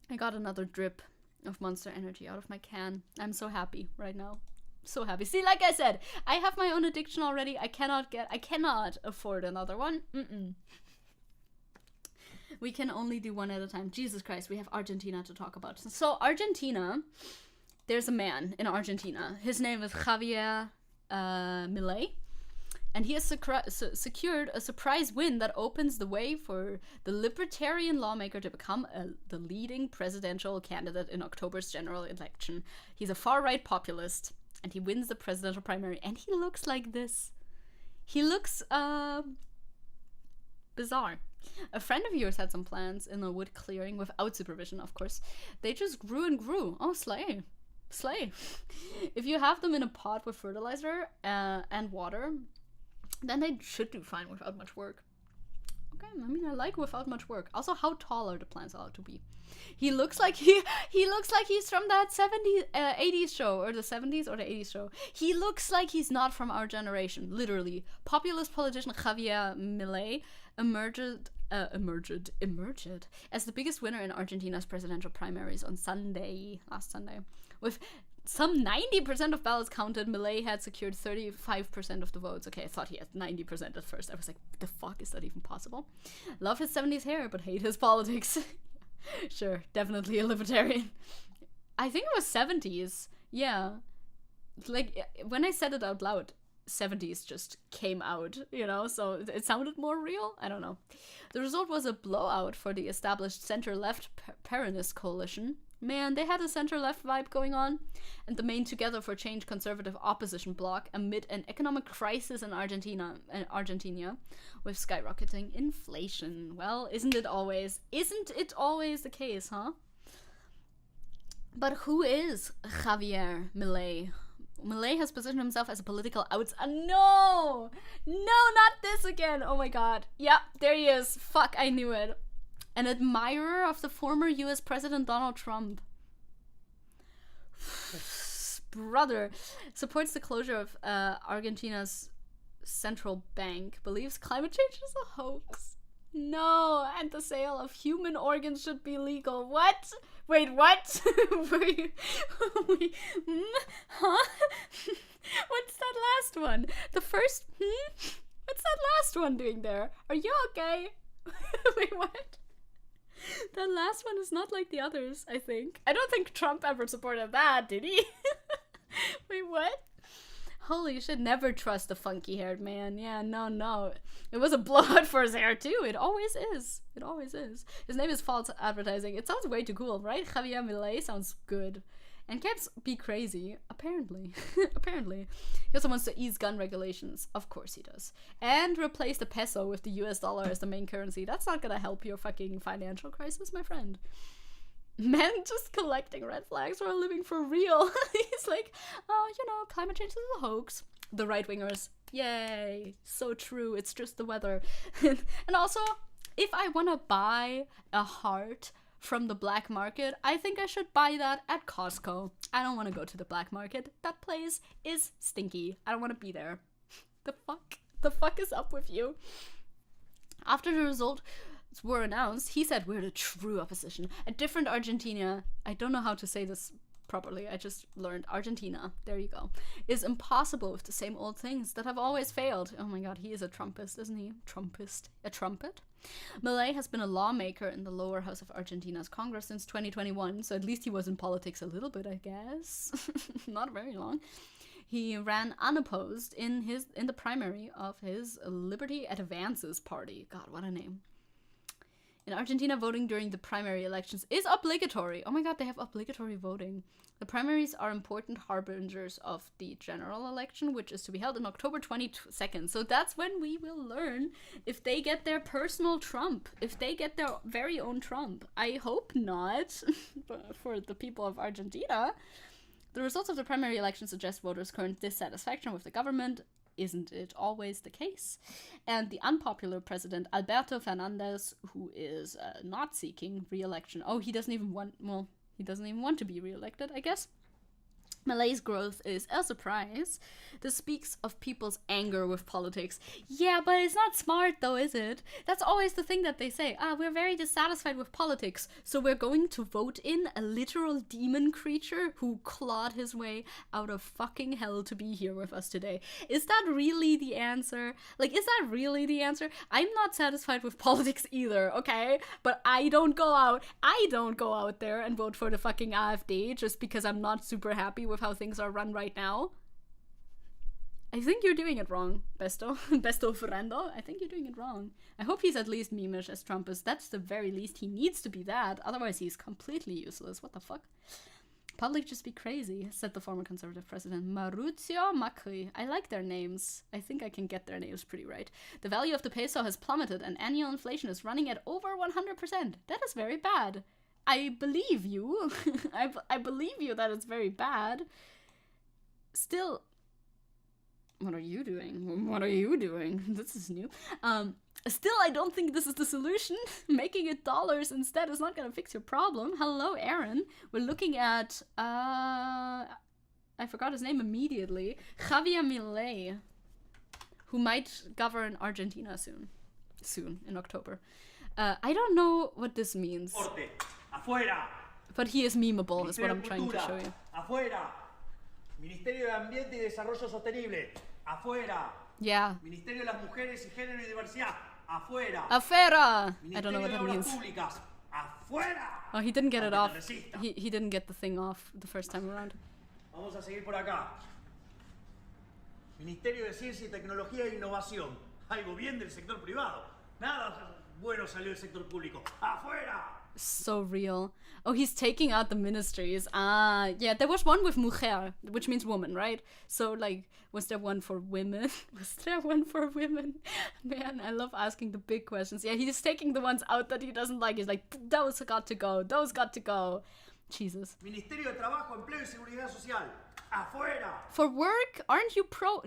I got another drip of Monster Energy out of my can. I'm so happy right now. So happy. See, like I said, I have my own addiction already. I cannot afford another one. We can only do one at a time. Jesus Christ, we have Argentina to talk about. So Argentina, there's a man in Argentina. His name is Javier Milei. And he has secured a surprise win that opens the way for the libertarian lawmaker to become the leading presidential candidate in October's general election. He's a far-right populist, and he wins the presidential primary. And he looks like this. He looks bizarre. A friend of yours had some plants in a wood clearing without supervision, of course. They just grew and grew. Oh, slay. Slay. If you have them in a pot with fertilizer and water, then they should do fine without much work. Okay, I mean, I like without much work. Also, how tall are the plants allowed to be? He looks like he looks like he's from that 80s show, or the 70s or the 80s show. He looks like he's not from our generation, literally. Populist politician Javier Milei emerged as the biggest winner in Argentina's presidential primaries on last Sunday. With some 90% of ballots counted, Milei had secured 35% of the votes. Okay, I thought he had 90% at first. I was like, the fuck, is that even possible? Love his 70s hair, but hate his politics. Sure, definitely a libertarian. I think it was 70s. Yeah. Like, when I said it out loud, 70s just came out, you know, so it sounded more real. I don't know. The result was a blowout for the established center-left Peronist coalition. Man, they had a center-left vibe going on. And the main Together for Change conservative opposition bloc amid an economic crisis in Argentina, with skyrocketing inflation. Well, isn't it always the case, huh? But who is Javier Milei? Milei has positioned himself as a political no, not this again. Oh my god. Yeah, there he is. Fuck, I knew it. An admirer of the former US President Donald Trump. Brother. Supports the closure of Argentina's central bank. Believes climate change is a hoax. No, and the sale of human organs should be legal. What? Wait, what? Wait, huh? What's that last one? The first, What's that last one doing there? Are you okay? Wait, what? That last one is not like the others, I think. I don't think Trump ever supported that, did he? Wait, what? Holy shit, never trust a funky-haired man. Yeah, no. It was a blowout for his hair, too. It always is. It always is. His name is false advertising. It sounds way too cool, right? Javier Milei sounds good. And can't be crazy, apparently. Apparently. He also wants to ease gun regulations. Of course he does. And replace the peso with the US dollar as the main currency. That's not gonna help your fucking financial crisis, my friend. Men just collecting red flags while living for real. He's like, oh, climate change is a hoax. The right-wingers, yay, so true, it's just the weather. And also, if I want to buy a heart from the black market, I think I should buy that at Costco. I don't want to go to the black market. That place is stinky. I don't want to be there. The fuck is up with you? After the results were announced, he said we're the true opposition. A different Argentina, I don't know how to say this properly, I just learned Argentina, there you go, is impossible with the same old things that have always failed. Oh my god, he is a Trumpist, isn't he? A trumpet? Milei has been a lawmaker in the lower house of Argentina's Congress since 2021, so at least he was in politics a little bit, I guess. Not very long. He ran unopposed in the primary of his Liberty Advances party. God, what a name. In Argentina, voting during the primary elections is obligatory. Oh my god, they have obligatory voting. The primaries are important harbingers of the general election, which is to be held on October 22nd. So that's when we will learn if they get their personal Trump, if they get their very own Trump. I hope not, for the people of Argentina. The results of the primary election suggest voters' current dissatisfaction with the government. Isn't it always the case? And the unpopular president, Alberto Fernandez, who is not seeking re-election. Oh, he doesn't even want to be re-elected, I guess. Malay's growth is a surprise. This speaks of people's anger with politics. Yeah, but it's not smart though, is it? That's always the thing that they say. We're very dissatisfied with politics, so we're going to vote in a literal demon creature who clawed his way out of fucking hell to be here with us today. Is that really the answer? Like, is that really the answer? I'm not satisfied with politics either, okay? But I don't go out there and vote for the fucking AfD just because I'm not super happy with how things are run right now. I think you're doing it wrong, Besto Ferrando. I think you're doing it wrong. I hope he's at least memeish as Trump is. That's the very least. He needs to be that. Otherwise, he's completely useless. What the fuck? Public just be crazy, said the former conservative president Mauricio Macri. I like their names. I think I can get their names pretty right. The value of the peso has plummeted and annual inflation is running at over 100%. That is very bad. I believe you. I believe you that it's very bad. Still, what are you doing? What are you doing? This is new. Still, I don't think this is the solution. Making it dollars instead is not gonna fix your problem. Hello, Aaron. We're looking at, I forgot his name immediately. Javier Milei, who might govern Argentina soon, in October. I don't know what this means. Afuera. But he is memeable, is what I'm trying to show you. Afuera. Ministerio de Ambiente y Desarrollo Sostenible. Afuera. Yeah. Ministerio de las Mujeres y Género y Diversidad. Afuera. Afuera. I don't know what that means. Públicas. Afuera. Oh, he didn't get it off. He didn't get the thing off the first time around. Vamos a seguir por acá. Ministerio de Ciencia y Tecnología e Innovación. Algo bien del sector privado. Nada bueno salió del sector público. Afuera. So real. Oh, he's taking out the ministries. Yeah, there was one with mujer, which means woman, right? So, like, was there one for women? Was there one for women? Man, I love asking the big questions. Yeah, he's taking the ones out that he doesn't like. He's like, those got to go. Those got to go. Jesus. Ministerio de Trabajo, Empleo y Seguridad Social. Afuera. For work? Aren't you pro...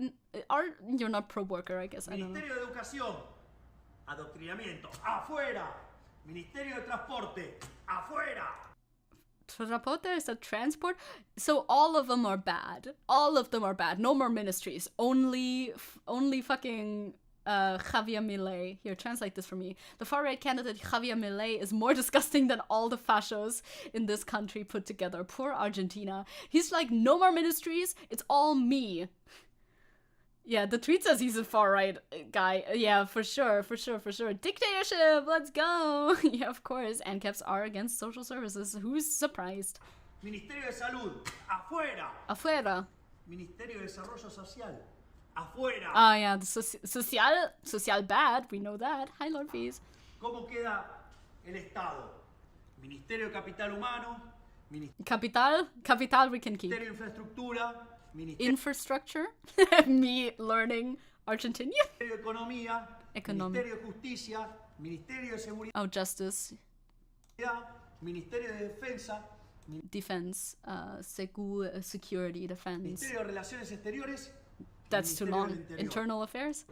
You're not pro-worker, I guess. I don't know. Ministerio de Educación. Adoctrinamiento. Afuera. Ministerio de Transporte. Afuera. Transporte, is that transport? So all of them are bad. All of them are bad. No more ministries. Only fucking Javier Milei. Here, translate this for me. The far-right candidate Javier Milei is more disgusting than all the fachos in this country put together. Poor Argentina. He's like, no more ministries, it's all me. Yeah, the tweet says he's a far-right guy. Yeah, for sure. Dictatorship, let's go. Yeah, of course. ANCAPs are against social services. Who's surprised? Ministerio de Salud, afuera. Afuera. Ministerio de Desarrollo Social, afuera. Ah, yeah, the social bad, we know that. Hi, Lord Fees. ¿Cómo queda el Estado? Ministerio de Capital Humano, Capital we can keep. Ministerio de Infraestructura, Infrastructure? Me learning Argentinian? Ministerio de Economía, Ministerio de Justicia, Ministerio de Seguridad, Oh, justice. Ministerio de Defensa, Defense, security, defense. Ministerio de Relaciones Exteriores. That's too Ministerio long. del Interior. Internal affairs?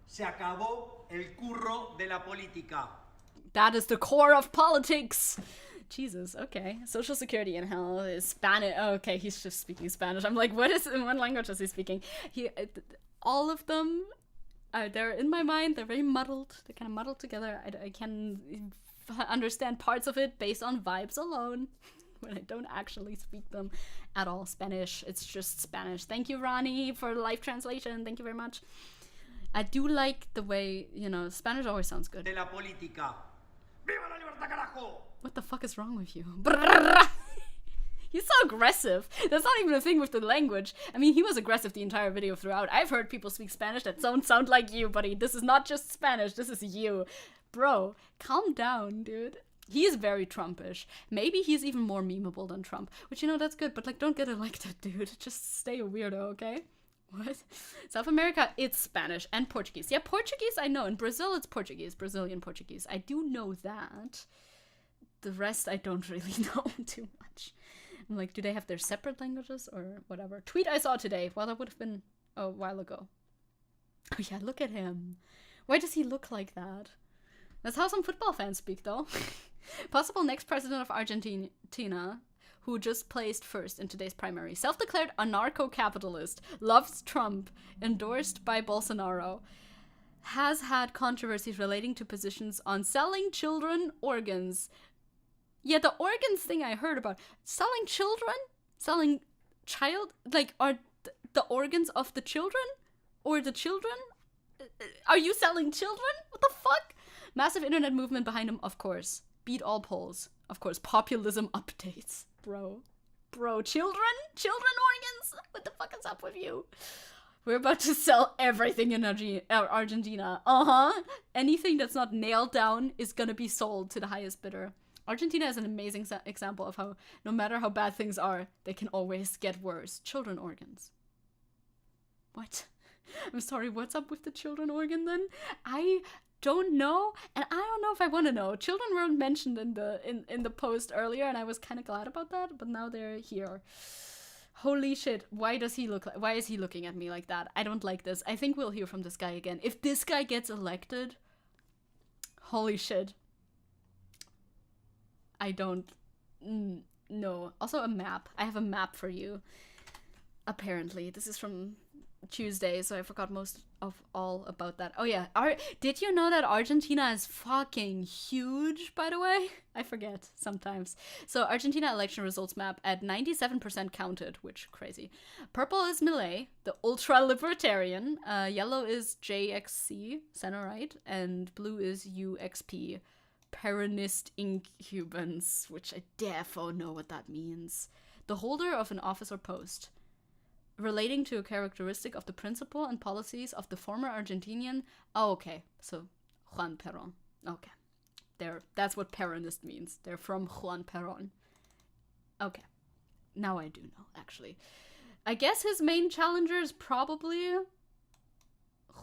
Se acabó el curro de la política. That is the core of politics. Jesus, okay. Social security in hell is Spanish. Oh, okay, he's just speaking Spanish. I'm like, what language is he speaking? All of them, they're in my mind. They're very muddled. They're kind of muddled together. I can understand parts of it based on vibes alone when I don't actually speak them at all. Spanish, it's just Spanish. Thank you, Ronnie, for the live translation. Thank you very much. I do like the way, Spanish always sounds good. De la política. ¡Viva la libertad, carajo! What the fuck is wrong with you? He's so aggressive. That's not even a thing with the language. I mean, he was aggressive the entire video throughout. I've heard people speak Spanish that don't sound like you, buddy. This is not just Spanish. This is you. Bro, calm down, dude. He is very Trumpish. Maybe he's even more memeable than Trump. Which, that's good, but, don't get elected, dude. Just stay a weirdo, okay? What? South America, it's Spanish and Portuguese. Yeah, Portuguese, I know. In Brazil, it's Portuguese. Brazilian Portuguese. I do know that. The rest, I don't really know too much. I'm like, do they have their separate languages or whatever? Tweet I saw today. Well, that would have been a while ago. Oh, yeah, look at him. Why does he look like that? That's how some football fans speak, though. Possible next president of Argentina, who just placed first in today's primary. Self-declared anarcho-capitalist, loves Trump, endorsed by Bolsonaro, has had controversies relating to positions on selling children organs. Yeah, the organs thing I heard about. Selling children? Selling are the organs of the children? Or the children? Are you selling children? What the fuck? Massive internet movement behind him, of course. Beat all polls. Of course, populism updates. Bro, children organs? What the fuck is up with you? We're about to sell everything in Argentina. Anything that's not nailed down is gonna be sold to the highest bidder. Argentina is an amazing example of how, no matter how bad things are, they can always get worse. Children organs. What? I'm sorry, what's up with the children organ then? I don't know, and I don't know if I want to know. Children weren't mentioned in the post earlier, and I was kind of glad about that, but now they're here. Holy shit, why is he looking at me like that? I don't like this. I think we'll hear from this guy again. If this guy gets elected, holy shit. I don't know. Also a map. I have a map for you. Apparently. This is from Tuesday, so I forgot most of all about that. Oh yeah, did you know that Argentina is fucking huge, by the way? I forget sometimes. So Argentina election results map at 97% counted, which crazy. Purple is Milei, the ultra-libertarian. Yellow is JXC, center-right, and blue is UXP, Peronist Incubans, which I defo know what that means. The holder of an office or post relating to a characteristic of the principle and policies of the former Argentinian. Oh, okay. So, Juan Perón. Okay. That's what Peronist means. They're from Juan Perón. Okay. Now I do know, actually. I guess his main challenger is probably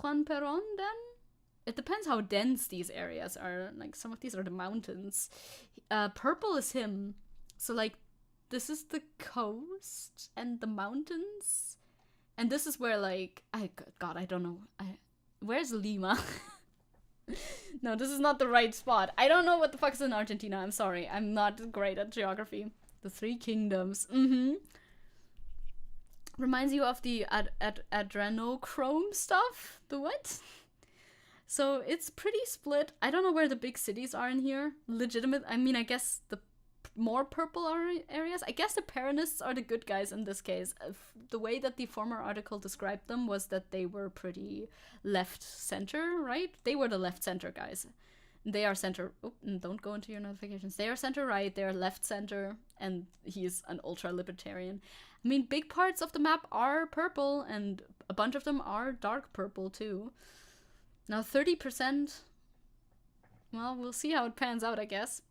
Juan Perón, then? It depends how dense these areas are. Like, some of these are the mountains. Purple is him. So, this is the coast and the mountains. And this is where, God, I don't know. Where's Lima? No, this is not the right spot. I don't know what the fuck is in Argentina. I'm sorry. I'm not great at geography. The Three Kingdoms. Reminds you of the adrenochrome stuff? The what? So it's pretty split. I don't know where the big cities are in here. Legitimate, I mean, I guess the more purple areas. I guess the Peronists are the good guys in this case. The way that the former article described them was that they were pretty left-center, right? They were the left-center guys. They are center... Oh, don't go into your notifications. They are center-right, they are left-center, and he's an ultra-libertarian. I mean, big parts of the map are purple, and a bunch of them are dark purple, too. Now, 30%... Well, we'll see how it pans out, I guess.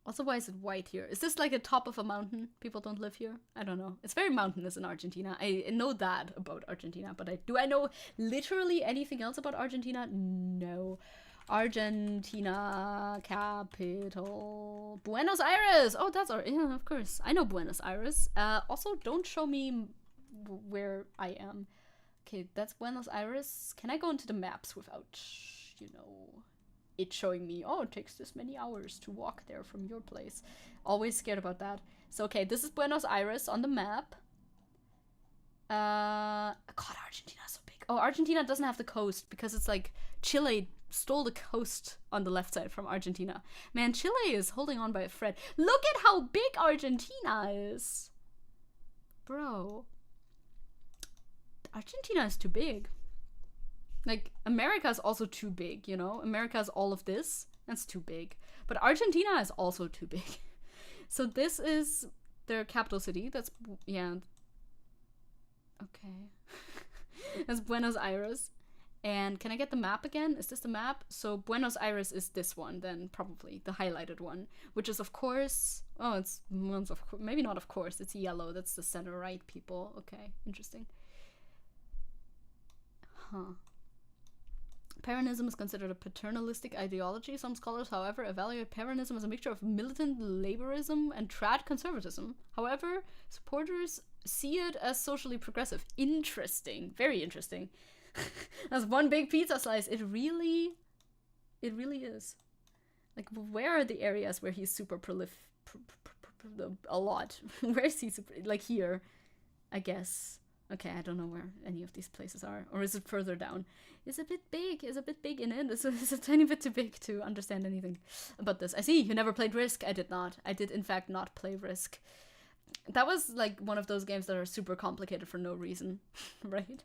Also, why is it white here? Is this like a top of a mountain? People don't live here? I don't know. It's very mountainous in Argentina. I know that about Argentina, but do I know literally anything else about Argentina? No. Argentina capital. Buenos Aires! Oh, that's yeah, of course. I know Buenos Aires. Also, don't show me where I am. Okay, that's Buenos Aires. Can I go into the maps without, you know... it showing me, oh, it takes this many hours to walk there from your place. Always scared about that. So, okay, this is Buenos Aires on the map. God, Argentina is so big. Oh, Argentina doesn't have the coast because it's like Chile stole the coast on the left side from Argentina. Man, Chile is holding on by a thread. Look at how big Argentina is. Bro. Argentina is too big. Like, America is also too big, you know? America is all of this. That's too big. But Argentina is also too big. So this is their capital city. That's, yeah. Okay. That's Buenos Aires. And can I get the map again? Is this the map? So Buenos Aires is this one, then, probably. The highlighted one. Which is, of course... Oh, it's... Maybe not of course. It's yellow. That's the center-right people. Okay, interesting. Huh. Peronism is considered a paternalistic ideology. Some scholars, however, evaluate Peronism as a mixture of militant laborism and trad conservatism. However, supporters see it as socially progressive. Interesting. Very interesting. That's one big pizza slice. It really is. Like, where are the areas where he's super prolific? A lot. Where is he super... Like, here, I guess. Okay, I don't know where any of these places are. Or is it further down? It's a bit big. It's a bit big in it. It's a tiny bit too big to understand anything about this. I see, you never played Risk. I did not. I did, in fact, not play Risk. That was, like, one of those games that are super complicated for no reason, right?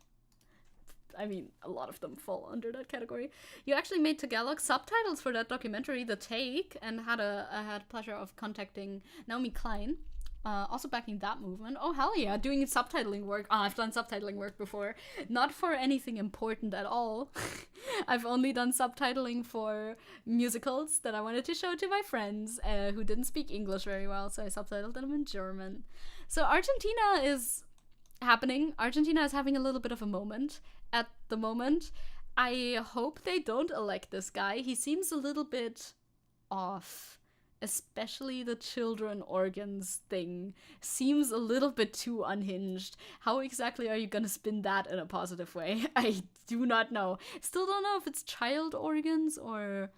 I mean, a lot of them fall under that category. You actually made Tagalog subtitles for that documentary, The Take, and I had pleasure of contacting Naomi Klein. Also backing that movement. Oh, hell yeah, doing subtitling work. I've done subtitling work before. Not for anything important at all. I've only done subtitling for musicals that I wanted to show to my friends who didn't speak English very well, so I subtitled them in German. So Argentina is happening. Argentina is having a little bit of a moment at the moment. I hope they don't elect this guy. He seems a little bit off. Especially the children organs thing seems a little bit too unhinged. How exactly are you gonna spin that in a positive way? I do not know. Still don't know if it's child organs or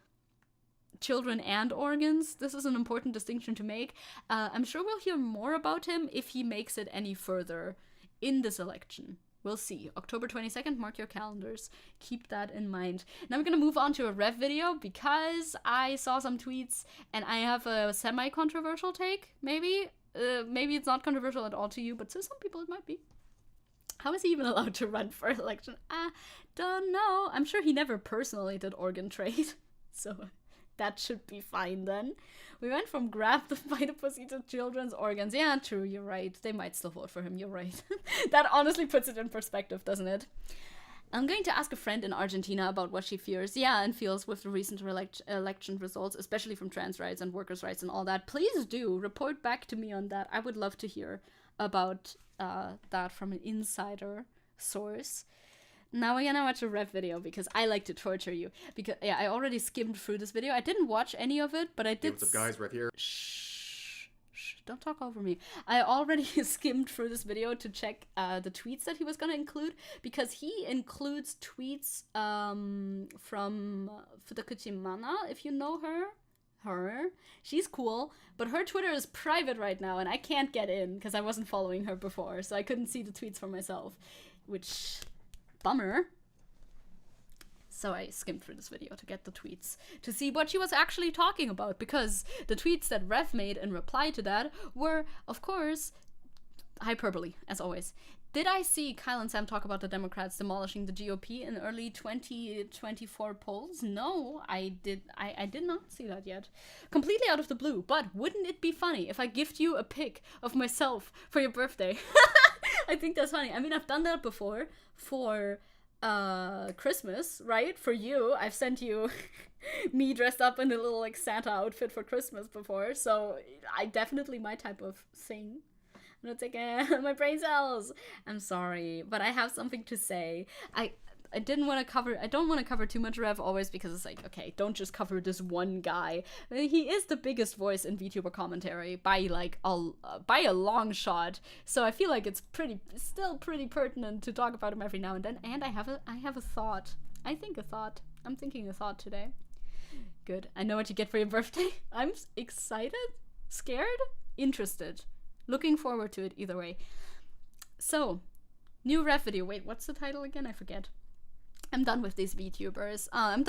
children and organs. This is an important distinction to make. I'm sure we'll hear more about him if he makes it any further in this election. We'll see. October 22nd, mark your calendars. Keep that in mind. Now we're gonna move on to a rev video because I saw some tweets and I have a semi-controversial take, maybe? Maybe it's not controversial at all to you, but to some people it might be. How is he even allowed to run for election? I don't know. I'm sure he never personally did organ trade, so that should be fine then. We went from grab the fight a pussy to children's organs. Yeah, true, you're right. They might still vote for him, you're right. That honestly puts it in perspective, doesn't it? I'm going to ask a friend in Argentina about what she fears, and feels with the recent election results, especially from trans rights and workers' rights and all that. Please do report back to me on that. I would love to hear about that from an insider source. Now we're gonna watch a rev video because I like to torture you. Because, yeah, I already skimmed through this video. I didn't watch any of it, but I did... Hey, what's up, guys? Right here. Shh. Don't talk over me. I already skimmed through this video to check the tweets that he was gonna include, because he includes tweets from Zecke Ch, if you know her. her. She's cool, but her Twitter is private right now, and I can't get in because I wasn't following her before, so I couldn't see the tweets for myself, which, bummer. So I skimmed through this video to get the tweets, to see what she was actually talking about, because the tweets that Rev made in reply to that were, of course, hyperbole, as always. Did I see Kyle and Sam talk about the Democrats demolishing the GOP in early 2024 polls? No, I did not see that yet. Completely out of the blue, but wouldn't it be funny if I gift you a pic of myself for your birthday? I think that's funny. I mean, I've done that before for Christmas, right? For you, I've sent you me dressed up in a little like Santa outfit for Christmas before, so I definitely my type of thing. And it's like, my brain cells. I'm sorry, but I have something to say. I don't want to cover too much Rev always, because it's like, okay, don't just cover this one guy. He is the biggest voice in VTuber commentary by a long shot. So I feel like it's still pretty pertinent to talk about him every now and then. And I have a thought. I'm thinking a thought today. Good. I know what you get for your birthday. I'm excited, scared, interested. Looking forward to it either way. So, new Rev video. Wait, what's the title again? I forget. I'm done with these VTubers. I'm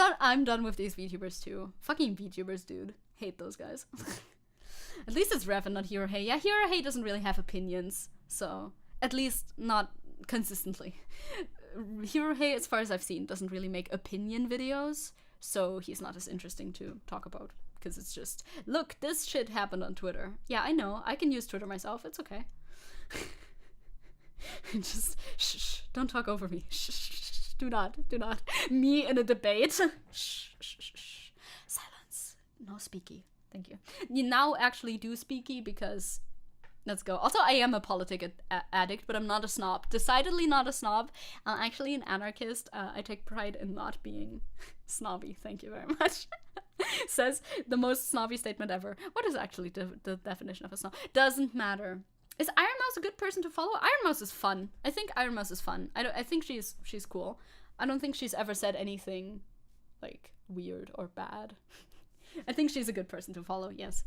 done with these VTubers too. Fucking VTubers, dude. Hate those guys. At least it's Rev and not Hero Hey. Yeah, Hero Hey doesn't really have opinions, so at least not consistently. Hero Hey, as far as I've seen, doesn't really make opinion videos, so he's not as interesting to talk about. Because it's just, look, this shit happened on Twitter. Yeah, I know. I can use Twitter myself. It's okay. Just, shh, don't talk over me. Shh, do not. Me in a debate. Shh. Silence. No speaky. Thank you. You now actually do speaky because, let's go. Also, I am a politic addict, but I'm not a snob. Decidedly not a snob. I'm actually an anarchist. I take pride in not being snobby. Thank you very much. Says the most snobby statement ever. What is actually the definition of a snob? Doesn't matter. Is Iron Mouse a good person to follow? Iron Mouse is fun. I think Iron Mouse is fun. I think she's cool. I don't think she's ever said anything like weird or bad. I think she's a good person to follow. Yes.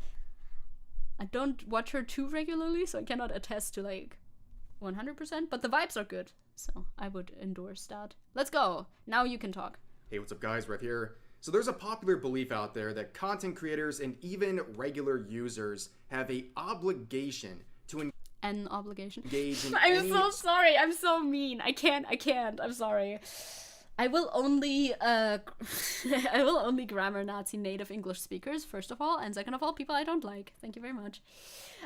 I don't watch her too regularly, so I cannot attest to like 100%, but the vibes are good, so I would endorse that. Let's go. Now you can talk. Hey, what's up guys? Rev here. So there's a popular belief out there that content creators and even regular users have a obligation to engage in I'm so sorry. I'm so mean. I can't. I'm sorry. I will only grammar Nazi native English speakers, first of all, and second of all, people I don't like. Thank you very much.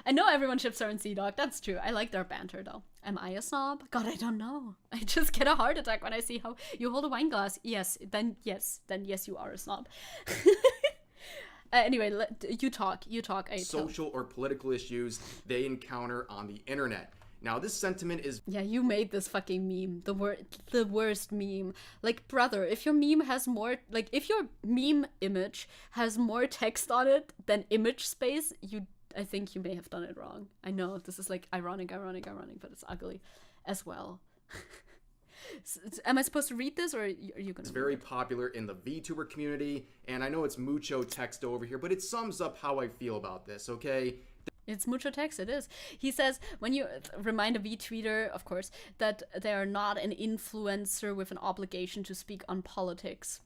I know everyone ships her and Sea-Dog. That's true. I like their banter, though. Am I a snob? God, I don't know. I just get a heart attack when I see how you hold a wine glass. Yes, then yes, you are a snob. Anyway, you talk. Social or political issues they encounter on the internet. Now, this sentiment is... Yeah, you made this fucking meme. The worst meme. Like, brother, if your meme has more... Like, if your meme image has more text on it than image space, I think you may have done it wrong. I know, this is like ironic, but it's ugly as well. Am I supposed to read this, or are you gonna... It's very popular in the VTuber community, and I know it's mucho text over here, but it sums up how I feel about this, okay? It's mucho text, it is. He says, when you remind a VTweeter, of course, that they are not an influencer with an obligation to speak on politics.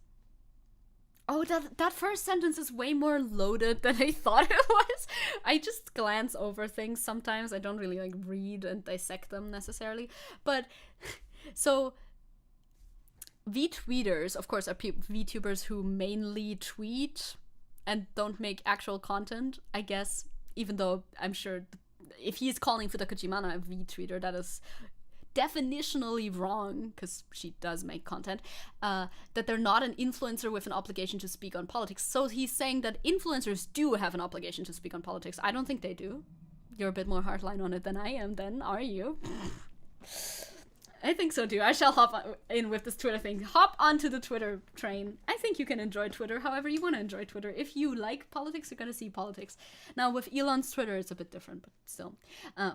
Oh, that first sentence is way more loaded than I thought it was. I just glance over things sometimes. I don't really like read and dissect them necessarily. But, so, VTweeters, of course, are VTubers who mainly tweet and don't make actual content, I guess. Even though I'm sure if he's calling Futa Kojimana a VTweeter, that is definitionally wrong, because she does make content, that they're not an influencer with an obligation to speak on politics. So he's saying that influencers do have an obligation to speak on politics. I don't think they do. You're a bit more hardline on it than I am then, are you? I think so too. I shall hop in with this Twitter thing. Hop onto the Twitter train. I think you can enjoy Twitter however you want to enjoy Twitter. If you like politics, you're going to see politics. Now, with Elon's Twitter, it's a bit different, but still.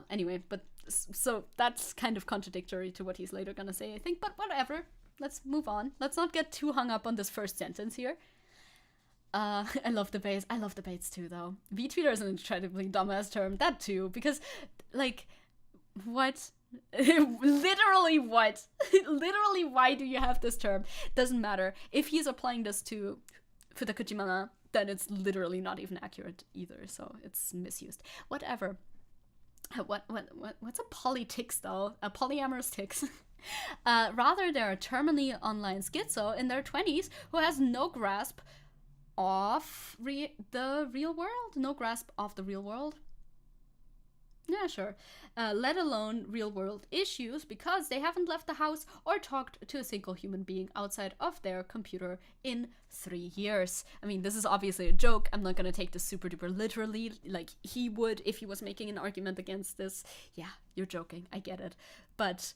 Anyway, but so that's kind of contradictory to what he's later going to say, I think. But whatever. Let's move on. Let's not get too hung up on this first sentence here. I love debates. I love debates too, though. VTuber is an incredibly dumbass term. That too, because, like, what? Literally what? Literally, why do you have this term? Doesn't matter. If he's applying this to Futakujimana, then it's literally not even accurate either, so it's misused. Whatever. What's a polytics, though? A polyamorous tics. Rather, they're a terminally online schizo in their 20s who has no grasp of the real world? No grasp of the real world? Yeah, sure. Let alone real-world issues, because they haven't left the house or talked to a single human being outside of their computer in 3 years. I mean, this is obviously a joke. I'm not gonna take this super-duper literally, like he would if he was making an argument against this. Yeah, you're joking. I get it. But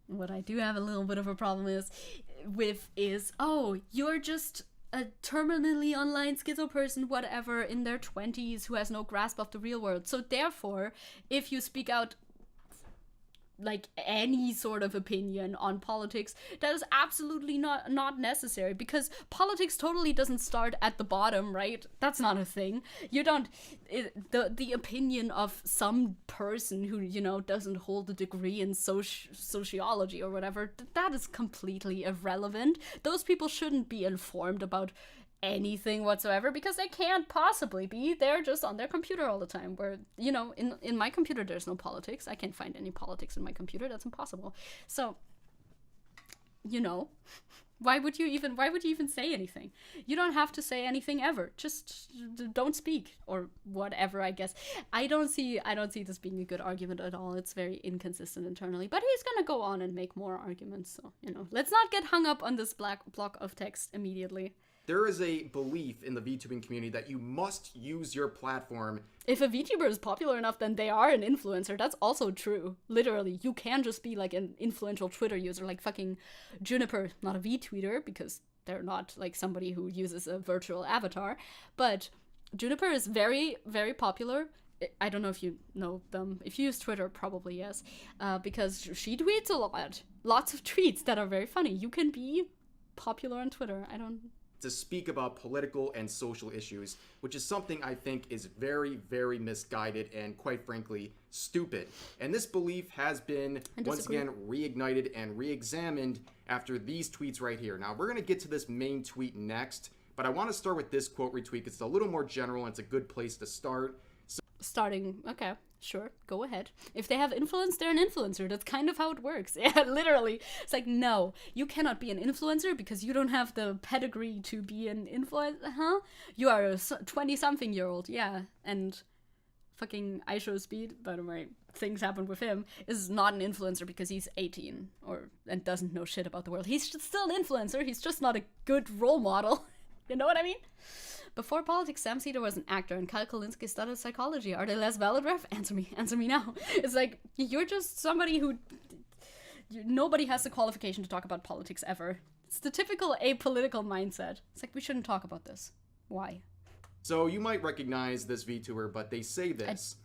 what I do have a little bit of a problem is, oh, you're just a terminally online schizo person, whatever, in their 20s who has no grasp of the real world. So therefore, if you speak out like any sort of opinion on politics, that is absolutely not necessary, because politics totally doesn't start at the bottom, right? That's not a thing. You don't, the opinion of some person who, you know, doesn't hold a degree in sociology or whatever, that is completely irrelevant. Those people shouldn't be informed about anything whatsoever, because they can't possibly be. They're just on their computer all the time, where, you know, in my computer there's no politics. I can't find any politics in my computer. That's impossible. So, you know, why would you even say anything? You don't have to say anything ever. Just don't speak, or whatever, I guess. I don't see this being a good argument at all. It's very inconsistent internally, but he's gonna go on and make more arguments, so, you know, let's not get hung up on this black block of text immediately. There is a belief in the VTubing community that you must use your platform. If a VTuber is popular enough, then they are an influencer. That's also true. Literally, you can just be like an influential Twitter user, like fucking Juniper, not a VTweeter, because they're not like somebody who uses a virtual avatar. But Juniper is very, very popular. I don't know if you know them. If you use Twitter, probably yes. Because she tweets a lot. Lots of tweets that are very funny. You can be popular on Twitter. To speak about political and social issues, which is something I think is very, very misguided and, quite frankly, stupid. And this belief has been, once again, reignited and re-examined after these tweets right here. Now, we're going to get to this main tweet next, but I want to start with this quote retweet. It's a little more general, and it's a good place to start. Okay, sure, go ahead. If they have influence, they're an influencer. That's kind of how it works. Yeah, literally. It's like, no, you cannot be an influencer because you don't have the pedigree to be an influencer, huh? You are a 20-something-year-old, yeah, and fucking IShowSpeed, by the way, things happen with him, is not an influencer because he's 18 and doesn't know shit about the world. He's still an influencer, he's just not a good role model. You know what I mean? Before politics, Sam Cedar was an actor, and Kyle Kalinske studied psychology. Are they less valid, ref? Answer me now. It's like, you're just somebody who... Nobody has the qualification to talk about politics ever. It's the typical apolitical mindset. It's like, we shouldn't talk about this. Why? So you might recognize this VTuber, but they say this.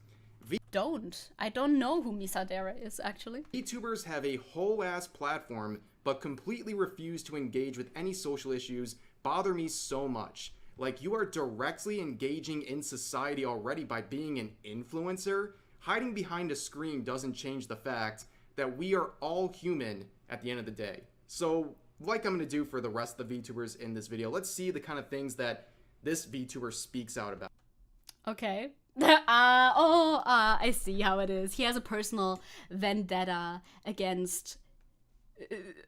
I don't know who Misadera is, actually. VTubers have a whole-ass platform, but completely refuse to engage with any social issues. Bother me so much. Like, you are directly engaging in society already by being an influencer. Hiding behind a screen doesn't change the fact that we are all human at the end of the day. So, like I'm going to do for the rest of the VTubers in this video, let's see the kind of things that this VTuber speaks out about. Okay. I see how it is. He has a personal vendetta against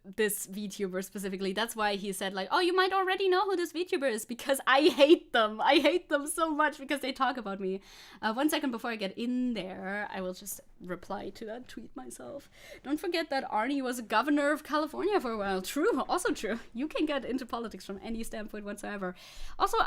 this VTuber specifically. That's why he said, like, oh, you might already know who this VTuber is, because I hate them. I hate them so much because they talk about me. 1 second before I get in there, I will just reply to that tweet myself. Don't forget that Arnie was governor of California for a while. True, also true. You can get into politics from any standpoint whatsoever. Also,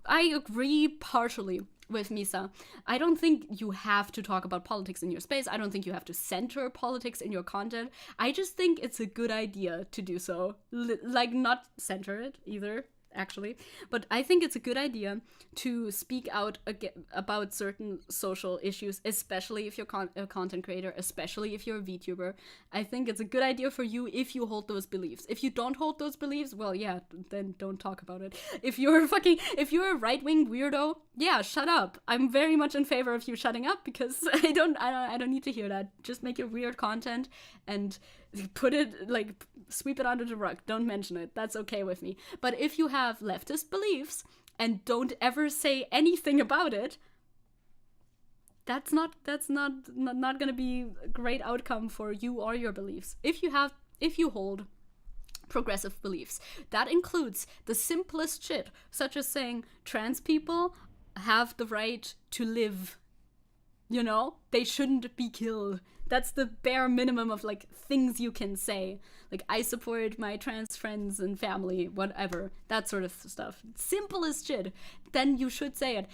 I agree partially with Misa. I don't think you have to talk about politics in your space. I don't think you have to center politics in your content. I just think it's a good idea to do so. Like, not center it either. actually. But I think it's a good idea to speak out about certain social issues, especially if you're a content creator, especially if you're a VTuber. I think it's a good idea for you if you hold those beliefs. If you don't hold those beliefs, well, yeah, then don't talk about it. If you're a right-wing weirdo, yeah, shut up. I'm very much in favor of you shutting up, because I don't need to hear that. Just make your weird content and put it, like, sweep it under the rug. Don't mention it. That's okay with me. But if you have leftist beliefs and don't ever say anything about it, that's not gonna be a great outcome for you or your beliefs. If you hold progressive beliefs, that includes the simplest shit, such as saying trans people have the right to live. You know, they shouldn't be killed. That's the bare minimum of, like, things you can say. Like, I support my trans friends and family, whatever. That sort of stuff. Simple as shit. Then you should say it.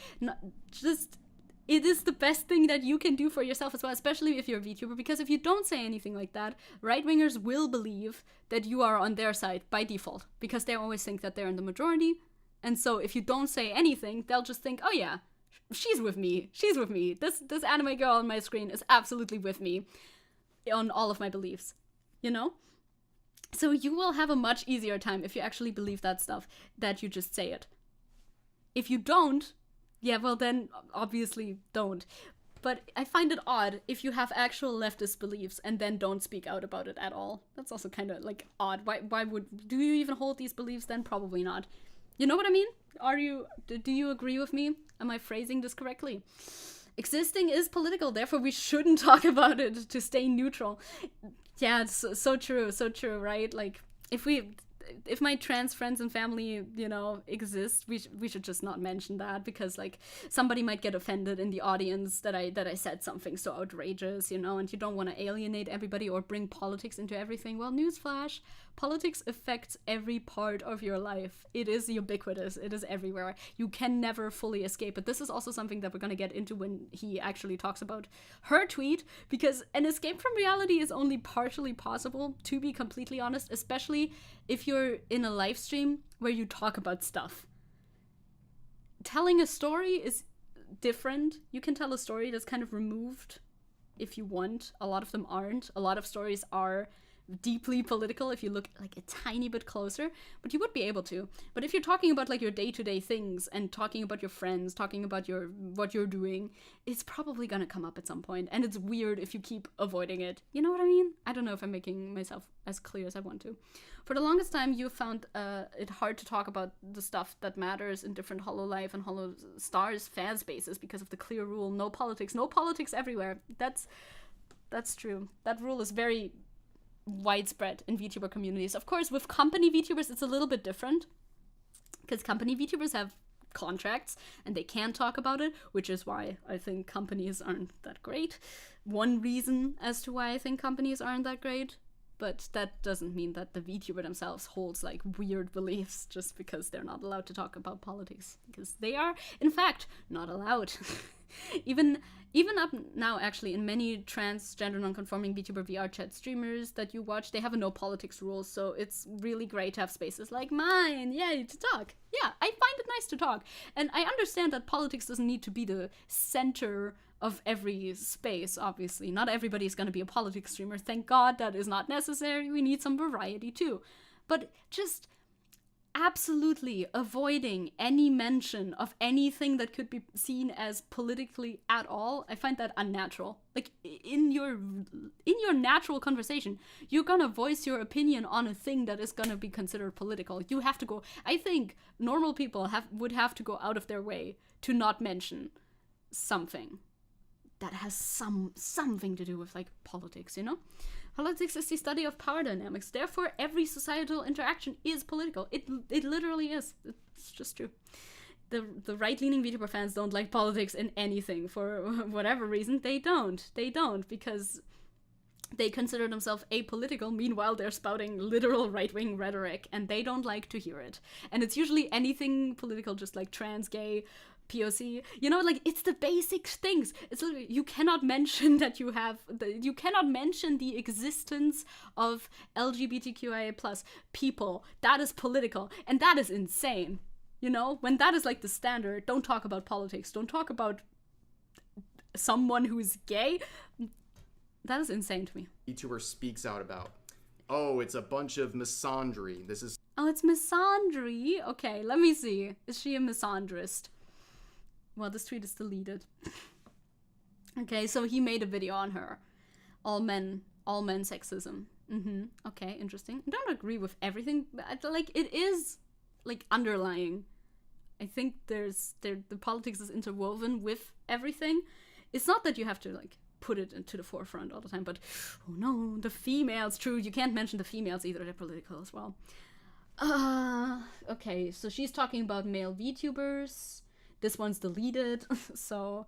It is the best thing that you can do for yourself as well, especially if you're a VTuber, because if you don't say anything like that, right-wingers will believe that you are on their side by default, because they always think that they're in the majority. And so if you don't say anything, they'll just think, oh yeah, she's with me. This anime girl on my screen is absolutely with me on all of my beliefs, you know? So you will have a much easier time if you actually believe that stuff, that you just say it. If you don't, yeah, well then obviously don't. But I find it odd if you have actual leftist beliefs and then don't speak out about it at all. That's also kind of, like, odd. Do you even hold these beliefs then? Probably not. You know what I mean? Do you agree with me? Am I phrasing this correctly? Existing is political, therefore we shouldn't talk about it to stay neutral. Yeah, it's so true, right? Like, if my trans friends and family, you know, exist, we should just not mention that, because, like, somebody might get offended in the audience that I said something so outrageous, you know, and you don't want to alienate everybody or bring politics into everything. Well, newsflash, politics affects every part of your life. It is ubiquitous. It is everywhere. You can never fully escape it. This is also something that we're going to get into when he actually talks about her tweet, because an escape from reality is only partially possible, to be completely honest, especially if you're in a live stream where you talk about stuff. Telling a story is different. You can tell a story that's kind of removed if you want. A lot of them aren't. A lot of stories are deeply political if you look, like, a tiny bit closer, but you would be able to. But if you're talking about, like, your day-to-day things and talking about your friends, talking about what you're doing, it's probably gonna come up at some point, and it's weird if you keep avoiding it. You know what I mean? I don't know if I'm making myself as clear as I want to. For the longest time, you found it hard to talk about the stuff that matters in different Hololive and Holo Stars fan spaces because of the clear rule: no politics everywhere. That's true. That rule is very widespread in VTuber communities. Of course, with company VTubers, it's a little bit different, because company VTubers have contracts and they can talk about it, which is why I think companies aren't that great. One reason as to why I think companies aren't that great, but that doesn't mean that the VTuber themselves holds, like, weird beliefs just because they're not allowed to talk about politics, because they are, in fact, not allowed. Even up now, actually, in many transgender non-conforming VTuber VR chat streamers that you watch, they have a no politics rule, so it's really great to have spaces like mine, yay, to talk. Yeah, I find it nice to talk. And I understand that politics doesn't need to be the center of every space, obviously. Not everybody is going to be a politics streamer. Thank God that is not necessary. We need some variety, too. But just absolutely avoiding any mention of anything that could be seen as politically at all, I find that unnatural. Like, in your natural conversation, you're gonna voice your opinion on a thing that is gonna be considered political. You have to go. I think normal people would have to go out of their way to not mention something that has something to do with, like, politics, you know? Politics is the study of power dynamics. Therefore, every societal interaction is political. It literally is. It's just true. The right-leaning VTuber fans don't like politics in anything for whatever reason. They don't, because they consider themselves apolitical. Meanwhile, they're spouting literal right-wing rhetoric, and they don't like to hear it. And it's usually anything political, just like trans, gay, POC, you know, like, it's the basic things. It's literally, you cannot mention that you cannot mention the existence of LGBTQIA plus people. That is political, and that is insane. You know, when that is like the standard, don't talk about politics, don't talk about someone who's gay. That is insane to me. VTuber speaks out about. Oh, it's a bunch of misandry. This is... Oh, it's misandry? Okay, let me see. Is she a misandrist? Well, this tweet is deleted. Okay, so he made a video on her. All men sexism. Okay, interesting. I don't agree with everything, but like, it is like underlying. I think the politics is interwoven with everything. It's not that you have to like put it into the forefront all the time, but oh no, the females, true, you can't mention the females either, they're political as well. Okay, so she's talking about male VTubers. This one's deleted, so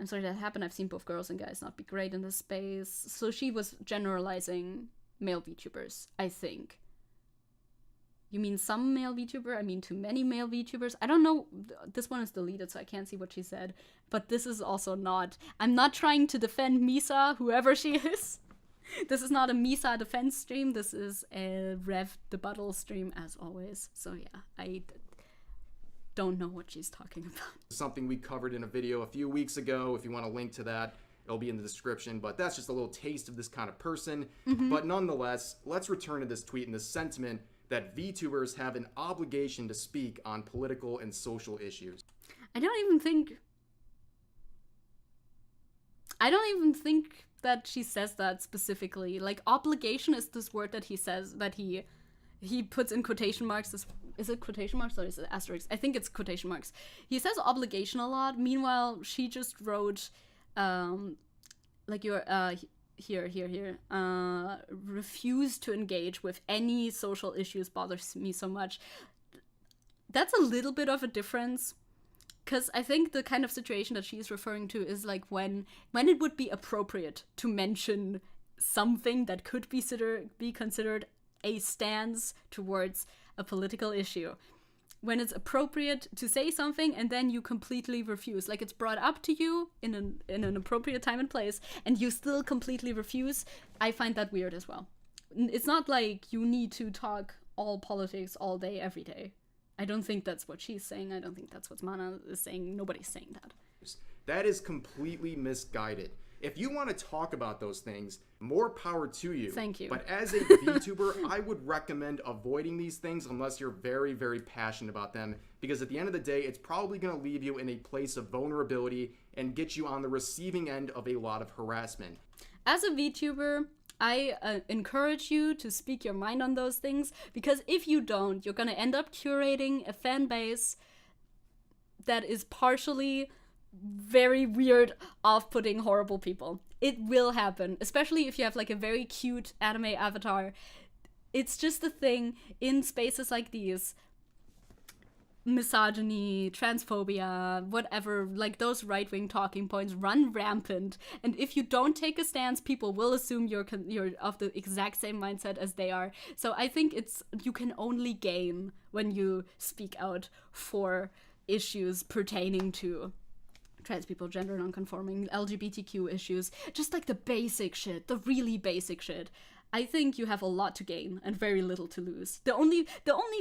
I'm sorry that happened. I've seen both girls and guys not be great in this space. So she was generalizing male VTubers, I think. You mean some male VTuber? I mean too many male VTubers? I don't know. This one is deleted, so I can't see what she said. But this is also not... I'm not trying to defend Misa, whoever she is. This is not a Misa defense stream. This is a Rev Debuttal stream, as always. So yeah, I don't know what she's talking about. Something we covered in a video a few weeks ago. If you want a link to that, it'll be in the description. But that's just a little taste of this kind of person. But nonetheless, let's return to this tweet and this sentiment that VTubers have an obligation to speak on political and social issues. I don't even think that she says that specifically. Like, obligation is this word that he says, that he puts in quotation marks. Is it quotation marks or is it asterisks? I think it's quotation marks. He says obligation a lot. Meanwhile, she just wrote, like, your, here. Refuse to engage with any social issues bothers me so much. That's a little bit of a difference. Because I think the kind of situation that she's referring to is like when it would be appropriate to mention something that could be considered a stance towards a political issue. When it's appropriate to say something and then you completely refuse. Like, it's brought up to you in an appropriate time and place and you still completely refuse. I find that weird as well. It's not like you need to talk all politics all day, every day. I don't think that's what she's saying. I don't think that's what Mana is saying. Nobody's saying that. That is completely misguided. If you want to talk about those things, more power to you. Thank you. But as a VTuber, I would recommend avoiding these things unless you're very, very passionate about them. Because at the end of the day, it's probably going to leave you in a place of vulnerability and get you on the receiving end of a lot of harassment. As a VTuber, I encourage you to speak your mind on those things. Because if you don't, you're going to end up curating a fan base that is partially very weird, off-putting, horrible people. It will happen, especially if you have like a very cute anime avatar. It's just a thing in spaces like these. Misogyny, transphobia, whatever, like those right-wing talking points run rampant. And if you don't take a stance, people will assume you're of the exact same mindset as they are. So I think you can only gain when you speak out for issues pertaining to trans people, gender non-conforming, LGBTQ issues, just like the basic shit, the really basic shit. I think you have a lot to gain and very little to lose. The only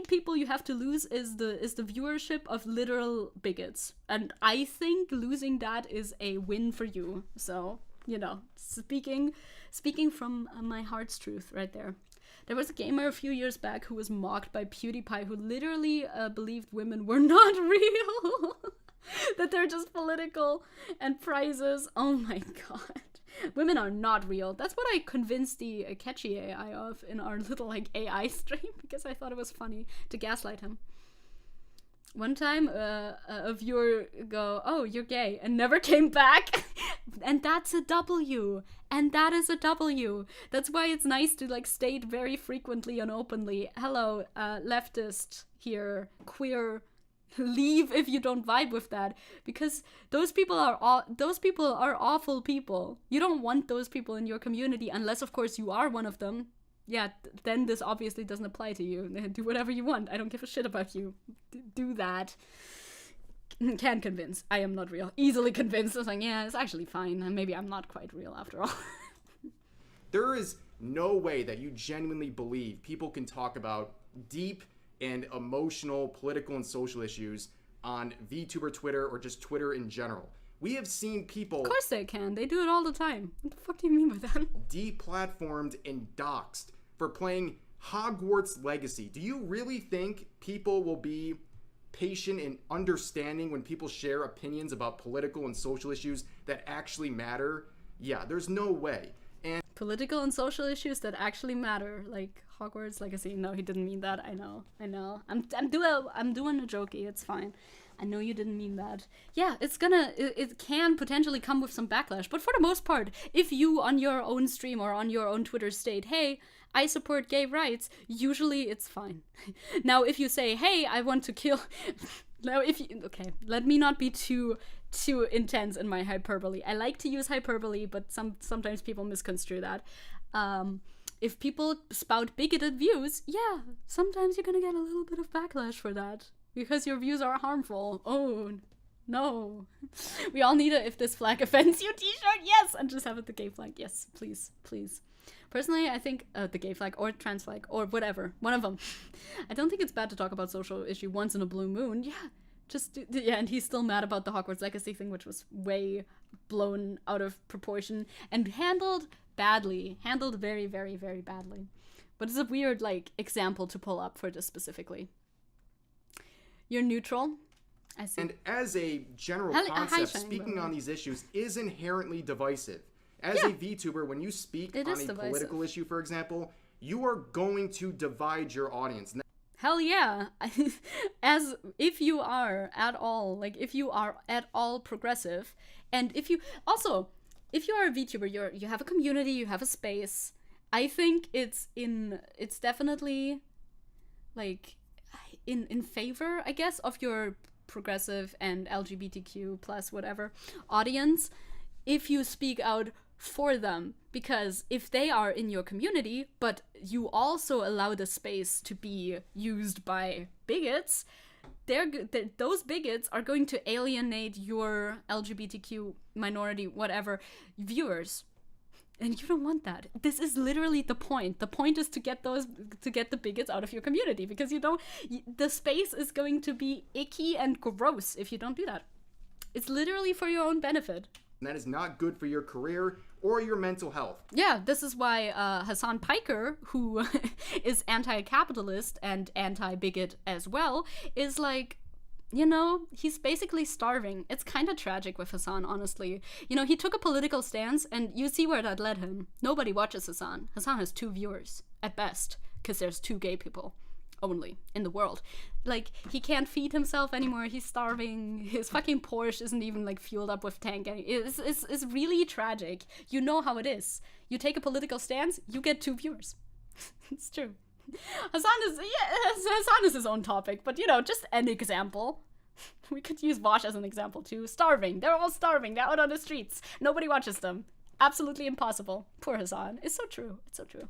people you have to lose is the viewership of literal bigots. And I think losing that is a win for you. So, you know, speaking from my heart's truth right there. There was a gamer a few years back who was mocked by PewDiePie who literally believed women were not real. That they're just political and prizes. Oh my god. Women are not real. That's what I convinced the catchy AI of in our little like AI stream because I thought it was funny to gaslight him. One time a viewer go, "Oh, you're gay," and never came back. And that's a W. And that is a W. That's why it's nice to like state very frequently and openly, "Hello, leftist here, queer, leave if you don't vibe with that," because those people are awful people. You don't want those people in your community unless of course you are one of them. Yeah, then this obviously doesn't apply to you. Do whatever you want. I don't give a shit about you. Do that. can convince. I am not real. Easily convinced. I was like, yeah, it's actually fine. And maybe I'm not quite real after all. There is no way that you genuinely believe people can talk about deep and emotional political and social issues on VTuber Twitter or just Twitter in general. We have seen people... Of course they can. They do it all the time. What the fuck do you mean by that? Deplatformed and doxxed for playing Hogwarts Legacy. Do you really think people will be patient and understanding when people share opinions about political and social issues that actually matter? Yeah, there's no way. And political and social issues that actually matter, like Hogwarts Legacy. No, he didn't mean that. I know. I'm doing a jokey. It's fine. I know you didn't mean that. Yeah, it can potentially come with some backlash, but for the most part, if you on your own stream or on your own Twitter state, hey, I support gay rights, usually it's fine. Now, if you say, hey, I want to kill... Now, okay, let me not be too intense in my hyperbole. I like to use hyperbole, but sometimes people misconstrue that. If people spout bigoted views, yeah, sometimes you're gonna get a little bit of backlash for that. Because your views are harmful. Oh, no. We all need a "if this flag offends you" t-shirt. Yes! And just have it the gay flag. Yes, please, please. Personally, I think the gay flag or trans flag or whatever. One of them. I don't think it's bad to talk about social issue once in a blue moon. Yeah, and he's still mad about the Hogwarts Legacy thing, which was way blown out of proportion and handled badly. Handled very, very, very badly. But it's a weird, example to pull up for this specifically. You're neutral. I see. And as a general concept, speaking on these issues is inherently divisive. As a VTuber, when you speak on a political issue, for example, you are going to divide your audience. Hell yeah. As if you are at all, if you are at all progressive, and if you are a VTuber, you have a community, you have a space. I think it's definitely in favor, I guess, of your progressive and LGBTQ plus whatever audience if you speak out for them, because if they are in your community but you also allow the space to be used by bigots, those bigots are going to alienate your LGBTQ minority whatever viewers. And you don't want that. This is literally the point. The point is to get the bigots out of your community, because the space is going to be icky and gross if you don't do that. It's literally for your own benefit. And that is not good for your career or your mental health. Yeah, this is why Hassan Piker, who is anti-capitalist and anti-bigot as well, is he's basically starving. It's kind of tragic with Hassan, honestly. He took a political stance, and you see where that led him. Nobody watches Hassan. Hassan has 2 viewers, at best, because there's 2 gay people only in the world. He can't feed himself anymore. He's starving. His fucking Porsche isn't even, fueled up with tank. It's really tragic. You know how it is. You take a political stance, you get 2 viewers. It's true. Hassan is his own topic, but just an example. We could use Vosh as an example too. Starving. They're all starving. They're out on the streets. Nobody watches them. Absolutely impossible. Poor Hassan. It's so true. It's so true.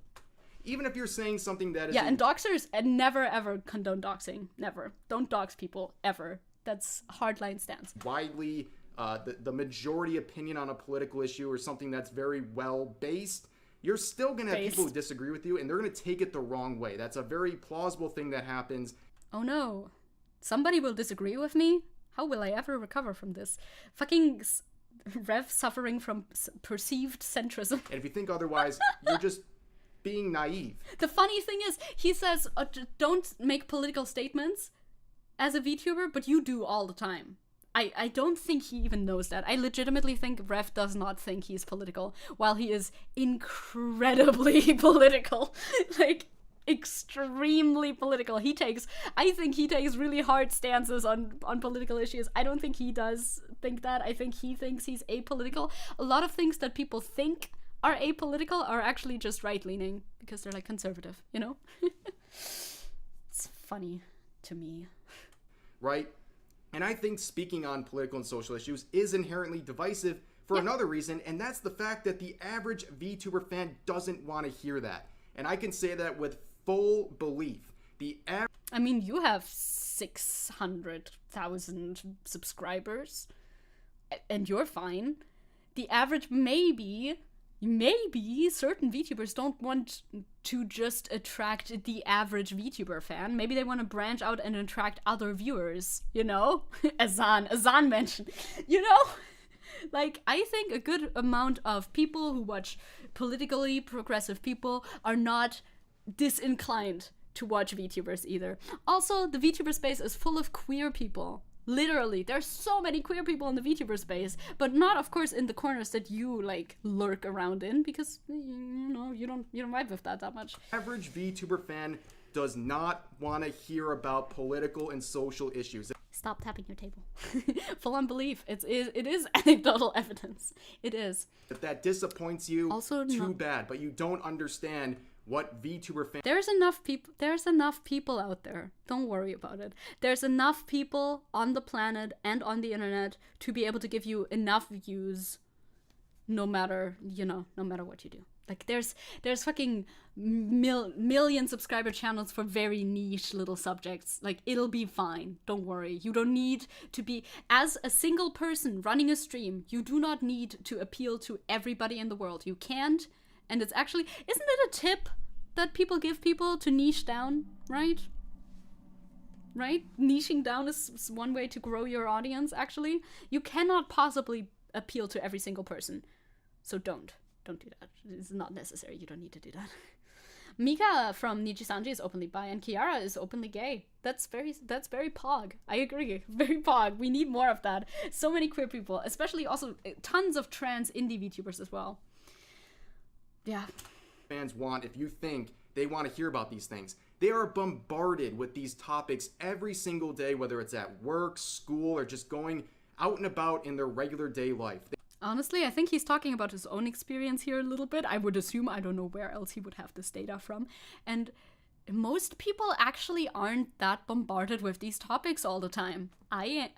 Even if you're saying something that is... Yeah, and doxers, and never ever condone doxing. Never. Don't dox people, ever. That's a hardline stance. Widely, the majority opinion on a political issue or something that's very well based, you're still going to have people who disagree with you, and they're going to take it the wrong way. That's a very plausible thing that happens. Oh no. Somebody will disagree with me? How will I ever recover from this? Fucking Rev suffering from perceived centrism. And if you think otherwise, you're just being naive. The funny thing is, he says, don't make political statements as a VTuber, but you do all the time. I don't think he even knows that. I legitimately think Rev does not think he's political, while he is incredibly political. Extremely political. I think he takes really hard stances on political issues. I don't think he does think that. I think he thinks he's apolitical. A lot of things that people think are apolitical are actually just right-leaning, because they're conservative, It's funny to me. Right? And I think speaking on political and social issues is inherently divisive for another reason, and that's the fact that the average VTuber fan doesn't want to hear that. And I can say that with full belief. I mean, you have 600,000 subscribers, and you're fine. The average, maybe certain VTubers don't want to just attract the average VTuber fan. Maybe they want to branch out and attract other viewers, you know? Azan mentioned, you know? Like, I think a good amount of people who watch politically progressive people are not disinclined to watch VTubers either. Also, the VTuber space is full of queer people. Literally, there's so many queer people in the VTuber space, but not, of course, in the corners that you, like, lurk around in, because, you know, you don't vibe with that much. Average VTuber fan does not want to hear about political and social issues. Stop tapping your table. Full on belief. It is anecdotal evidence. It is. If that disappoints you, also too bad, but you don't understand what VTuber fans... There's enough people out there. Don't worry about it. There's enough people on the planet and on the internet to be able to give you enough views no matter what you do. Like, there's fucking million subscriber channels for very niche little subjects. Like, it'll be fine. Don't worry. You don't need to be... As a single person running a stream, you do not need to appeal to everybody in the world. You can't. And it's actually... Isn't it a tip that people give people to niche down, right? Right? Niching down is one way to grow your audience, actually. You cannot possibly appeal to every single person. So don't do that. It's not necessary. You don't need to do that. Mika from Nijisanji is openly bi, and Kiara is openly gay. That's very pog. I agree. Very pog. We need more of that. So many queer people, especially also tons of trans indie VTubers as well. Yeah. Fans want, if you think they want to hear about these things, they are bombarded with these topics every single day, whether it's at work, school, or just going out and about in their regular day life. Honestly, I think he's talking about his own experience here a little bit. I would assume, I don't know where else he would have this data from. And most people actually aren't that bombarded with these topics all the time. I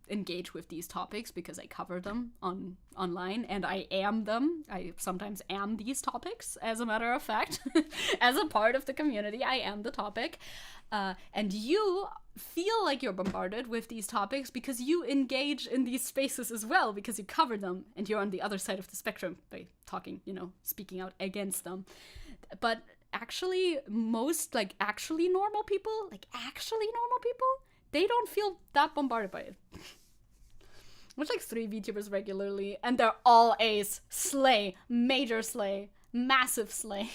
engage with these topics because I cover them online, and I am them. I sometimes am these topics, as a matter of fact. As a part of the community, I am the topic. And you feel like you're bombarded with these topics because you engage in these spaces as well, because you cover them, and you're on the other side of the spectrum by talking, speaking out against them. But actually, most, actually normal people, they don't feel that bombarded by it. Watch 3 VTubers regularly, and they're all A's. Slay. Major slay. Massive slay.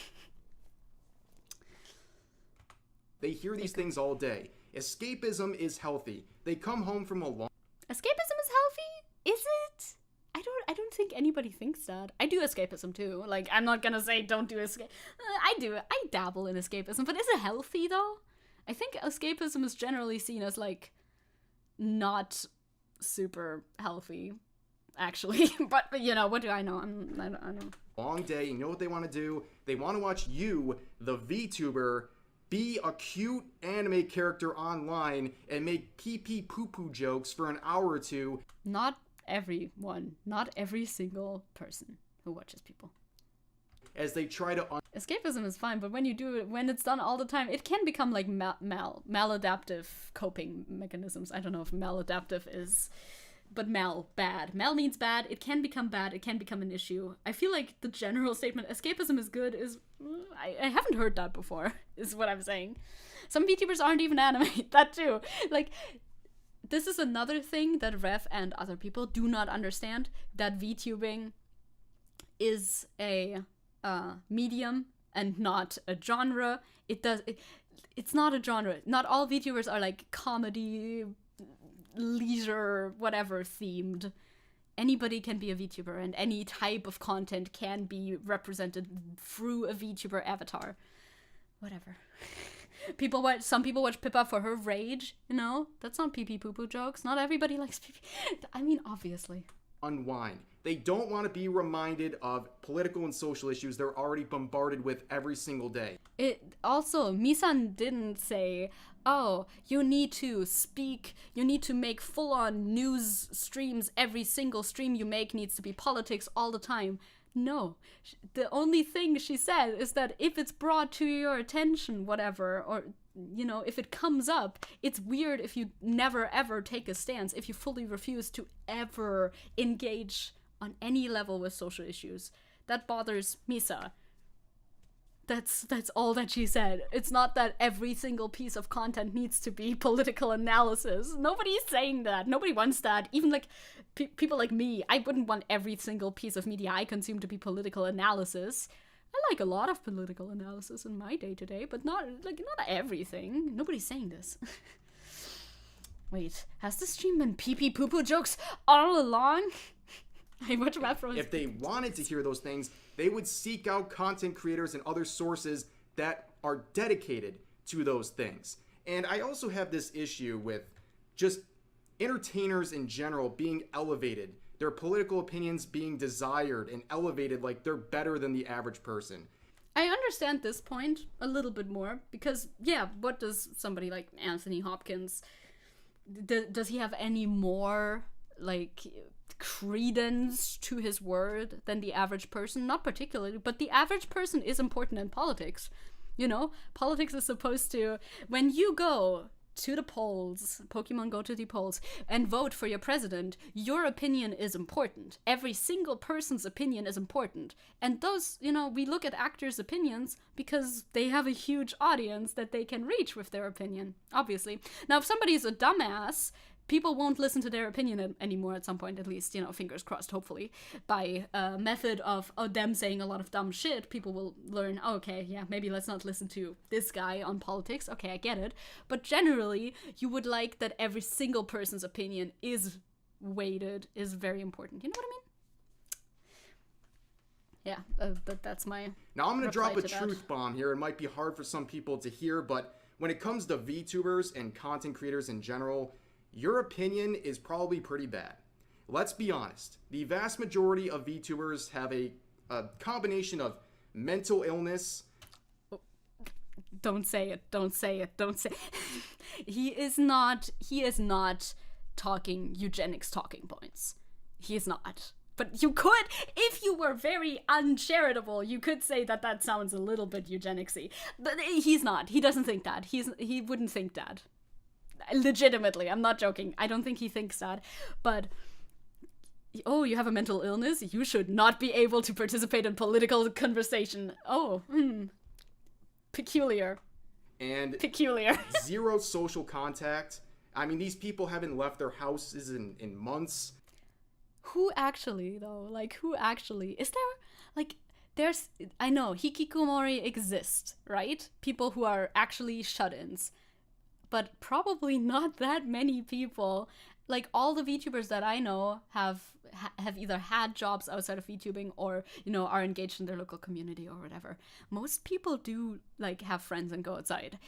They hear these things all day. Escapism is healthy. They come home from a long... Escapism is healthy? Is it? I don't think anybody thinks that. I do escapism too. I'm not gonna say don't do escape. I do. I dabble in escapism, but is it healthy though? I think escapism is generally seen as not super healthy, actually. but what do I know? I don't know. Long day. You know what they want to do? They want to watch you, the VTuber, be a cute anime character online and make pee-pee poo-poo jokes for an hour or two. Not everyone. Not every single person who watches people. As they try to... Escapism is fine, but when you do it, when it's done all the time, it can become maladaptive coping mechanisms. I don't know if maladaptive is... But bad. Mal means bad. It can become bad. It can become an issue. I feel like the general statement, escapism is good, is... I haven't heard that before, is what I'm saying. Some VTubers aren't even anime. That too. This is another thing that Rev and other people do not understand, that VTubing is a medium and not a genre. It's not a genre. Not all VTubers are comedy, leisure, whatever themed. Anybody can be a VTuber, and any type of content can be represented through a VTuber avatar. Whatever. Some people watch Pippa for her rage, That's not pee-pee poo-poo jokes. Not everybody likes pee-pee. I mean, obviously. Unwind. They don't want to be reminded of political and social issues they're already bombarded with every single day. Misan didn't say, oh, you need to speak, you need to make full-on news streams. Every single stream you make needs to be politics all the time. No. The only thing she said is that if it's brought to your attention, whatever, or you know, if it comes up, it's weird if you never ever take a stance, if you fully refuse to ever engage on any level with social issues. That bothers Misa. That's all that she said. It's not that every single piece of content needs to be political analysis. Nobody's saying that. Nobody wants that. Even like people like me, I wouldn't want every single piece of media I consume to be political analysis. I like a lot of political analysis in my day-to-day, but not everything. Nobody's saying this. Wait, has the stream been pee-pee poo-poo jokes all along? If they wanted to hear those things, they would seek out content creators and other sources that are dedicated to those things. And I also have this issue with just entertainers in general being elevated, their political opinions being desired and elevated like they're better than the average person. I understand this point a little bit more because, yeah, what does somebody like Anthony Hopkins, does he have any more, like, credence to his word than the average person? Not particularly, but the average person is important in politics. You know, politics is supposed to, when you go to the polls, Pokemon go to the polls, and vote for your president, your opinion is important. Every single person's opinion is important. And those, you know, we look at actors' opinions because they have a huge audience that they can reach with their opinion, obviously. Now, if somebody's a dumbass, people won't listen to their opinion anymore at some point, at least, you know, fingers crossed, hopefully. By a method of them saying a lot of dumb shit, people will learn, oh, okay, yeah, maybe let's not listen to this guy on politics. Okay, I get it. But generally, you would like that every single person's opinion is weighted, is very important. You know what I mean? Yeah, that's my Now, I'm going to drop a truth bomb here. It might be hard for some people to hear, but when it comes to VTubers and content creators in general, your opinion is probably pretty bad. Let's be honest. The vast majority of VTubers have a combination of mental illness. Don't say it. Don't say it. Don't say it. He is not talking eugenics talking points. He is not. But you could, if you were very uncharitable, you could say that that sounds a little bit eugenicsy. But he's not. He doesn't think that. He wouldn't think that. Legitimately, I'm not joking. I don't think he thinks that. But, oh, you have a mental illness? You should not be able to participate in political conversation. Oh, peculiar. And peculiar. Zero social contact. I mean, these people haven't left their houses in months. Who actually, though? Like, who actually? Is there, like, there's, I know, hikikomori exist, right? People who are actually shut-ins. But probably not that many people. Like, all the VTubers that I know have either had jobs outside of VTubing or, you know, are engaged in their local community or whatever. Most people do, like, have friends and go outside.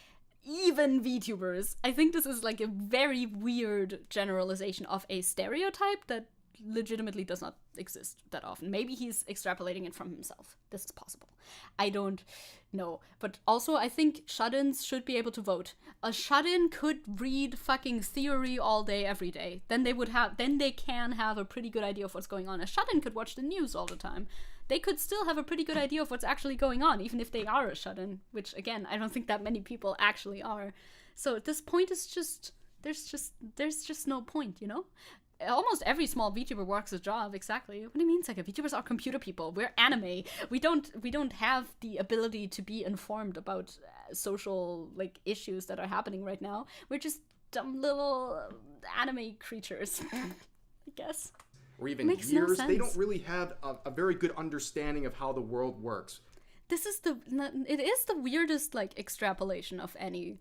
Even VTubers. I think this is, like, a very weird generalization of a stereotype that legitimately does not exist that often. Maybe he's extrapolating it from himself. This is possible. I don't know. But also, I think shut-ins should be able to vote. A shut-in could read fucking theory all day, every day. Then they can have a pretty good idea of what's going on. A shut-in could watch the news all the time. They could still have a pretty good idea of what's actually going on, even if they are a shut-in, which, again, I don't think that many people actually are. So at this point, it's just, there's just no point, you know? Almost every small VTuber works a job, exactly. What do you mean, Zecke? VTubers are computer people. We're anime. We don't have the ability to be informed about social, like, issues that are happening right now. We're just dumb little anime creatures, I guess. Or even Makes years. No sense. They don't really have a very good understanding of how the world works. It is the weirdest, like, extrapolation of any.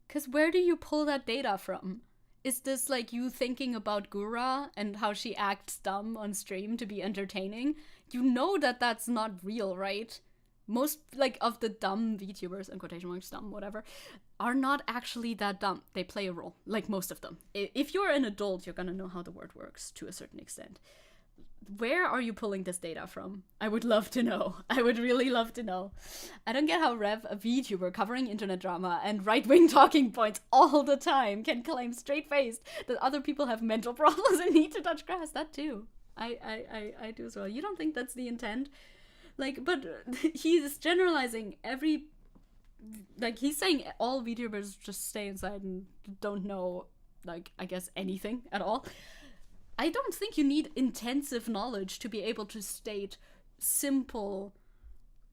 Because where do you pull that data from? Is this, like, you thinking about Gura and how she acts dumb on stream to be entertaining? You know that that's not real, right? Most, like, of the dumb VTubers, in quotation marks, dumb, whatever, are not actually that dumb. They play a role, like most of them. If you're an adult, you're gonna know how the world works, to a certain extent. Where are you pulling this data from? I would love to know. I would really love to know. I don't get how Rev, a VTuber covering internet drama and right-wing talking points all the time, can claim straight-faced that other people have mental problems and need to touch grass. That too. I do as well. You don't think that's the intent? Like, but he's generalizing every like, he's saying all VTubers just stay inside and don't know, like, I guess anything at all. I don't think you need intensive knowledge to be able to state simple,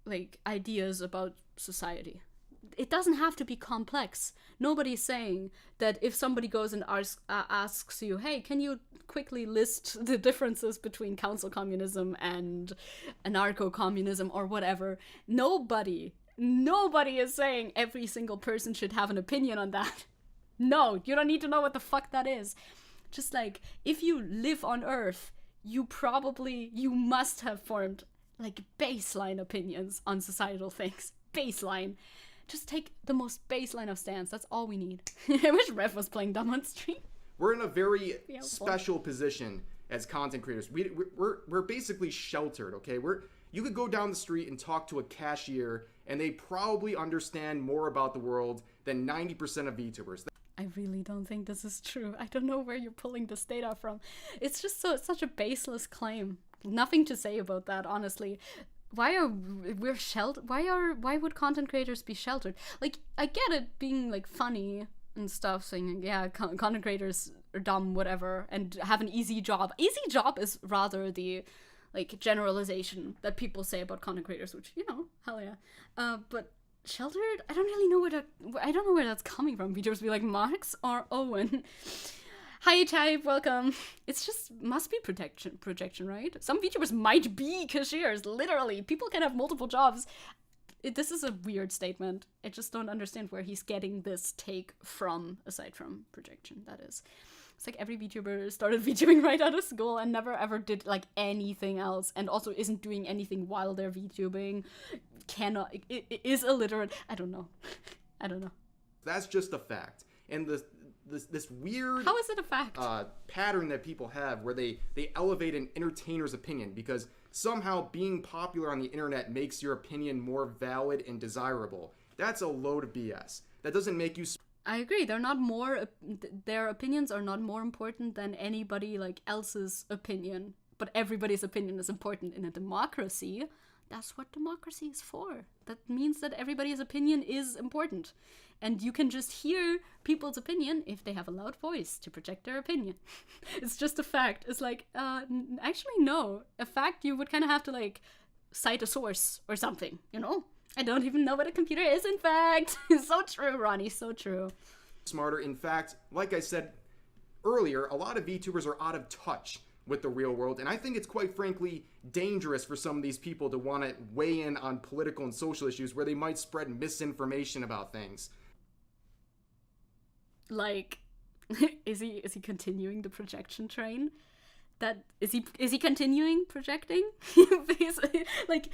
like, ideas about society. It doesn't have to be complex. Nobody's saying that if somebody goes and asks you, hey, can you quickly list the differences between council communism and anarcho-communism or whatever, nobody is saying every single person should have an opinion on that. No, you don't need to know what the fuck that is. Just like, if you live on Earth, you must have formed, like, baseline opinions on societal things. Baseline. Just take the most baseline of stance. That's all we need. I wish Rev was playing dumb on stream. We're in a very special position as content creators. We're basically sheltered, okay? You could go down the street and talk to a cashier, and they probably understand more about the world than 90% of VTubers. I really don't think this is true. I don't know where you're pulling this data from. It's just such a baseless claim. Nothing to say about that, honestly. Why would content creators be sheltered? Like, I get it being, like, funny and stuff, saying, yeah, content creators are dumb, whatever, and have an easy job. Easy job is rather the, like, generalization that people say about content creators, which, you know, hell yeah. But sheltered? I don't really know where that's coming from. VTubers be like, Marx or Owen? Hi, Type, welcome. It's just, must be projection, right? Some VTubers might be cashiers, literally. People can have multiple jobs. This is a weird statement. I just don't understand where he's getting this take from, aside from projection, that is. It's like every VTuber started VTubing right out of school and never ever did, like, anything else, and also isn't doing anything while they're VTubing, is illiterate. I don't know. That's just a fact. And this weird... How is it a fact? Pattern that people have where they elevate an entertainer's opinion because somehow being popular on the internet makes your opinion more valid and desirable. That's a load of BS. That doesn't make you... I agree. Their opinions are not more important than anybody, like, else's opinion. But everybody's opinion is important in a democracy. That's what democracy is for. That means that everybody's opinion is important. And you can just hear people's opinion if they have a loud voice to project their opinion. It's just a fact. It's like, actually, no. A fact, you would kind of have to, like, cite a source or something, you know? I don't even know what a computer is, in fact. So true, Ronnie, so true. Smarter. In fact, like I said earlier, a lot of VTubers are out of touch with the real world, and I think it's quite frankly dangerous for some of these people to want to weigh in on political and social issues where they might spread misinformation about things. Like, is he continuing the projection train? That is he continuing projecting? Like,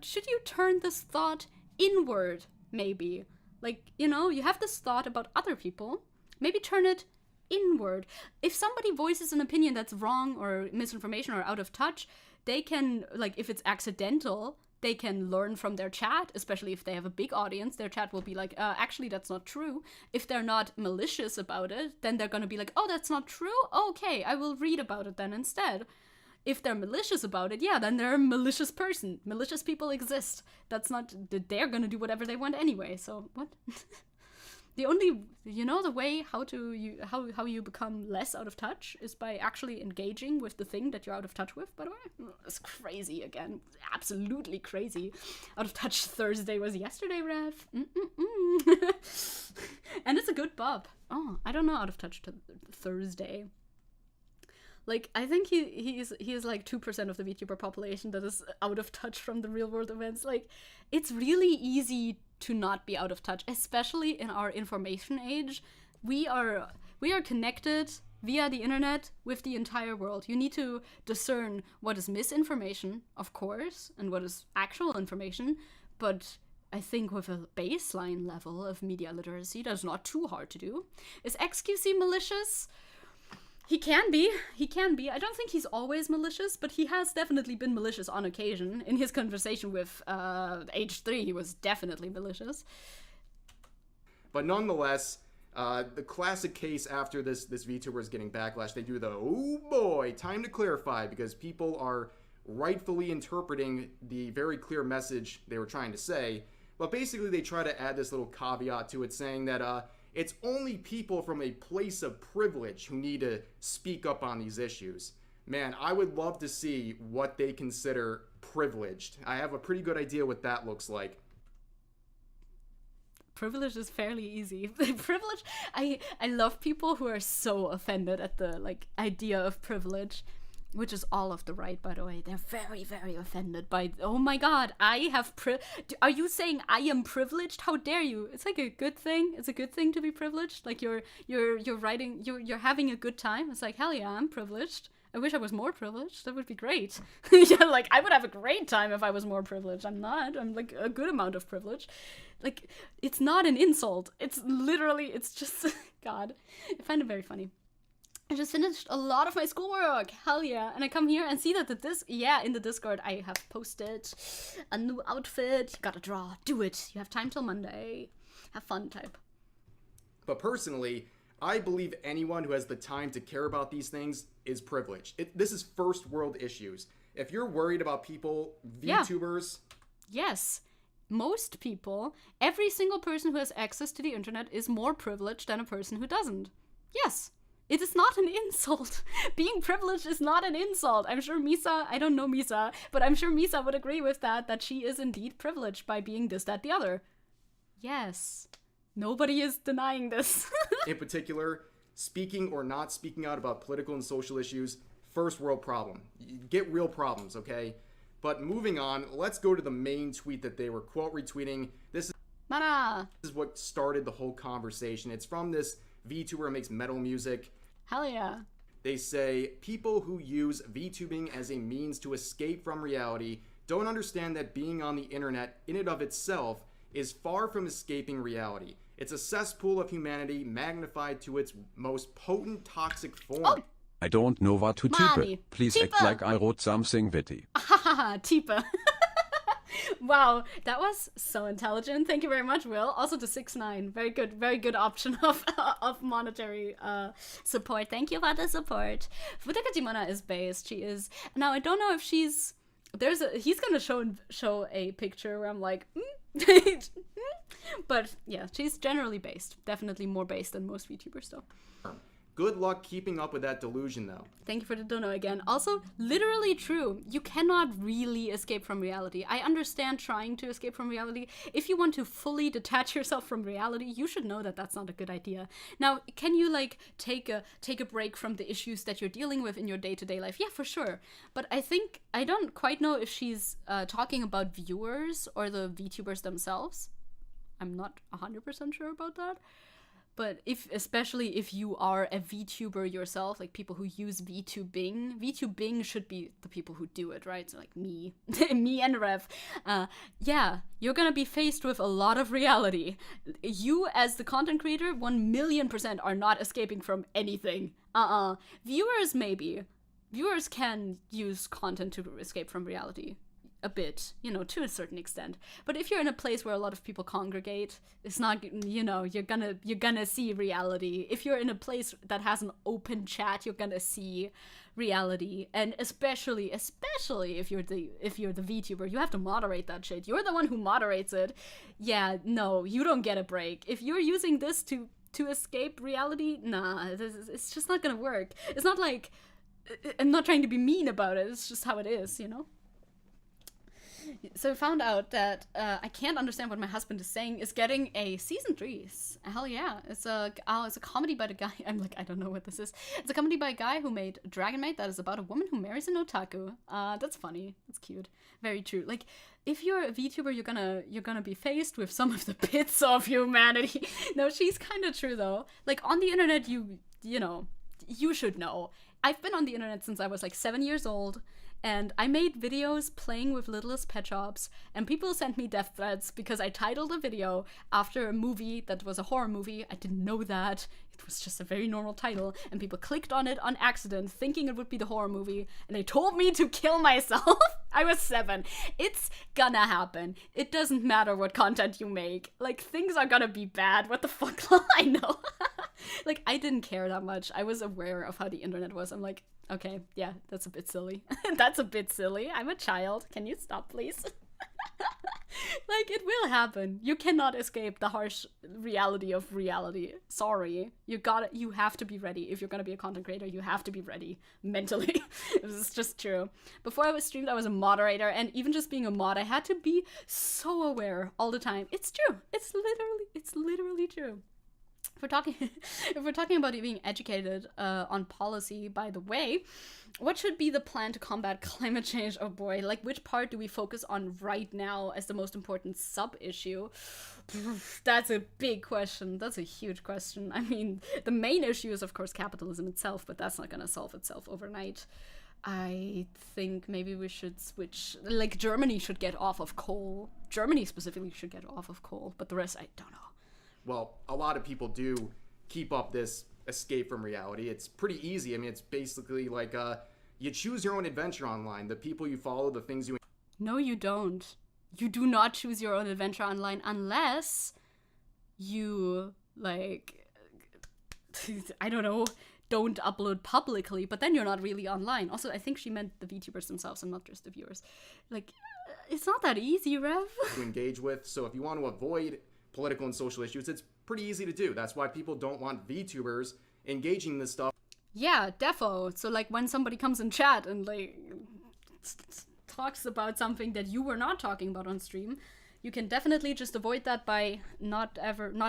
should you turn this thought inward, maybe? Like, you know, you have this thought about other people, maybe turn it inward. If somebody voices an opinion that's wrong or misinformation or out of touch, they can, like, if it's accidental, they can learn from their chat, especially if they have a big audience. Their chat will be like, actually, that's not true. If they're not malicious about it, then they're gonna be like, oh, that's not true? Okay, I will read about it then instead. If they're malicious about it, yeah, then they're a malicious person. Malicious people exist. They're gonna do whatever they want anyway, so what? The only, the way how you become less out of touch is by actually engaging with the thing that you're out of touch with, by the way. It's crazy again. Absolutely crazy. Out of touch Thursday was yesterday, Rev. And it's a good bob. Oh, I don't know out of touch to Thursday. Like, I think he is like 2% of the VTuber population that is out of touch from the real world events. Like, it's really easy to not be out of touch, especially in our information age. We are connected via the internet with the entire world. You need to discern what is misinformation, of course, and what is actual information, but I think with a baseline level of media literacy, that's not too hard to do. Is XQC malicious? He can be. I don't think he's always malicious, but he has definitely been malicious on occasion. In his conversation with H3, he was definitely malicious. But nonetheless, the classic case after this VTuber is getting backlash, they do the, oh boy, time to clarify, because people are rightfully interpreting the very clear message they were trying to say. But basically they try to add this little caveat to it saying that it's only people from a place of privilege who need to speak up on these issues. Man, I would love to see what they consider privileged. I have a pretty good idea what that looks like. Privilege is fairly easy. Privilege, I love people who are so offended at the like idea of privilege, which is all of the right, by the way. They're very, very offended by, oh my god, I have are you saying I am privileged? How dare you? It's like a good thing. It's a good thing to be privileged. Like you're having a good time. It's like, hell yeah, I'm privileged. I wish I was more privileged. That would be great. Yeah, like I would have a great time if I was more privileged. I'm not. I'm like a good amount of privilege. Like it's not an insult. It's literally, it's just, God. I find it very funny. I just finished a lot of my schoolwork. Hell yeah. And I come here and see that in the Discord, I have posted a new outfit. You gotta draw. Do it. You have time till Monday. Have fun type. But personally, I believe anyone who has the time to care about these things is privileged. This is first world issues. If you're worried about people, VTubers... Yes. Most people, every single person who has access to the internet is more privileged than a person who doesn't. Yes. It is not an insult. Being privileged is not an insult. I'm sure Misa, I don't know Misa, but I'm sure Misa would agree with that she is indeed privileged by being this, that, the other. Yes. Nobody is denying this. In particular, speaking or not speaking out about political and social issues, first world problem. You get real problems, okay? But moving on, let's go to the main tweet that they were quote retweeting. This is what started the whole conversation. It's from this VTuber who makes metal music. Hell yeah. They say, people who use VTubing as a means to escape from reality don't understand that being on the internet in and of itself is far from escaping reality. It's a cesspool of humanity magnified to its most potent toxic form. Oh. I don't know what to type. Please type. Act like I wrote something witty. Hahaha, type. Wow, that was so intelligent. Thank you very much, Will. Also to 6ix9ine. Very good option of monetary support. Thank you for the support. Futakajimana is based. She is. Now, I don't know if she's... He's gonna show a picture where I'm like... But yeah, she's generally based. Definitely more based than most VTubers though. Good luck keeping up with that delusion though. Thank you for the dono again. Also, literally true. You cannot really escape from reality. I understand trying to escape from reality. If you want to fully detach yourself from reality, you should know that that's not a good idea. Now, can you like take a break from the issues that you're dealing with in your day-to-day life? Yeah, for sure. But I don't quite know if she's talking about viewers or the VTubers themselves. I'm not 100% sure about that. But especially if you are a VTuber yourself, like people who use VTubing should be the people who do it, right? So like me, me and Rev. Yeah, you're gonna be faced with a lot of reality. You as the content creator, 1,000,000% are not escaping from anything. Viewers maybe. Viewers can use content to escape from reality. A bit, to a certain extent. But if you're in a place where a lot of people congregate, it's not, you're gonna see reality. If you're in a place that has an open chat, you're gonna see reality. And especially if you're the VTuber, you have to moderate that shit. You're the one who moderates it. Yeah, no, you don't get a break. If you're using this to escape reality, nah, it's just not gonna work. It's not like, I'm not trying to be mean about it, it's just how it is, So I found out that I Can't Understand What My Husband Is Saying is getting a season 3. Hell yeah. It's a comedy by the guy. I'm like, I don't know what this is. It's a comedy by a guy who made Dragon Maid that is about a woman who marries an otaku. That's funny. That's cute. Very true. Like, if you're a VTuber, you're gonna be faced with some of the pits of humanity. No, she's kind of true though. Like on the internet, you should know. I've been on the internet since I was like 7 years old. And I made videos playing with Littlest Pet Shops, and people sent me death threats because I titled a video after a movie that was a horror movie. I didn't know that. It was just a very normal title, and people clicked on it on accident, thinking it would be the horror movie, and they told me to kill myself. I was 7. It's gonna happen. It doesn't matter what content you make. Like, things are gonna be bad. What the fuck? I know. Like, I didn't care that much. I was aware of how the internet was. I'm like, okay, yeah, that's a bit silly. That's a bit silly. I'm a child. Can you stop, please? Like, it will happen. You cannot escape the harsh reality of reality. Sorry. You have to be ready. If you're gonna be a content creator, you have to be ready mentally. This is just true. Before I was streamed, I was a moderator, and even just being a mod, I had to be so aware all the time. It's true. It's literally true. If we're talking about being educated on policy, by the way, what should be the plan to combat climate change? Oh boy, like, which part do we focus on right now as the most important sub-issue? That's a big question. That's a huge question. I mean, the main issue is, of course, capitalism itself, but that's not gonna solve itself overnight. I think maybe we should switch, like, Germany should get off of coal. Germany specifically should get off of coal, but the rest, I don't know. Well, a lot of people do keep up this escape from reality. It's pretty easy. I mean, it's basically like you choose your own adventure online. The people you follow, the things you... No, you don't. You do not choose your own adventure online unless you, like, I don't know, don't upload publicly, but then you're not really online. Also, I think she meant the VTubers themselves and not just the viewers. Like, it's not that easy, Rev. ...to engage with. So if you want to avoid political and social issues, it's pretty easy to do. That's why people don't want VTubers engaging in this stuff. Yeah, defo. So, like, when somebody comes in chat and, like, talks about something that you were not talking about on stream, you can definitely just avoid that by not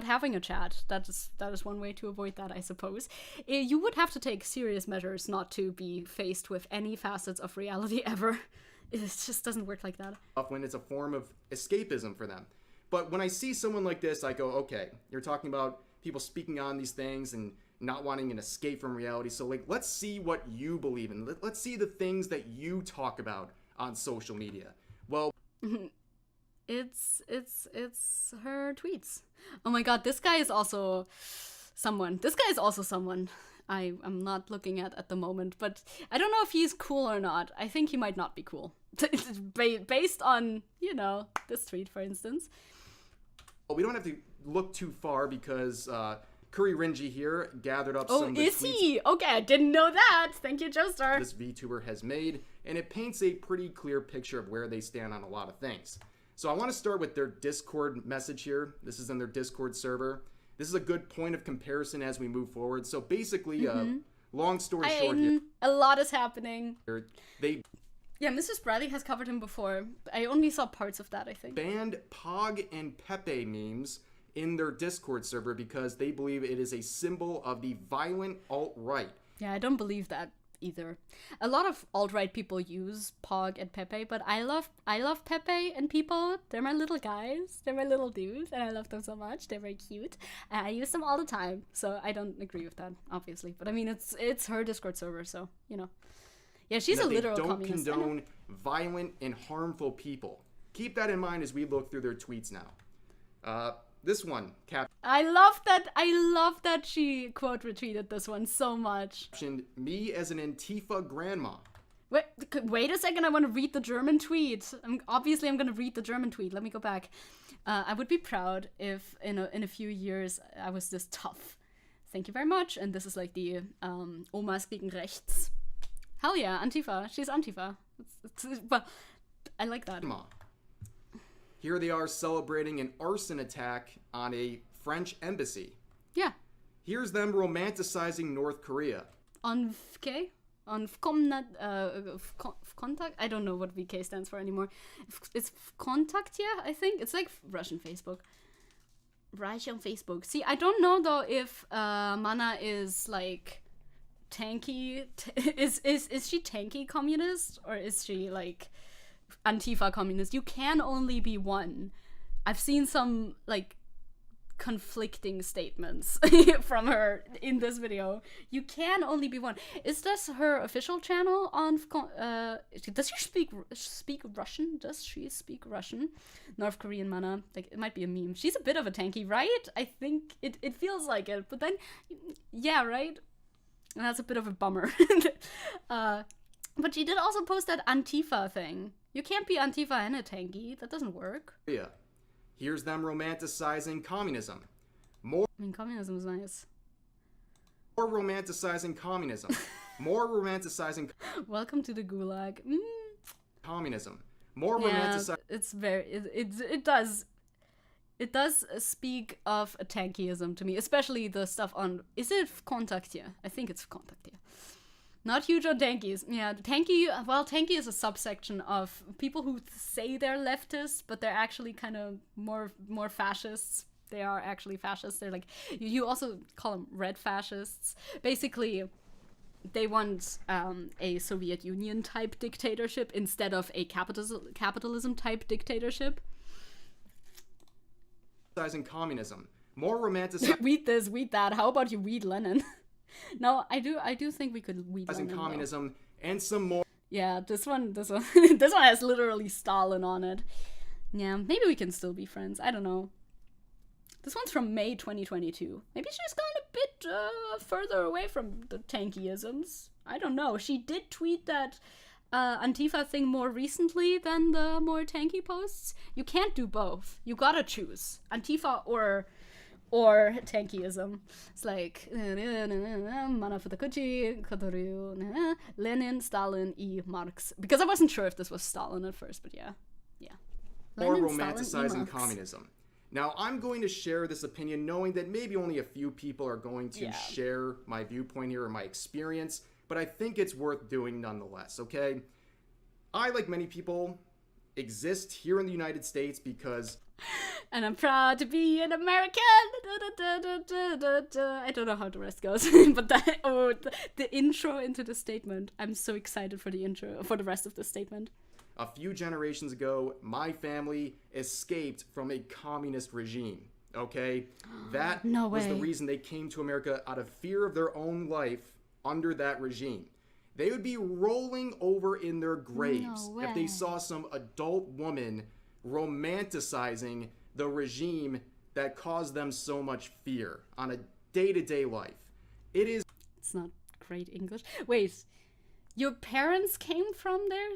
having a chat. That is one way to avoid that, I suppose. You would have to take serious measures not to be faced with any facets of reality ever. It just doesn't work like that. When it's a form of escapism for them. But when I see someone like this, I go, okay, you're talking about people speaking on these things and not wanting an escape from reality. So, like, let's see what you believe in. Let's see the things that you talk about on social media. Well, it's her tweets. Oh my god, this guy is also someone. I'm not looking at the moment, but I don't know if he's cool or not. I think he might not be cool. Based on, you know, this tweet, for instance. We don't have to look too far because Curry Rinji here gathered up some of the tweets. Oh, is he? Okay, I didn't know that. Thank you, Joestar. This VTuber has made, and it paints a pretty clear picture of where they stand on a lot of things. So I want to start with their Discord message here. This is in their Discord server. This is a good point of comparison as we move forward. So basically, long story short here. A lot is happening. Yeah, Mrs. Bradley has covered him before. I only saw parts of that, I think. Banned Pog and Pepe memes in their Discord server because they believe it is a symbol of the violent alt-right. Yeah, I don't believe that either. A lot of alt-right people use Pog and Pepe, but I love Pepe and people. They're my little guys. They're my little dudes, and I love them so much. They're very cute. And I use them all the time, so I don't agree with that, obviously. But I mean, it's her Discord server, so, you know. Yeah, she's a literal communist. They don't condone violent and harmful people. Keep that in mind as we look through their tweets now. This one, I love that she quote retweeted this one so much. Captioned, me as an Antifa grandma. Wait a second, I want to read the German tweet. Obviously, I'm going to read the German tweet. Let me go back. I would be proud if in a few years I was this tough. Thank you very much. And this is like the Omas gegen Rechts. Hell yeah, Antifa. She's Antifa. But I like that. Here they are celebrating an arson attack on a French embassy. Yeah. Here's them romanticizing North Korea. On VK? On Contact? I don't know what VK stands for anymore. It's Contact, yeah, I think. It's like Russian Facebook. Russian Facebook. See, I don't know though if Mana is like tanky. Is she tanky communist or is she like Antifa communist? You can only be one. I've seen some like conflicting statements from her in this video. You can only be one. Is this her official channel on does she speak Russian? Does she speak Russian? North Korean Mana. Like, it might be a meme. She's a bit of a tanky, right? I think it feels like it. But then, yeah, right? And that's a bit of a bummer. But she did also post that Antifa thing. You can't be Antifa and a tanky. That doesn't work. Yeah. Here's them romanticizing communism. I mean, communism is nice. More romanticizing communism. More romanticizing... Welcome to the gulag. Communism. More romanticizing... it's very it does speak of a tankyism to me, especially the stuff on, is it Kontaktier? I think it's Kontaktier. Not huge on tankies. Yeah, tanky is a subsection of people who say they're leftists, but they're actually kind of more fascists. They are actually fascists. They're like, you also call them red fascists. Basically, they want a Soviet Union type dictatorship instead of a capitalism type dictatorship. Communism, more romanticizing weed that. How about you weed Lenin? No, I do think we could weed Lenin, communism though. And some more. Yeah, this one this one has literally Stalin on it. Yeah, maybe we can still be friends. I don't know. This one's from May 2022. Maybe she's gone a bit further away from the tankyisms. I don't know. She did tweet that Antifa thing more recently than the more tanky posts. You can't do both. You gotta choose Antifa or tankyism. It's like Mana Futakuchi, Kotoru, Lenin, Stalin, Marx. Because I wasn't sure if this was Stalin at first, but yeah. Lenin, or romanticizing communism. Now, I'm going to share this opinion knowing that maybe only a few people are going to share my viewpoint here or my experience, but I think it's worth doing nonetheless, okay? I, like many people, exist here in the United States because... And I'm proud to be an American! I don't know how the rest goes, but the intro into the statement. I'm so excited for the intro, for the rest of the statement. A few generations ago, my family escaped from a communist regime, okay? That was the reason they came to America, out of fear of their own life under that regime. They would be rolling over in their graves if they saw some adult woman romanticizing the regime that caused them so much fear on a day-to-day life. It's not great English. Wait. Your parents came from there,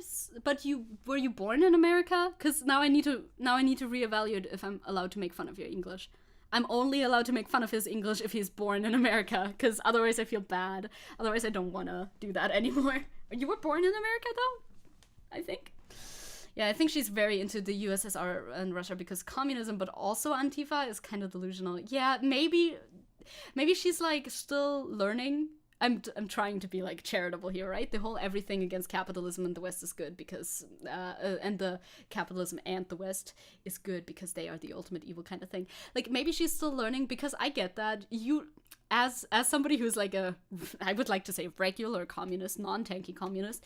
but were you born in America? Because now I need to reevaluate if I'm allowed to make fun of your English. I'm only allowed to make fun of his English if he's born in America, because otherwise I feel bad. Otherwise I don't want to do that anymore. You were born in America though, I think. Yeah, I think she's very into the USSR and Russia because communism, but also Antifa is kind of delusional. Yeah, maybe she's like still learning. I'm trying to be like charitable here, right? The whole everything against capitalism and the West is good because and the capitalism and the West is good because they are the ultimate evil kind of thing. Like maybe she's still learning because I get that you as somebody who's like I would like to say regular communist, non-tanky communist,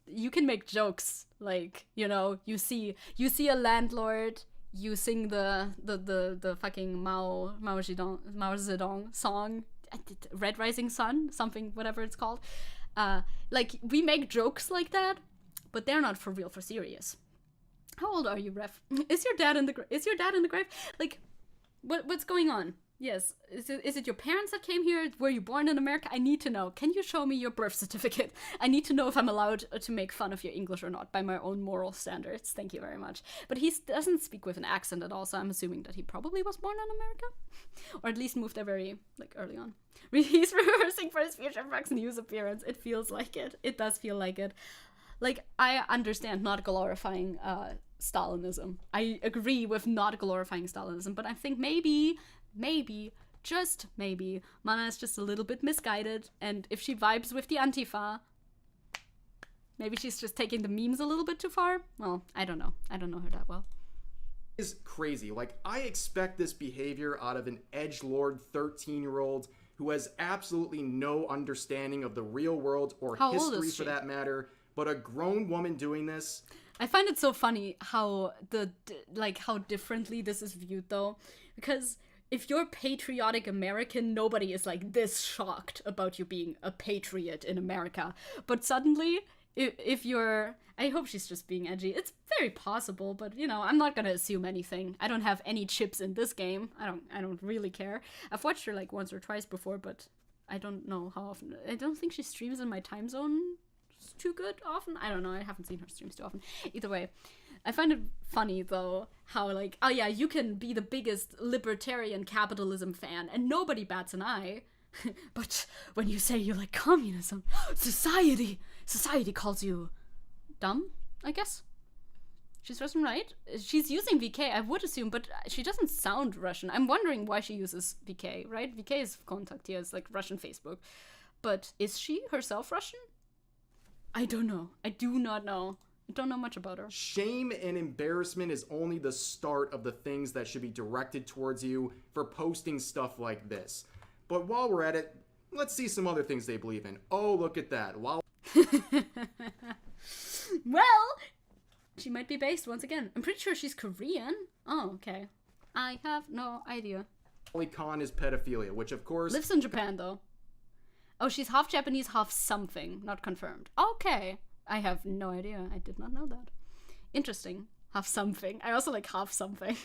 you can make jokes like, you know, you see a landlord, you sing the fucking Mao Zedong song, Red Rising Sun, something, whatever it's called. Like we make jokes like that, but they're not for real, for serious. How old are you, Ref? Is your dad in the grave? Like, what's going on? Yes. Is it your parents that came here? Were you born in America? I need to know. Can you show me your birth certificate? I need to know if I'm allowed to make fun of your English or not by my own moral standards. Thank you very much. But he doesn't speak with an accent at all, so I'm assuming that he probably was born in America. Or at least moved there very, like, early on. He's rehearsing for his future Fox News appearance. It feels like it. It does feel like it. Like, I understand not glorifying Stalinism. I agree with not glorifying Stalinism, but I think maybe, just maybe, Mana is just a little bit misguided, and if she vibes with the Antifa, maybe she's just taking the memes a little bit too far. Well, I don't know. I don't know her that well. Is crazy. Like, I expect this behavior out of an edgelord 13-year-old who has absolutely no understanding of the real world or history for that matter, but a grown woman doing this. I find it so funny how how differently this is viewed though, because if you're patriotic American, nobody is like this shocked about you being a patriot in America. But suddenly, if you're, I hope she's just being edgy. It's very possible, but you know, I'm not gonna assume anything. I don't have any chips in this game. I don't really care. I've watched her like once or twice before, but I don't know how often. I don't think she streams in my time zone too good often. I don't know. I haven't seen her streams too often. Either way, I find it funny though how like, oh yeah, you can be the biggest libertarian capitalism fan and nobody bats an eye. But when you say you like communism, society calls you dumb, I guess. She's Russian, right? She's using VK, I would assume, but she doesn't sound Russian. I'm wondering why she uses VK, right? VK is Kontakt here, it's like Russian Facebook. But is she herself Russian? I don't know. I do not know. I don't know much about her. Shame and embarrassment is only the start of the things that should be directed towards you for posting stuff like this. But while we're at it, let's see some other things they believe in. Oh, look at that. Well, she might be based once again. I'm pretty sure she's Korean. Oh, okay. I have no idea. Con is pedophilia, which of course... Lives in Japan, though. Oh, she's half Japanese, half something. Not confirmed. Okay. I have no idea. I did not know that. Interesting. Half something. I also like half something.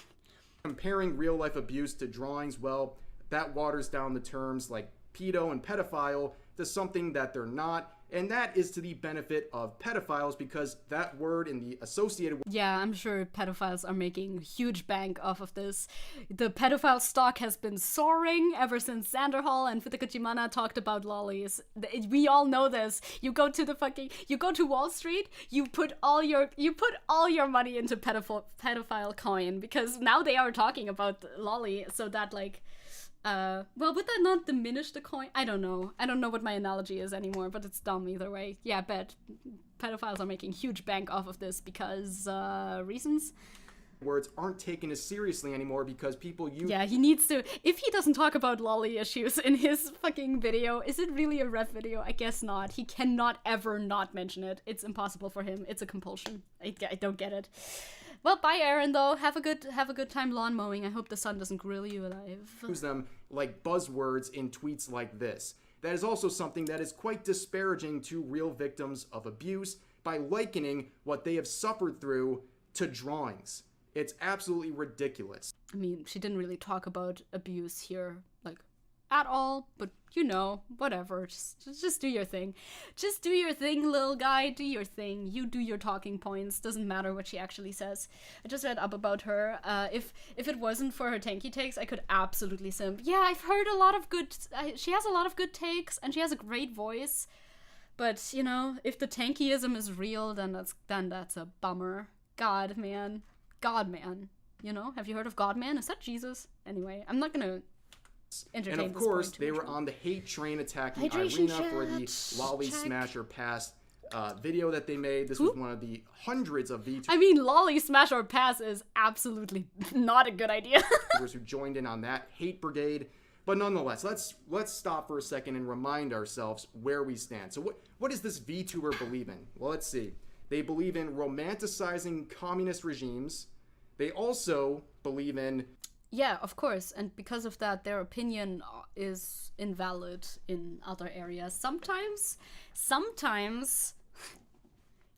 Comparing real-life abuse to drawings, well, that waters down the terms like pedo and pedophile to something that they're not, and that is to the benefit of pedophiles because that word in the associated... Yeah, I'm sure pedophiles are making huge bank off of this. The pedophile stock has been soaring ever since Sanderhall and Futakujimana talked about lollies. We all know this. You go to Wall Street, you put all your money into pedophile coin because now they are talking about lolly, so that like... well, would that not diminish the coin? I don't know. I don't know what my analogy is anymore, but it's dumb either way. Yeah, I bet pedophiles are making huge bank off of this because, reasons? Words aren't taken as seriously anymore because people use... Yeah, he needs to... If he doesn't talk about lolly issues in his fucking video, is it really a ref video? I guess not. He cannot ever not mention it. It's impossible for him. It's a compulsion. I don't get it. Well, bye, Aaron, though. Have a good time lawn mowing. I hope the sun doesn't grill you alive. Use them like buzzwords in tweets like this. That is also something that is quite disparaging to real victims of abuse by likening what they have suffered through to drawings. It's absolutely ridiculous. I mean, she didn't really talk about abuse here, like, at all, but you know, whatever, just do your thing. Just do your thing, little guy, do your thing. You do your talking points, doesn't matter what she actually says. I just read up about her. If it wasn't for her tanky takes, I could absolutely simp. Yeah, I've heard a lot of good, she has a lot of good takes, and she has a great voice, but, you know, if the tankyism is real, then that's a bummer. God, man. You know, have you heard of God, man? Is that Jesus? Anyway, I'm not gonna entertain and of this course, point they too were much on the hate train attacking Hydration Irina for the chat. Lolly Check. Smash or Pass video that they made. This was one of the hundreds of VTubers I mean, lolly smash or pass is absolutely not a good idea. who joined in on that hate brigade. But nonetheless, let's stop for a second and remind ourselves where we stand. So what does this VTuber believe in? Well, let's see. They believe in romanticizing communist regimes. They also believe in... Yeah, of course, and because of that, their opinion is invalid in other areas. Sometimes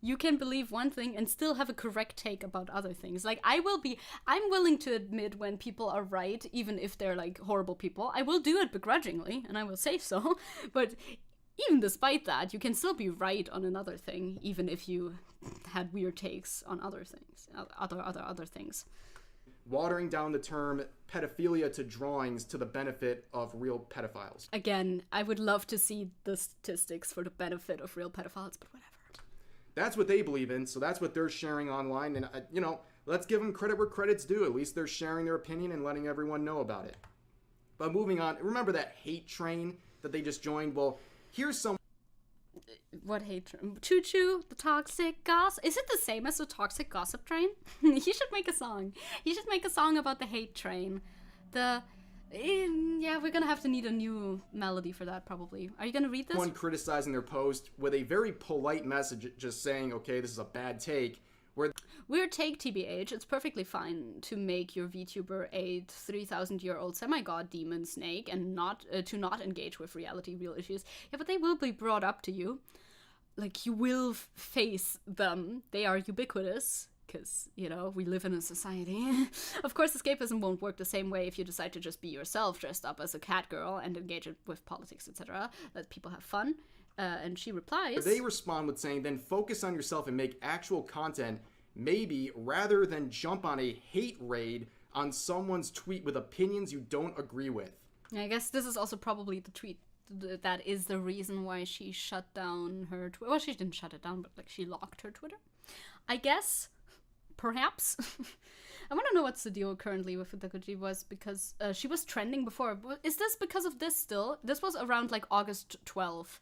you can believe one thing and still have a correct take about other things. Like, I'm willing to admit when people are right, even if they're, like, horrible people. I will do it begrudgingly, and I will say so, but even despite that, you can still be right on another thing, even if you had weird takes on other things, other things. Watering down the term pedophilia to drawings to the benefit of real pedophiles. Again, I would love to see the statistics for the benefit of real pedophiles, but whatever. That's what they believe in, so that's what they're sharing online, and, you know, let's give them credit where credit's due. At least they're sharing their opinion and letting everyone know about it. But moving on, remember that hate train that they just joined? Well, here's some... What hate train? Choo Choo, the toxic gossip. Is it the same as the toxic gossip train? He should make a song. He should make a song about the hate train. Yeah, we're gonna have to need a new melody for that, probably. Are you gonna read this? One criticizing their post with a very polite message just saying, okay, this is a bad take. Weird take, TBH. It's perfectly fine to make your VTuber a 3,000-year-old semi-god demon snake and not engage with reality, real issues. Yeah, but they will be brought up to you. Like, you will face them. They are ubiquitous, because, you know, we live in a society. Of course, escapism won't work the same way if you decide to just be yourself, dressed up as a cat girl, and engage with politics, etc. Let people have fun. And she replies... They respond with saying, then focus on yourself and make actual content, maybe, rather than jump on a hate raid on someone's tweet with opinions you don't agree with. I guess this is also probably the tweet that is the reason why she shut down her Twitter. Well, she didn't shut it down, but, like, she locked her Twitter. I guess, perhaps. I want to know what's the deal currently with Zecke Ch was, because she was trending before. Is this because of this still? This was around like August 12th.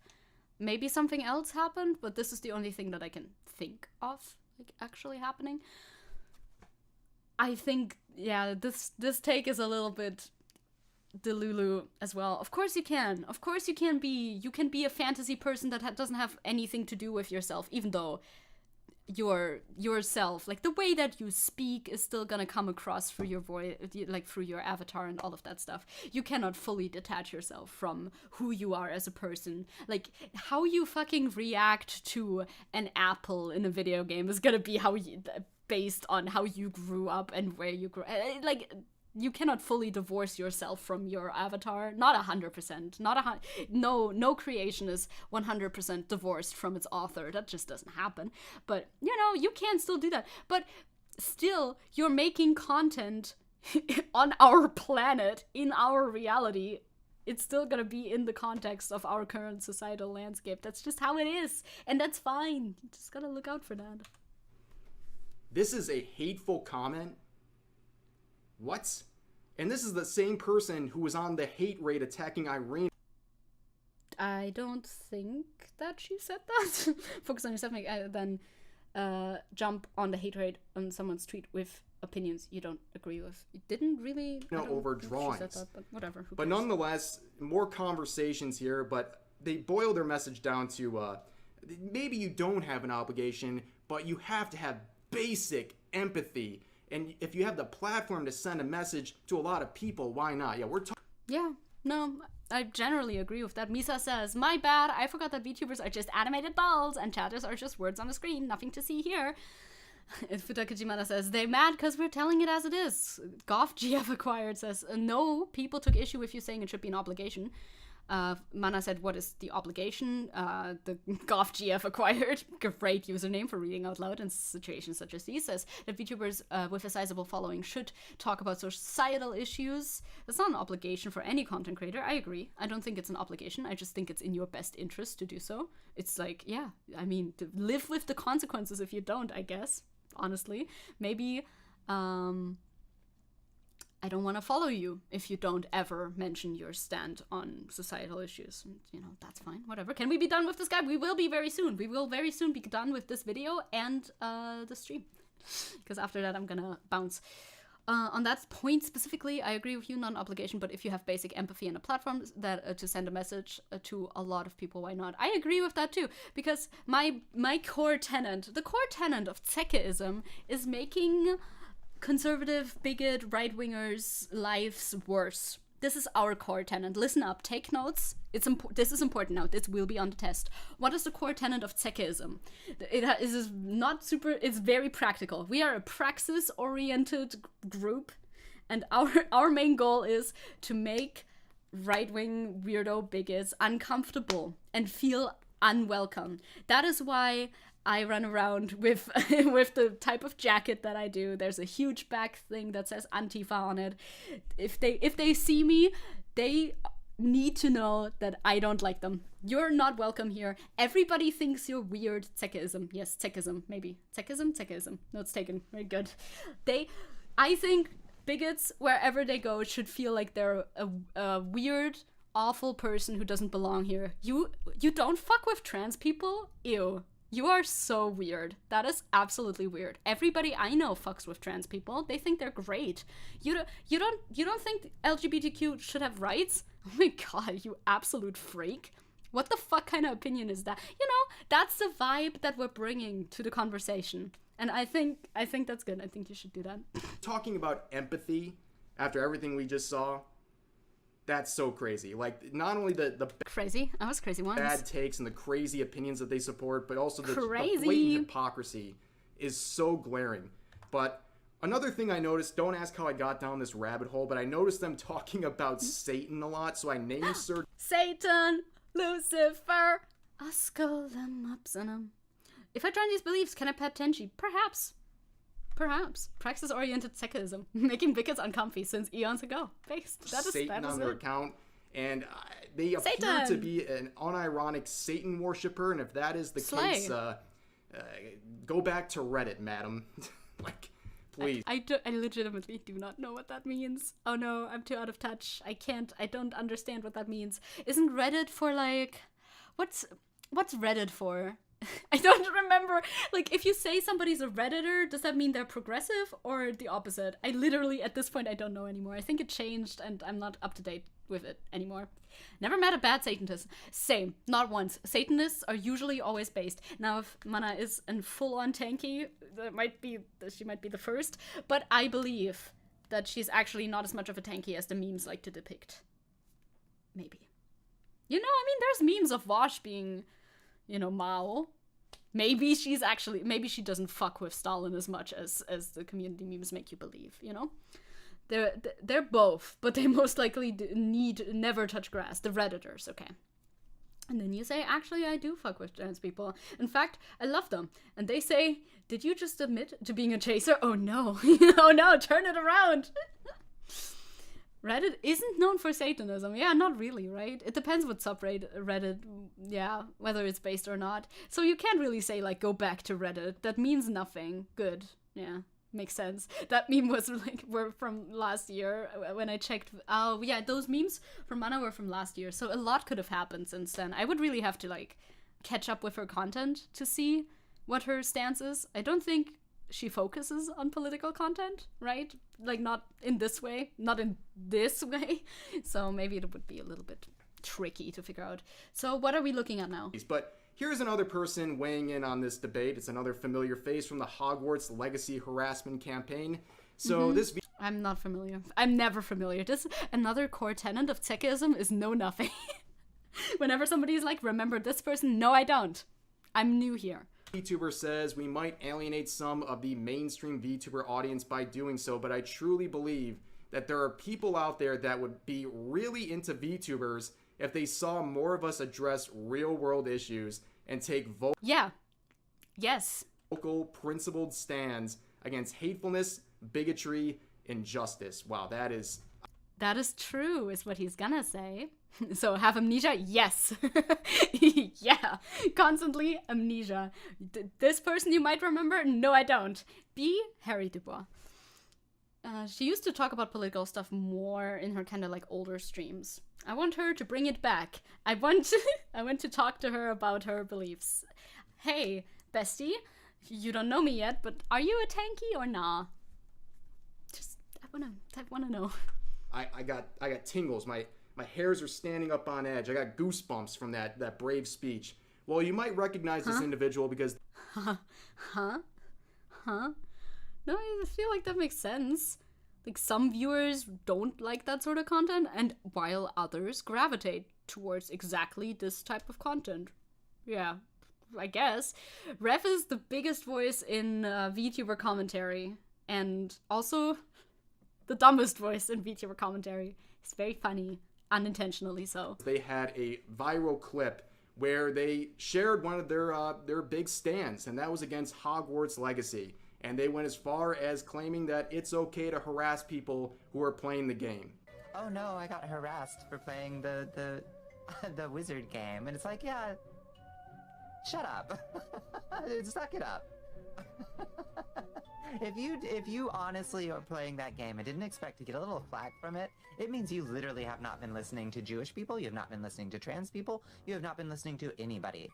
Maybe something else happened, but this is the only thing that I can think of like actually happening. I think, yeah, this take is a little bit delulu as well. Of course you can. Of course you can be a fantasy person that doesn't have anything to do with yourself, even though yourself, like the way that you speak is still gonna come across through your voice, like through your avatar and all of that stuff. You cannot fully detach yourself from who you are as a person. Like how you fucking react to an apple in a video game is gonna be based on how you grew up and where you grew. Like you cannot fully divorce yourself from your avatar. Not 100%. No creation is 100% divorced from its author. That just doesn't happen. But, you know, you can still do that. But still, you're making content on our planet, in our reality. It's still gonna be in the context of our current societal landscape. That's just how it is. And that's fine. You just gotta look out for that. This is a hateful comment. What? And this is the same person who was on the hate raid attacking Irene. I don't think that she said that. Focus on yourself, then jump on the hate raid on someone's tweet with opinions you don't agree with. You didn't really... No, over drawings. But whatever. But nonetheless, more conversations here, but they boil their message down to maybe you don't have an obligation, but you have to have basic empathy. And if you have the platform to send a message to a lot of people, why not? Yeah, we're talking. Yeah, no, I generally agree with that. Misa says, my bad, I forgot that VTubers are just animated balls and chatters are just words on a screen, nothing to see here. Futaka Jimana says, they mad because we're telling it as it is. Goff GF Acquired says, no, people took issue with you saying it should be an obligation. Mana said, what is the obligation? The Goff GF Acquired, great username for reading out loud in situations such as these, says that VTubers with a sizable following should talk about societal issues. That's not an obligation for any content creator. I agree. I don't think it's an obligation. I just think it's in your best interest to do so. It's like, yeah, I mean, to live with the consequences if you don't, I guess, honestly. Maybe, I don't want to follow you if you don't ever mention your stand on societal issues. You know, that's fine. Whatever. Can we be done with this guy? We will be very soon. We will very soon be done with this video and the stream. Because after that, I'm gonna bounce. On that point specifically, I agree with you, non-obligation, but if you have basic empathy and a platform that to send a message to a lot of people, why not? I agree with that too, because my core tenet, the core tenet of Zeckeism is making conservative, bigot, right-wingers' lives worse. This is our core tenet. Listen up, take notes. This is important now. This will be on the test. What is the core tenet of Zeckeism? It's very practical. We are a praxis-oriented group, and our main goal is to make right-wing weirdo bigots uncomfortable and feel unwelcome. That is why I run around with with the type of jacket that I do. There's a huge back thing that says Antifa on it. If they see me, they need to know that I don't like them. You're not welcome here. Everybody thinks you're weird. Zeckeism. Yes, Zeckeism. Maybe. Zeckeism. Notes taken. Very good. I think bigots, wherever they go, should feel like they're a weird, awful person who doesn't belong here. You don't fuck with trans people? Ew. You are so weird. That is absolutely weird. Everybody I know fucks with trans people. They think they're great. You don't think LGBTQ should have rights? Oh my god, you absolute freak. What the fuck kind of opinion is that? You know, that's the vibe that we're bringing to the conversation. And I think that's good. I think you should do that. Talking about empathy after everything we just saw, that's so crazy. Like, not only the crazy, I was crazy once. Bad takes and the crazy opinions that they support, but also the blatant hypocrisy is so glaring. But another thing I noticed, don't ask how I got down this rabbit hole, but I noticed them talking about Satan a lot, so I named searched Satan, Lucifer, Ascolamup. If I join these beliefs, can I pet Tenchi? Perhaps. Praxis-oriented Zeckeism, making bigots uncomfy since eons ago. Based. Satan on their account, and they appear to be an unironic Satan worshiper, and if that is the case, Go back to Reddit, madam. Like, please. I legitimately do not know what that means. Oh no, I'm too out of touch. I don't understand what that means. Isn't Reddit for like, what's Reddit for? I don't remember. Like, if you say somebody's a Redditor, does that mean they're progressive or the opposite? I literally, at this point, I don't know anymore. I think it changed and I'm not up to date with it anymore. Never met a bad Satanist. Same, not once. Satanists are usually always based. Now, if Mana is in full-on tanky, she might be the first, but I believe that she's actually not as much of a tanky as the memes like to depict. Maybe. You know, I mean, there's memes of Vosh being, you know, Mao. Maybe she doesn't fuck with Stalin as much as the community memes make you believe, you know? They're both, but they most likely never touch grass. The Redditors, okay. And then you say, actually, I do fuck with trans people. In fact, I love them. And they say, did you just admit to being a chaser? Oh no. Oh no, turn it around. Reddit isn't known for Satanism. Yeah, not really, right? It depends what subreddit, yeah, whether it's based or not. So you can't really say, like, go back to Reddit. That means nothing. Good. Yeah, makes sense. That meme were from last year when I checked. Oh, yeah, those memes from Mana were from last year. So a lot could have happened since then. I would really have to, like, catch up with her content to see what her stance is. I don't think she focuses on political content, right? Like, not in this way. So maybe it would be a little bit tricky to figure out. So what are we looking at now? But here's another person weighing in on this debate. It's another familiar face from the Hogwarts Legacy Harassment Campaign. So this... I'm not familiar. I'm never familiar. Another core tenet of Zeckism is know nothing. Whenever somebody's like, remember this person? No, I don't. I'm new here. VTuber says we might alienate some of the mainstream VTuber audience by doing so, but I truly believe that there are people out there that would be really into VTubers if they saw more of us address real-world issues and take vocal, principled stands against hatefulness, bigotry, injustice. Wow, that is true, is what he's gonna say. So have amnesia? Yes. Yeah. Constantly amnesia. This person you might remember? No, I don't. B. Harry Dubois. She used to talk about political stuff more in her kind of like older streams. I want her to bring it back. I want to talk to her about her beliefs. Hey, bestie, you don't know me yet, but are you a tanky or nah? I wanna know. I got tingles. My hairs are standing up on edge. I got goosebumps from that brave speech. Well, you might recognize this individual because... Huh? No, I feel like that makes sense. Like, some viewers don't like that sort of content, and while others gravitate towards exactly this type of content. Yeah, I guess. Ref is the biggest voice in VTuber commentary, and also the dumbest voice in VTuber commentary. It's very funny. Unintentionally so. They had a viral clip where they shared one of their big stands, and that was against Hogwarts Legacy. And they went as far as claiming that it's okay to harass people who are playing the game. Oh no, I got harassed for playing the wizard game, and it's like, yeah, shut up, suck it up. If you honestly are playing that game and didn't expect to get a little flack from it, it means you literally have not been listening to Jewish people, you have not been listening to trans people, you have not been listening to anybody.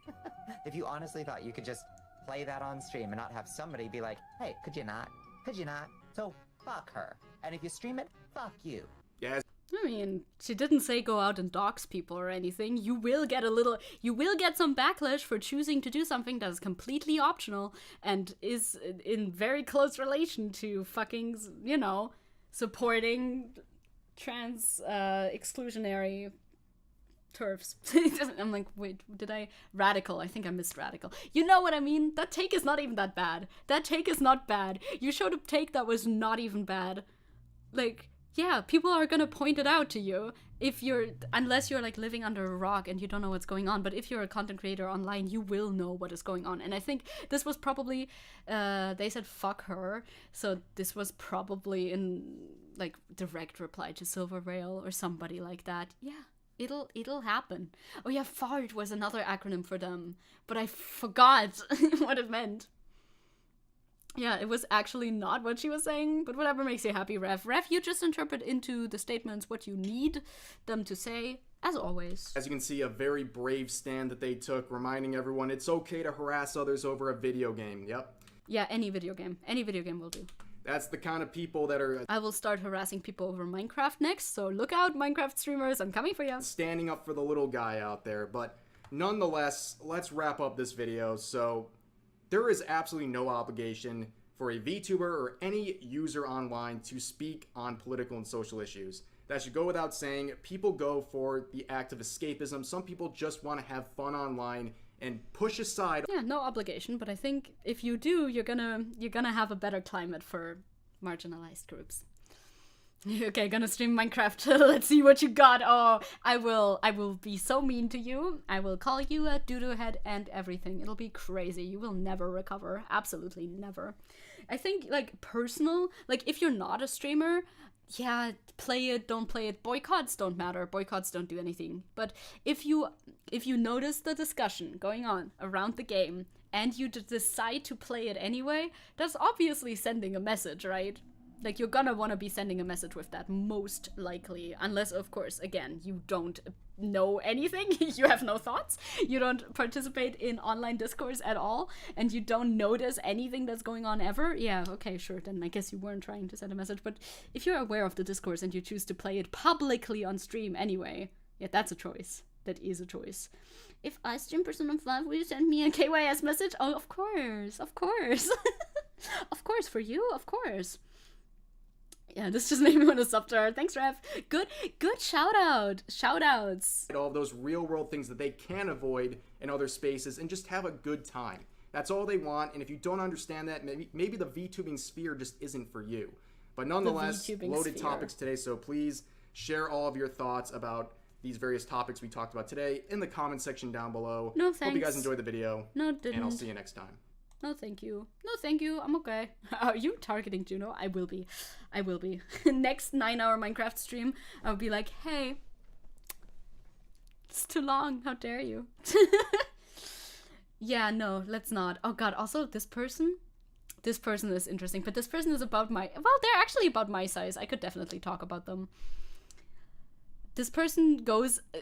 If you honestly thought you could just play that on stream and not have somebody be like, hey, could you not? Could you not? So fuck her. And if you stream it, fuck you. Yes. I mean, she didn't say go out and dox people or anything. You will get some backlash for choosing to do something that is completely optional and is in very close relation to fucking, you know, supporting trans exclusionary turfs. I'm like, wait, Radical? I think I missed Radical. You know what I mean? That take is not even that bad. That take is not bad. You showed a take that was not even bad. Like, yeah, people are gonna point it out to you unless you're like living under a rock and you don't know what's going on. But if you're a content creator online, you will know what is going on. And I think this was probably, they said fuck her, so this was probably in like direct reply to Silver Rail or somebody like that. Yeah, It'll happen. Oh yeah, fart was another acronym for them, but I forgot what it meant. Yeah, it was actually not what she was saying, but whatever makes you happy, Rev. Rev, you just interpret into the statements what you need them to say, as always. As you can see, a very brave stand that they took, reminding everyone it's okay to harass others over a video game. Yep. Yeah, any video game. Any video game will do. That's the kind of people that are... I will start harassing people over Minecraft next, so look out, Minecraft streamers, I'm coming for you. Standing up for the little guy out there, but nonetheless, let's wrap up this video. So, there is absolutely no obligation for a VTuber or any user online to speak on political and social issues. That should go without saying. People go for the act of escapism. Some people just want to have fun online and push aside. Yeah, no obligation, but I think if you do, you're gonna have a better climate for marginalized groups. Okay, gonna stream Minecraft. Let's see what you got. Oh, I will be so mean to you. I will call you a doo-doo head and everything. It'll be crazy. You will never recover. Absolutely never. I think, like, personal, like, if you're not a streamer, yeah, play it, don't play it. Boycotts don't matter. Boycotts don't do anything. But if you notice the discussion going on around the game and you decide to play it anyway, that's obviously sending a message, right? Like, you're gonna want to be sending a message with that, most likely. Unless, of course, again, you don't know anything, you have no thoughts, you don't participate in online discourse at all, and you don't notice anything that's going on ever. Yeah, okay, sure, then I guess you weren't trying to send a message. But if you're aware of the discourse and you choose to play it publicly on stream anyway, yeah, that's a choice. That is a choice. If I stream Persona 5, will you send me a KYS message? Oh, of course, of course. Of course, for you, of course. Yeah, this just made me want to sub to her. Thanks, Rev. Good shout out. Shout outs. All of those real world things that they can avoid in other spaces and just have a good time. That's all they want. And if you don't understand that, maybe the VTubing sphere just isn't for you. But nonetheless, loaded topics today. So please share all of your thoughts about these various topics we talked about today in the comment section down below. No thanks. Hope you guys enjoyed the video. No, didn't. And I'll see you next time. No, thank you. No, thank you. I'm okay. Are you targeting Juno? I will be. I will be. Next 9-hour Minecraft stream, I'll be like, hey, it's too long. How dare you? Yeah, no, let's not. Oh god, also this person is interesting, but this person is about my, well, they're actually about my size. I could definitely talk about them. This person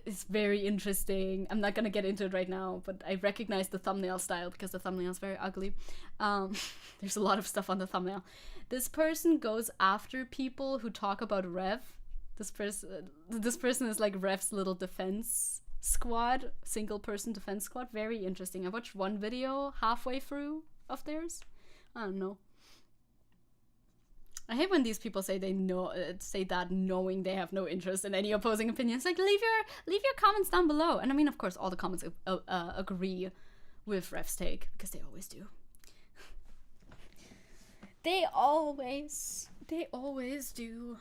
is very interesting. I'm not gonna get into it right now, but I recognize the thumbnail style because the thumbnail is very ugly. There's a lot of stuff on the thumbnail. This person goes after people who talk about Rev. This person is like Rev's little defense squad, single person defense squad. Very interesting. I watched one video halfway through of theirs. I don't know. I hate when these people say say that knowing they have no interest in any opposing opinions. Like, leave your comments down below. And I mean, of course, all the comments agree with Rev's take, because they always do. They always do.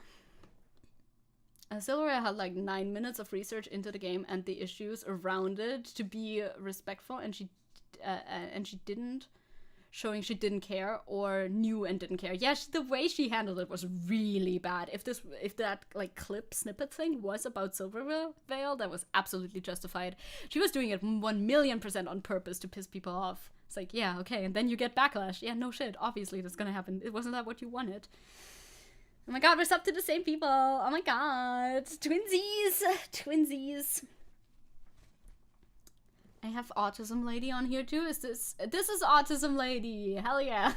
Silveria had like 9 minutes of research into the game and the issues around it to be respectful, and she didn't. Showing she didn't care or knew and didn't care. Yeah, the way she handled it was really bad. If that like clip snippet thing was about Silverveil, that was absolutely justified. She was doing it 1,000,000% on purpose to piss people off. It's like, yeah, okay, and then you get backlash. Yeah, no shit. Obviously that's gonna happen. It wasn't that what you wanted. Oh my god, we're sub to the same people. Oh my god. Twinsies. I have Autism Lady on here too. This is Autism Lady. Hell yeah.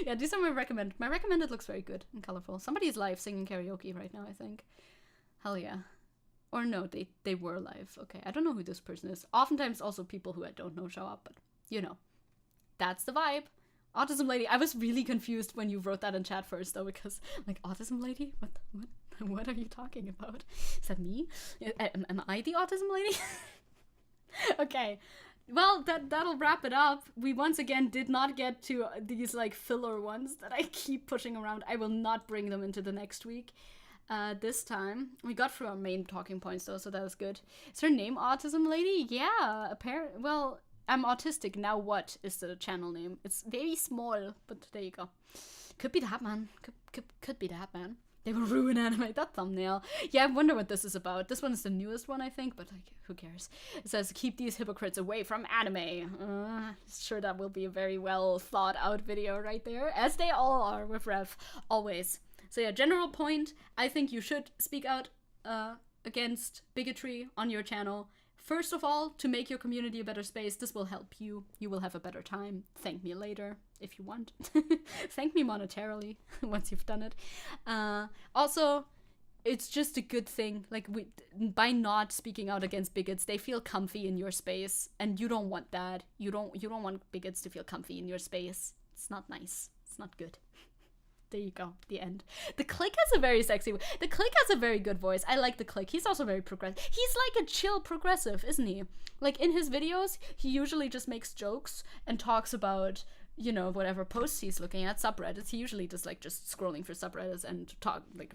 Yeah, these are my recommended. My recommended looks very good and colorful. Somebody's live singing karaoke right now, I think. Hell yeah. Or no, they were live. Okay, I don't know who this person is. Oftentimes also people who I don't know show up, but you know. That's the vibe. Autism Lady. I was really confused when you wrote that in chat first though, because like, Autism Lady? What are you talking about? Is that me? Am I the Autism Lady? Okay, well, that'll wrap it up. We once again did not get to these like filler ones that I keep pushing around. I will not bring them into the next week. This time we got through our main talking points though, so that was good. Is her name Autism Lady? Yeah, apparently. Well, I'm autistic. Now what is the channel name? It's very small, but there you go. Could be that, man. Could be that, man. They will ruin anime. That thumbnail. Yeah, I wonder what this is about. This one is the newest one, I think, but like, who cares? It says, keep these hypocrites away from anime. Sure, that will be a very well thought out video right there, as they all are with Rev, always. So yeah, general point, I think you should speak out against bigotry on your channel. First of all, to make your community a better space. This will help you. You will have a better time. Thank me later, if you want. Thank me monetarily, once you've done it. Also, it's just a good thing. Like, by not speaking out against bigots, they feel comfy in your space, and you don't want that. You don't want bigots to feel comfy in your space. It's not nice. It's not good. There you go, the end. The Click has a very sexy... The Click has a very good voice. I like the Click. He's also very progressive. He's like a chill progressive, isn't he? Like, in his videos, he usually just makes jokes and talks about, you know, whatever posts he's looking at, subreddits. He usually just scrolling for subreddits and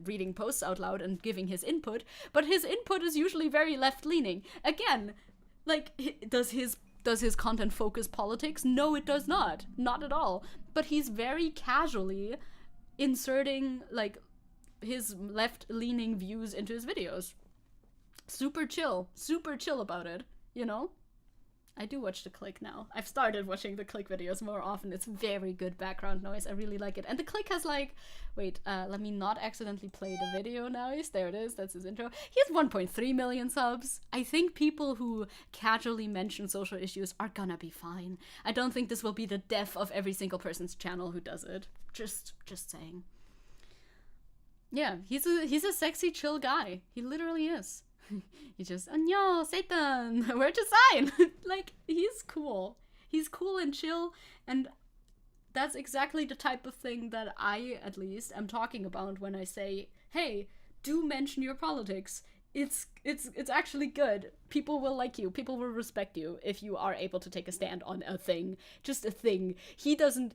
reading posts out loud and giving his input. But his input is usually very left-leaning. Again, like, does his content focus politics? No, it does not. Not at all. But he's very casually inserting like his left-leaning views into his videos. Super chill about it, you know? I do watch the Click now. I've started watching the Click videos more often. It's very good background noise. I really like it. And the Click has like, wait, let me not accidentally play the video noise. There it is. That's his intro. He has 1.3 million subs. I think people who casually mention social issues are gonna be fine. I don't think this will be the death of every single person's channel who does it. Just saying. Yeah, he's a sexy, chill guy. He literally is. He just, "Annyeong, Satan, where to sign?" Like, he's cool. He's cool and chill, and that's exactly the type of thing that I, at least, am talking about when I say, hey, do mention your politics. It's actually good. People will like you. People will respect you if you are able to take a stand on a thing. Just a thing. He doesn't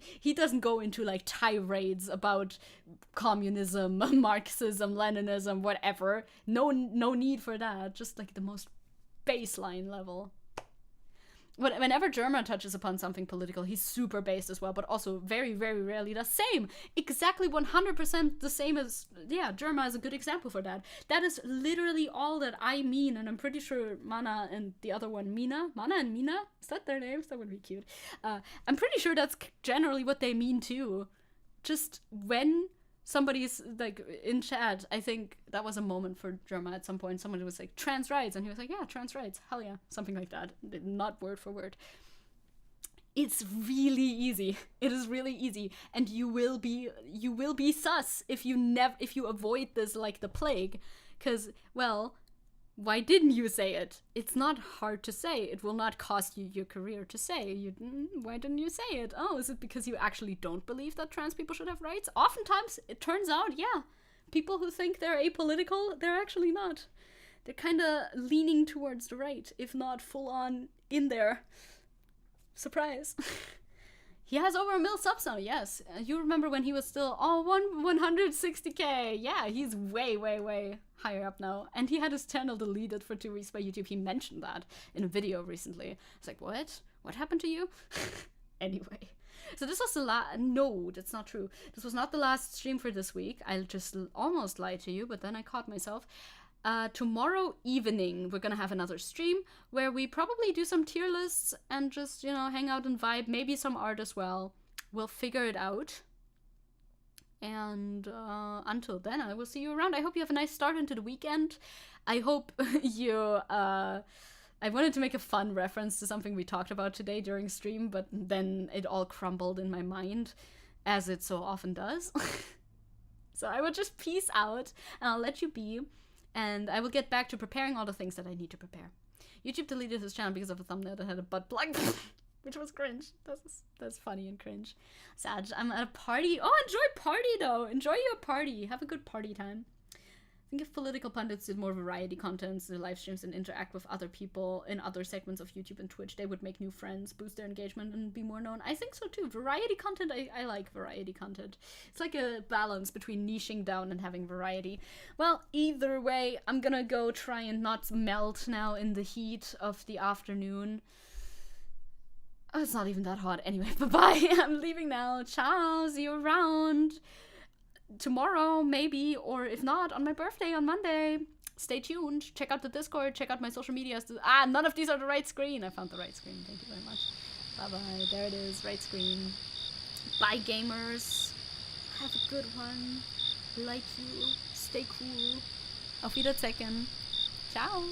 go into like tirades about communism, Marxism, Leninism, whatever. No need for that. Just like the most baseline level. Whenever Germa touches upon something political, he's super based as well, but also very, very rarely the same. Exactly 100% the same as, yeah, Germa is a good example for that. That is literally all that I mean, and I'm pretty sure Mana and the other one, Mana and Mina? Is that their names? That would be cute. I'm pretty sure that's generally what they mean too. Just when somebody's like in chat, I think that was a moment for Germa at some point. Someone was like, trans rights, and he was like, yeah, trans rights, hell yeah, something like that. Not word for word. It's really easy. It is really easy, and you will be sus if you avoid this like the plague, because, well, why didn't you say it? It's not hard to say. It will not cost you your career to say. Why didn't you say it? Oh, is it because you actually don't believe that trans people should have rights? Oftentimes, it turns out, yeah, people who think they're apolitical, they're actually not. They're kind of leaning towards the right, if not full on in there. Surprise. He has over 1 million subs now, yes. You remember when he was still, 160k. Yeah, he's way, way, way higher up now. And he had his channel deleted for 2 weeks by YouTube. He mentioned that in a video recently. It's like, what? What happened to you? Anyway. So this was the last... No, that's not true. This was not the last stream for this week. I just almost lied to you, but then I caught myself. Tomorrow evening, we're gonna have another stream where we probably do some tier lists and just, you know, hang out and vibe, maybe some art as well. We'll figure it out. And until then, I will see you around. I hope you have a nice start into the weekend. I hope you... I wanted to make a fun reference to something we talked about today during stream, but then it all crumbled in my mind, as it so often does. So I will just peace out, and I'll let you be. And I will get back to preparing all the things that I need to prepare. YouTube deleted his channel because of a thumbnail that had a butt plug, which was cringe. That's funny and cringe. Sad. I'm at a party. Oh, enjoy party though. Enjoy your party. Have a good party time. I think if political pundits did more variety contents, the live streams, and interact with other people in other segments of YouTube and Twitch, they would make new friends, boost their engagement, and be more known. I think so too. Variety content, I like variety content. It's like a balance between niching down and having variety. Well, either way, I'm gonna go try and not melt now in the heat of the afternoon. Oh, it's not even that hot. Anyway, bye-bye. I'm leaving now. Ciao. See you around. tomorrow, maybe, or if not, on my birthday on Monday. Stay tuned. Check out the Discord. Check out my social medias. None of these are the right screen. I found the right screen. Thank you very much. Bye-bye. There it is. Right screen. Bye, gamers. Have a good one. Like you. Stay cool. Auf Wiedersehen. Ciao.